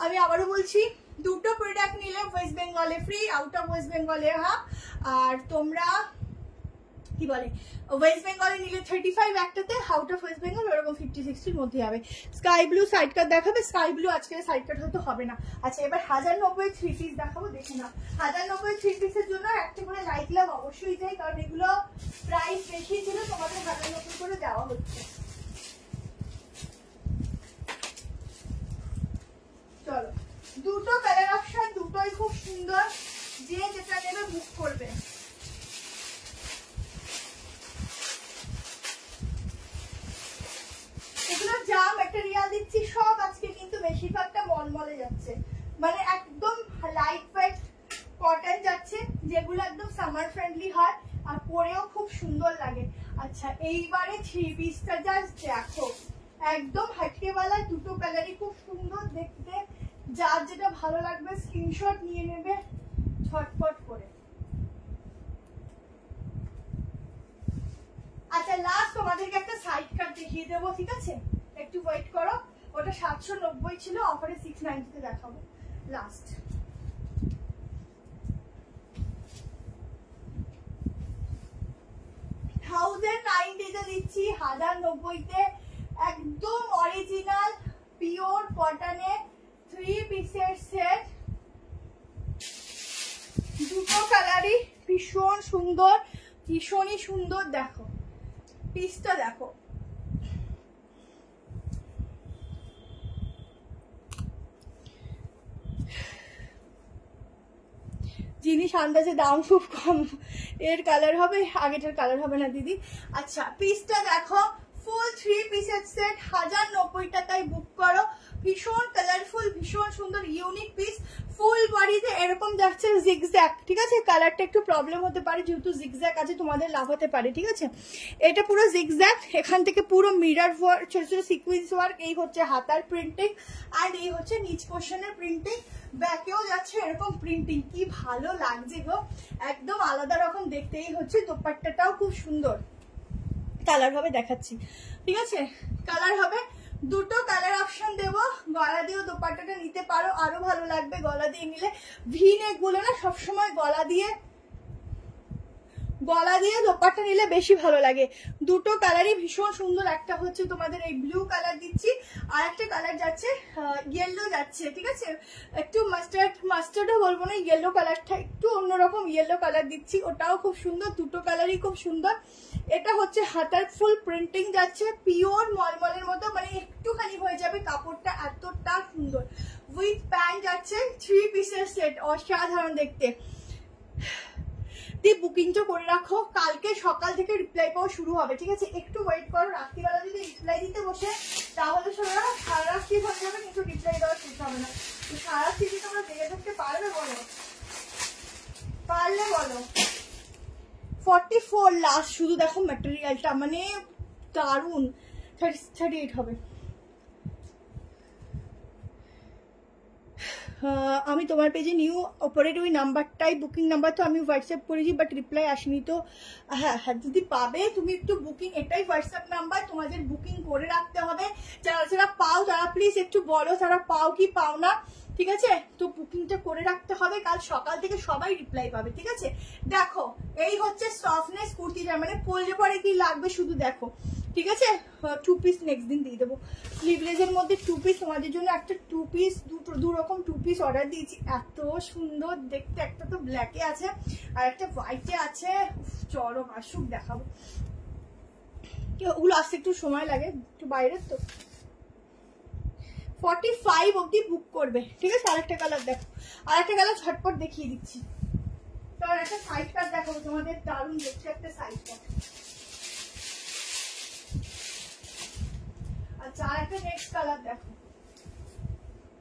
আমি আবারও বলছি, দুটো প্রোডাক্ট নিলে ওয়েস্ট বেঙ্গলে ফ্রি, আউট অফ ওয়েস্ট বেঙ্গলে হাফ। আর তোমরা কি বলে ওয়েস্ট বেঙ্গলে নিলে 35 একটাতে, আউট অফ ওয়েস্ট বেঙ্গল ওরকম 50-60 মধ্যে হবে। স্কাই ব্লু সাইড কাট দেখাবে, স্কাই ব্লু আজকে সাইড কাট হয়তো হবে না। আচ্ছা এবার 1090 3 পিস দেখাবো, দেখে না। 1090 3 পিসের জন্য একটা করে লাইক লাভ অবশ্যই চাই, কারণ এগুলো প্রাইস বেশি ছিল, তোমাদের 1090 করে দেওয়া হচ্ছে। চলো, দুটো কালার অপশন, দুটোই খুব সুন্দর, যে যেটা নেবে বুক করবে। এগুলো যা ম্যাটেরিয়াল দিচ্ছি সব আজকে কিন্তু বেশিরভাগটা মলমলে যাচ্ছে, মানে একদম লাইট ওয়েট কটন যাচ্ছে, যেগুলো একদম সামার ফ্রেন্ডলি হয় আর পরেও খুব সুন্দর লাগে। আচ্ছা এইবারে 3 পিসটা জাস্ট দেখো, একদম হাটকেওয়ালা, দুটো কালারই খুব সুন্দর দেখতে। যার যেটা ভালো লাগবে স্ক্রিনশট নিয়ে নেবে ঝটপট করে। আচ্ছা লাস্ট তোমাদেরকে একটা সাইড কাট দেখিয়ে দেবো, ঠিক আছে? একটু ওয়েট করো, ওটা 790 ছিল, অফারে 690 তে দেখাবো লাস্ট। দিচ্ছি 1090 তে, একদম অরিজিনাল পিওর কটনে 3 পিসের সেট, দুটো কালারই ভীষণ সুন্দর, ভীষণই সুন্দর। দেখো পিসটা দেখো, জিনিস আন্দাজে দাম খুব কম, এর কালার হবে, আগেটার কালার হবে না দিদি। আচ্ছা পিসটা দেখো, ফুল 3 পিসের সেট 1090 টাকায় বুক করো। ভীষণ কালারফুল, ভীষণ সুন্দর, ইউনিক পিস। ফুল বডিতে এরকম যাচ্ছে জিগজ্যাগ, ঠিক আছে? কালারটা একটু প্রবলেম হতে পারে, যেহেতু জিগজ্যাগ আছে তোমাদের লাভ হতে পারে, ঠিক আছে? এটা পুরো জিগজ্যাগ, এখান থেকে পুরো মিরর ওয়ার্ক, ছোট ছোট সিকুয়েন্স ওয়ার্ক, এই হচ্ছে হাতার প্রিন্টিং আর এই হচ্ছে নিচ পোর্শনের প্রিন্টিং। ব্যাকেও যাচ্ছে এরকম প্রিন্টিং, কি ভালো লাগছে গো, একদম আলাদা রকম দেখতে। এই হচ্ছে দোপাট্টাটাও খুব সুন্দর, কালার হবে দেখাচ্ছি, ঠিক আছে? কালার হবে, দুটো কালার অপশন দেবো। গলা দিয়েও দোপাট্টাটা নিতে পারো, আরো ভালো লাগবে গলা দিয়ে নিলে। ভি নেক গুলো না সবসময় গলা দিয়ে দোপাট্টা নিলে বেশি ভালো লাগে। দুটো কালারই ভীষণ সুন্দর, একটা হচ্ছে তোমাদের এই ব্লু কালার দিচ্ছি, আর একটা কালার যাচ্ছে ইয়েলো যাচ্ছে, ঠিক আছে? একটু মাস্টার্ডও বলবো না, ইয়েলো কালারটা একটু অন্যরকম ইয়েলো কালার দিচ্ছি, ওটাও খুব সুন্দর, দুটো কালারই খুব সুন্দর। এটা হচ্ছে হাতার ফুল প্রিন্টিং যাচ্ছে, পিওর মলমলের মতো, মানে একটুখানি হয়ে যাবে কাপড়টা, এতটা সুন্দর। উইথ প্যান্ট যাচ্ছে, 3 পিসের সেট, অসাধারণ দেখতে। দিয়ে বুকিংটা করে রাখো, কালকে সকাল থেকে রিপ্লাই পাওয়া শুরু হবে, ঠিক আছে? একটু ওয়েট করো, রাত্রিবেলা যদি রিপ্লাই দিতে বসে তাহলে সারা রাত্রি হয়ে যাবে, কিন্তু রিপ্লাই দেওয়া শেষ হবে না। তো সারা রাত্রি তোমরা জেগে থাকতে পারবে বলো? পারলে বলো। 44 লাস্ট, শুধু দেখো ম্যাটেরিয়ালটা মানে দারুণ। 38 হবে। আমি তোমার পেজে নিউ অপারেট ওই নাম্বারটাই বুকিং নাম্বার, তো আমি হোয়াটসঅ্যাপ করেছি বাট রিপ্লাই আসেনি। তো হ্যাঁ যদি পাবে তুমি একটু বুকিং, এটাই হোয়াটসঅ্যাপ নাম্বার, তোমাদের বুকিং করে রাখতে হবে। যারা পাও তারা প্লিজ একটু বলো তারা পাও কি পাও না, ঠিক আছে? তো বুকিংটা করে রাখতে হবে, কাল সকাল থেকে সবাই রিপ্লাই পাবে, ঠিক আছে? দেখো এই হচ্ছে সফটনেস কুর্তিটা, মানে পরলে পরে কি লাগবে শুধু দেখো, ঠিক আছে? 2 পিস নেক্সট দিন দিয়ে দেবো। স্লিভলেসের মধ্যে 2 পিস, তোমাদের জন্য একটা 2 পিস, দু রকম 2 পিস অর্ডার দিয়েছি, এত সুন্দর দেখতে। একটা তো ব্ল্যাকে আছে আর একটা হোয়াইটে আছে, চরম আসুক দেখাবো। ওগুলো আসতে একটু সময় লাগে, একটু বাইরের তো। 45 অবধি বুক করবে, ঠিক আছে? আরেকটা কালার দেখো, আরেকটা কালার ঝটপট দেখিয়ে দিচ্ছি। তো একটা সাইড কাট দেখাবো তোমাদের, দারুণ দেখছে একটা সাইড কাট। আচ্ছা আরেকটা নেক্সট কালার দেখো,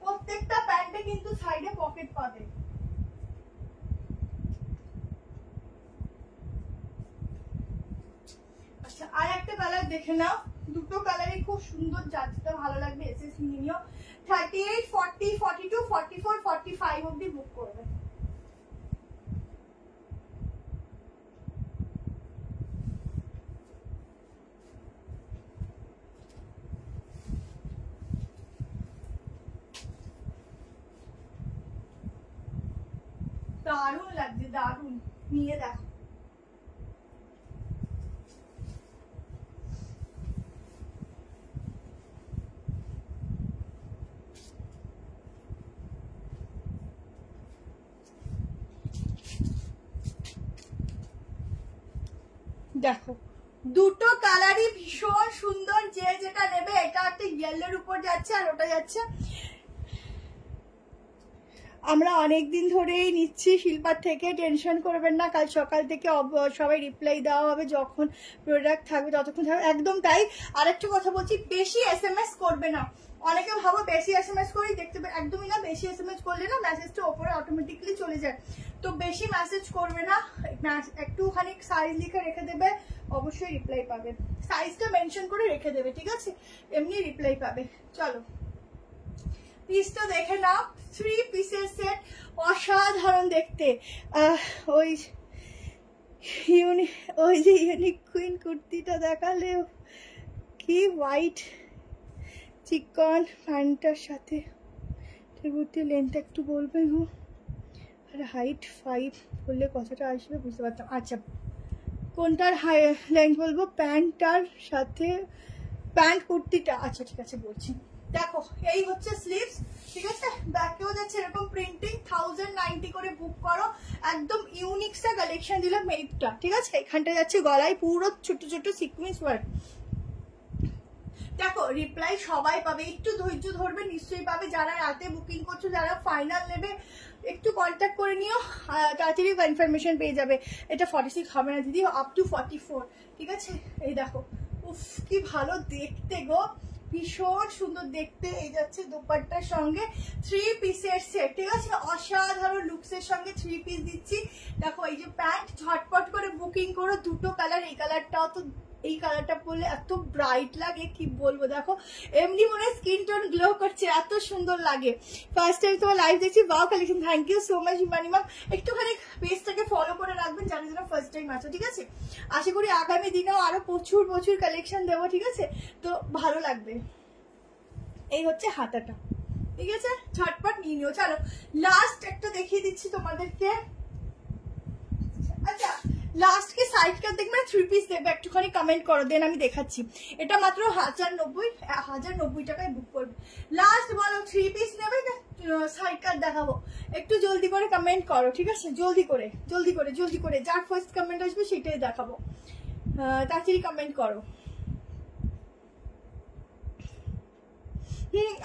প্রত্যেকটা প্যান্টে কিন্তু সাইডে পকেট পাবে। আচ্ছা আর একটা কালার দেখে নাও, দুটো কালারই খুব সুন্দর, যার যেটা ভালো লাগবে এসএস নিয়ে নিও। 38, 40, 42, 44, 45 অবধি বুক করবে। দারুণ লাগছে, দারুণ, নিয়ে দেখো। দেখো দুটো কালারই ভীষণ সুন্দর, যে যেটা নেবে। এটা একটা ইয়েলোর উপর যাচ্ছে আর ওটা যাচ্ছে, আমরা অনেকদিন ধরেই নিচ্ছি শিল্পার থেকে, টেনশন করবেন না। কাল সকাল থেকে সবাই রিপ্লাই দেওয়া হবে, যখন প্রোডাক্ট থাকবে ততক্ষণ থাকবে। একদম তাই। আরেকটা কথা বলছি, বেশি SMS করবে না। অনেকে ভাবো বেশি SMS করি, দেখতে একদমই না। বেশি SMS করলে না মেসেজটা ওপরে অটোমেটিকলি চলে যায়, তো বেশি মেসেজ করবে না। একটুখানি সাইজ লিখে রেখে দেবে, অবশ্যই রিপ্লাই পাবে। সাইজটা মেনশন করে রেখে দেবে, ঠিক আছে, এমনি রিপ্লাই পাবে। চলো পিসটা দেখে নাও, 3 পিসের সেট, অসাধারণ দেখতে। ওই যে ইউনিক কুইন কুর্তিটা দেখালে, কি হোয়াইট চিকন প্যান্টটার সাথে। কুর্তির লেন্থ একটু বলবে গো, আর হাইট 5 বললে কতটা আসবে বুঝতে পারতাম। আচ্ছা কোনটার লেন্থ বলবো? প্যান্টটার সাথে প্যান্ট কুর্তিটা। আচ্ছা ঠিক আছে বলছি। দেখো এই হচ্ছে স্লিভস, ঠিক আছে, ব্যাকেও যাচ্ছে এরকম প্রিন্টিং। 1090 করে বুক করো। একদম ইউনিক সা কালেকশন দিলাম এইটা, ঠিক আছে। এখানটা যাচ্ছে গলায় পুরো ছোট ছোট সিকুয়েন্স ওয়ার্ক। দেখো রিপ্লাই সবাই পাবে, একটু ধৈর্য ধরবে, নিশ্চয়ই পাবে। যারা রাতে বুকিং করছো, যারা ফাইনাল নেবে, একটু কন্ট্যাক্ট করে নিও, তাড়াতাড়ি কনফার্মেশন পেয়ে যাবে। এটা 46 হবে না দিদি, আপ টু 44, ঠিক আছে। এই দেখো, উফ কি ভালো দেখতে গো, ভীষণ সুন্দর দেখতে। এই যাচ্ছে দোপাট্টার সঙ্গে 3 পিসের সেট, ঠিক আছে, অসাধারণ লুকসের সঙ্গে 3 পিস দিচ্ছি। দেখো এই যে প্যান্ট, ঝটপট করে বুকিং করো। দুটো কালার, এই কালারটাও তো, এই কালারটা পরলে এত ব্রাইট লাগে কি বলবো। দেখো এমনি মনে হয় স্কিন টোন গ্লো করছে, এত সুন্দর লাগে। ফার্স্ট টাইম তোমার লাইভ দেখছি, wow collection, thank you so much Himani ma'am. একটুখানি পেজটাকে ফলো করে রাখবেন যারা যারা ফার্স্ট টাইম আছো, ঠিক আছে। আশা করি আগামী দিনেও আরো প্রচুর প্রচুর কালেকশন দেবো, ঠিক আছে, তো ভালো লাগবে। এই হচ্ছে হাতাটা, ঠিক আছে, ঝটপট নিয়ে নিও। চলো লাস্ট একটা দেখিয়ে দিচ্ছি তোমাদেরকে। আচ্ছা লাস্ট কে সাইড কাট দেখবে, 3 পিস দেবে, একটুখানি কমেন্ট করো, দেন আমি দেখাচ্ছি। এটা মাত্র 1090 টাকায় বুক করবে। লাস্ট বলো 3 পিস নেবে না সাইড কাট দেখাবো? একটু জলদি করে কমেন্ট করো, ঠিক আছে, জলদি করে জলদি করে জলদি করে। যার ফার্স্ট কমেন্ট আসবে সেটাই দেখাবো, তাড়াতাড়ি কমেন্ট করো।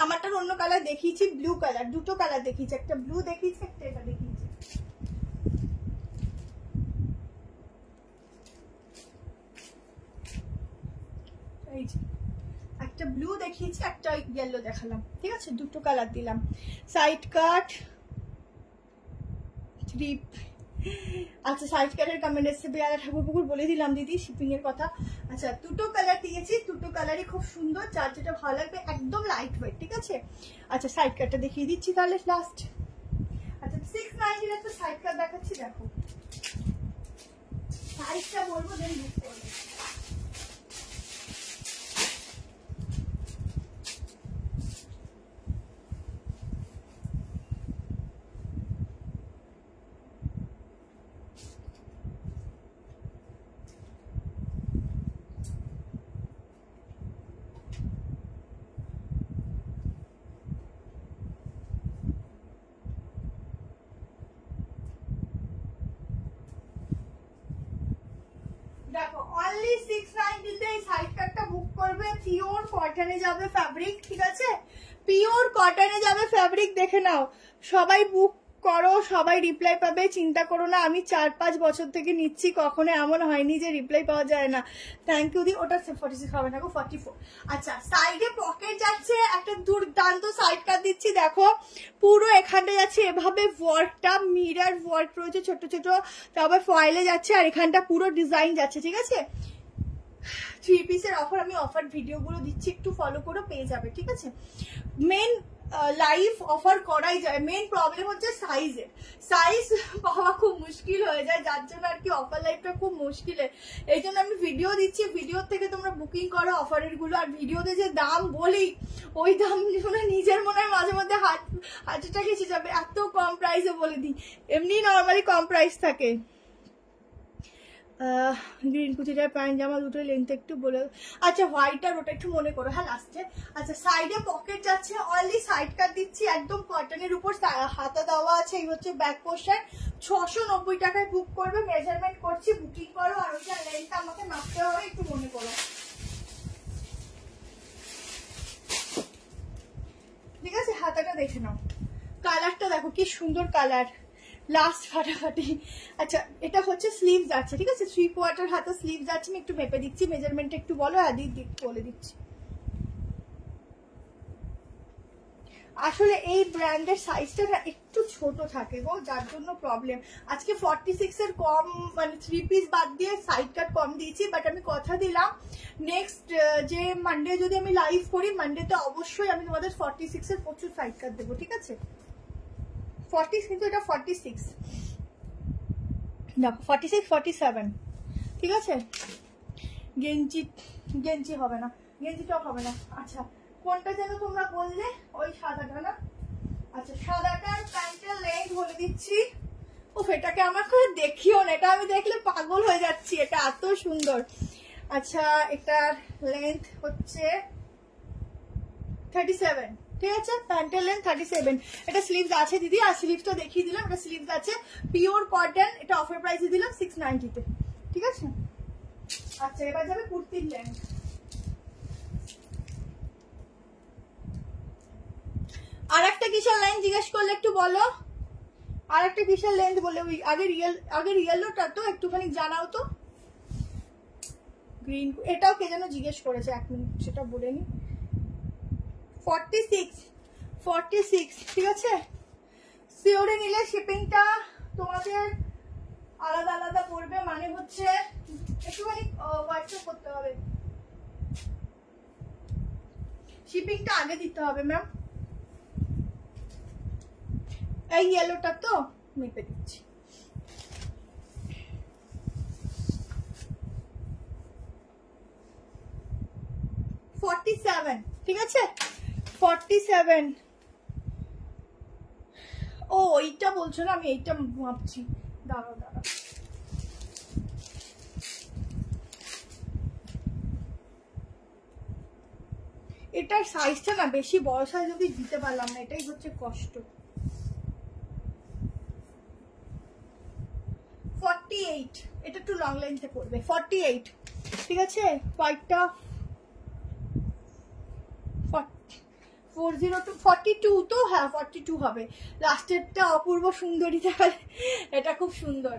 আমারটার অন্য কালার দেখিয়েছি, ব্লু কালার, দুটো কালার দেখিয়েছি, একটা ব্লু দেখিয়েছি, একটা এটা দেখিয়েছি। এই যে একটা ব্লু দেখিয়েছি, একটা ইয়েলো দেখালাম, ঠিক আছে, দুটো কালার দিলাম। সাইড কাট 3। আচ্ছা সাইড কাটের কমেন্ট এসছে, বেয়ারা ঠাকুরপুকুর বলে দিলাম দিদি শিপিং এর কথা। আচ্ছা দুটো কালার দিয়েছি, দুটো কালারই খুব সুন্দর, যার যেটা ভালো লাগবে, একদম লাইট ওয়েট, ঠিক আছে। আচ্ছা সাইড কাটটা দেখিয়ে দিচ্ছি তাহলে লাস্ট। আচ্ছা 690 একটা সাইড কাট দেখাচ্ছি, দেখো সাইজটা বলবো দেন বুক করবো। দেখো অনলি 690 তে এই সাইড কাটটা বুক করবে। পিওর কটনে যাবে ফ্যাব্রিক, ঠিক আছে, পিওর কটনে যাবে ফ্যাব্রিক। দেখে নাও, সবাই বুক করো, সবাই রিপ্লাই পাবে, চিন্তা করো না। আমি 4-5 বছর থেকে নিচ্ছি, কখনো এমন হয়নি যে রিপ্লাই পাওয়া যায় না। থ্যাংক ইউ দি। ওটা 46 হবে না গো, 44। আচ্ছা সাইডে পকেট যাচ্ছে, একটা দুর্দান্ত সাইড কাট দিচ্ছি। দেখো পুরো এখানটা যাচ্ছে এভাবে ওয়ার্কটা, মিরর ওয়ার্ক রয়েছে ছোট ছোট, তারপর ফয়েলে যাচ্ছে, আর এখানটা পুরো ডিজাইন যাচ্ছে, ঠিক আছে। থ্রি পিসের অফার, আমি অফার ভিডিওগুলো দিচ্ছি, একটু ফলো করো, পেয়ে যাবে, ঠিক আছে। মেন লাইভ অফার করাই যায়, মেন প্রবলেম হচ্ছে সাইজের, সাইজ পাওয়া খুব মুশকিল হয়ে যায়, যার জন্য আর কি অফার লাইভটা খুব মুশকিলের। এই জন্য আমি ভিডিও দিচ্ছি, ভিডিও থেকে তোমরা বুকিং করো অফারের গুলো। আর ভিডিওতে যে দাম বলি, ওই দাম নিজের মনে হয় মাঝে মধ্যে হাজারটা এসে যাবে, এত কম প্রাইসে বলে দিই। এমনি নর্মালি কম প্রাইস থাকে। গ্রিন কুচিটার প্যান্ট জামা দুটো লেন্থ একটু বলে, আচ্ছা হোয়াইট আর ওটা একটু মনে করো, হ্যাঁ লাস্টে। আচ্ছা সাইডে পকেট যাচ্ছে, অনলি সাইড কাট দিচ্ছি, একদম কটনের উপর হাতা দেওয়া আছে, এই হচ্ছে ব্যাক পোর্শন। 690 টাকায় বুক করবে, মেজারমেন্ট করছি, বুকিং করো। আর ওইটা লেন্থ আমাকে মাপতে হবে, একটু মনে করো, ঠিক আছে। হাতাটা দেখে নাও, কালারটা দেখো কি সুন্দর কালার, লাস্ট ফাটাফাটি। আচ্ছা এটা হচ্ছে স্লিভস আছে, ঠিক আছে, 3/4 হাতে স্লিভস আছে। আমি একটু মেপে দিচ্ছি, মেজারমেন্ট একটু বলো, বলে দিচ্ছি। আসলে এই ব্র্যান্ডের সাইজটা না একটু ছোট থাকে গো, যার জন্য প্রবলেম। আজকে 46 এর কম, মানে 3 পিস বাদ দিয়ে সাইড কাট কম দিয়েছি, বাট আমি কথা দিলাম নেক্সট যে মানডে যদি আমি লাইভ করি, মানডেতে অবশ্যই আমি তোমাদের 46 এর প্রচুর সাইড কাট দেবো, ঠিক আছে। 40 কিন্তু এটা 46, দেখো 46 47, ঠিক আছে। গেঞ্জি হবে না, গেঞ্জিটাও হবে না। আচ্ছা কোনটা যেন তোমরা বললে, ওই সাদাটা না? আচ্ছা সাদাটার প্যান্টের লেন্থ বলে দিচ্ছি। উফ এটাকে আমার করে দেখিও না, এটা আমি দেখলে পাগল হয়ে যাচ্ছি, এটা এত সুন্দর। আচ্ছা এটার লেন্থ হচ্ছে 37, ঠিক আছে, প্যান্টের লেন্থ 37। এটা স্লিভস আছে দিদি, আর স্লিভসটা দেখিয়ে দিলাম, এটা স্লিভস আছে পিওর কটন, এটা অফার প্রাইসে দিলাম 690 তে, ঠিক আছে। আচ্ছা এবার যাবে কুর্তির লেন্থ। আর একটা কিসের লেন্থ জিজ্ঞেস করলে একটু বলো, আর একটা কিসের লেন্থ বলে, ওই আগের ইয়েলোটা তো একটুখানি জানাও তো। গ্রিন, এটাও কে যেন জিজ্ঞেস করেছে, 1 মিনিট সেটা বলে নি। 46, ঠিক আছে। সিওরে নিলে শিপিংটা তোমাদের আলাদা আলাদা পড়বে, মানে হচ্ছে একটুখানি হোয়াটসঅ্যাপ করতে হবে, শিপিংটা আগে দিতে হবে ম্যাম। এই ইয়েলোটা তো মেপে দিচ্ছি। ঠিক আছে 47। ও এইটা বলছো না, আমি এইটা ভাবছি, দাঁড়াও। এটার সাইজটা না বেশি বড় সাইজ অব্দি দিতে পারলাম না, এটাই হচ্ছে কষ্ট। 48, এটা একটু লং লেন্থে পড়বে, 48, ঠিক আছে। হোয়াইটটা 42 তো, হ্যাঁ 42 হবে। লাস্টেরটা অপূর্ব সুন্দরী, তাহলে এটা খুব সুন্দর,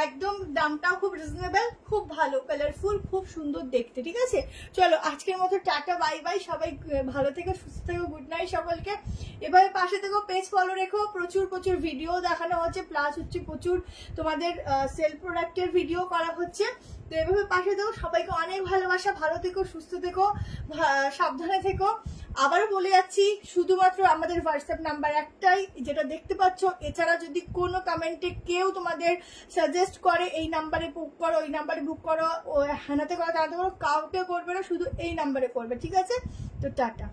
একদম দামটাও খুব রিজনেবল, খুব ভালো কালারফুল, খুব সুন্দর দেখতে, ঠিক আছে। চলো আজকের মতো টাটা, বাই বাই, সবাই ভালো থেকো, সুস্থ থেকো, গুড নাইট সকলকে। এভাবে পাশে থেকো, পেজ ফলো রেখো, প্রচুর ভিডিও দেখানো হচ্ছে, প্লাস হচ্ছে প্রচুর তোমাদের সেল প্রোডাক্টের ভিডিও করা হচ্ছে। তো এভাবে পাশে থেকো, সবাইকে অনেক ভালোবাসা, ভালো থেকো, সুস্থ থেকো, সাবধানে থেকো। আবারও বলে যাচ্ছি, শুধুমাত্র আমাদের হোয়াটসঅ্যাপ নাম্বার একটাই, যেটা দেখতে পাচ্ছ। এছাড়া যদি কোনো কমেন্টে কেউ তোমাদের সাজেস্ট করে এই নাম্বারে বুক করো, ওই নাম্বারে বুক করো, ও হানাতে করো, তাড়াতে করো, কাউকে করবে না, শুধু এই নাম্বারে করবে, ঠিক আছে। তো টাটা।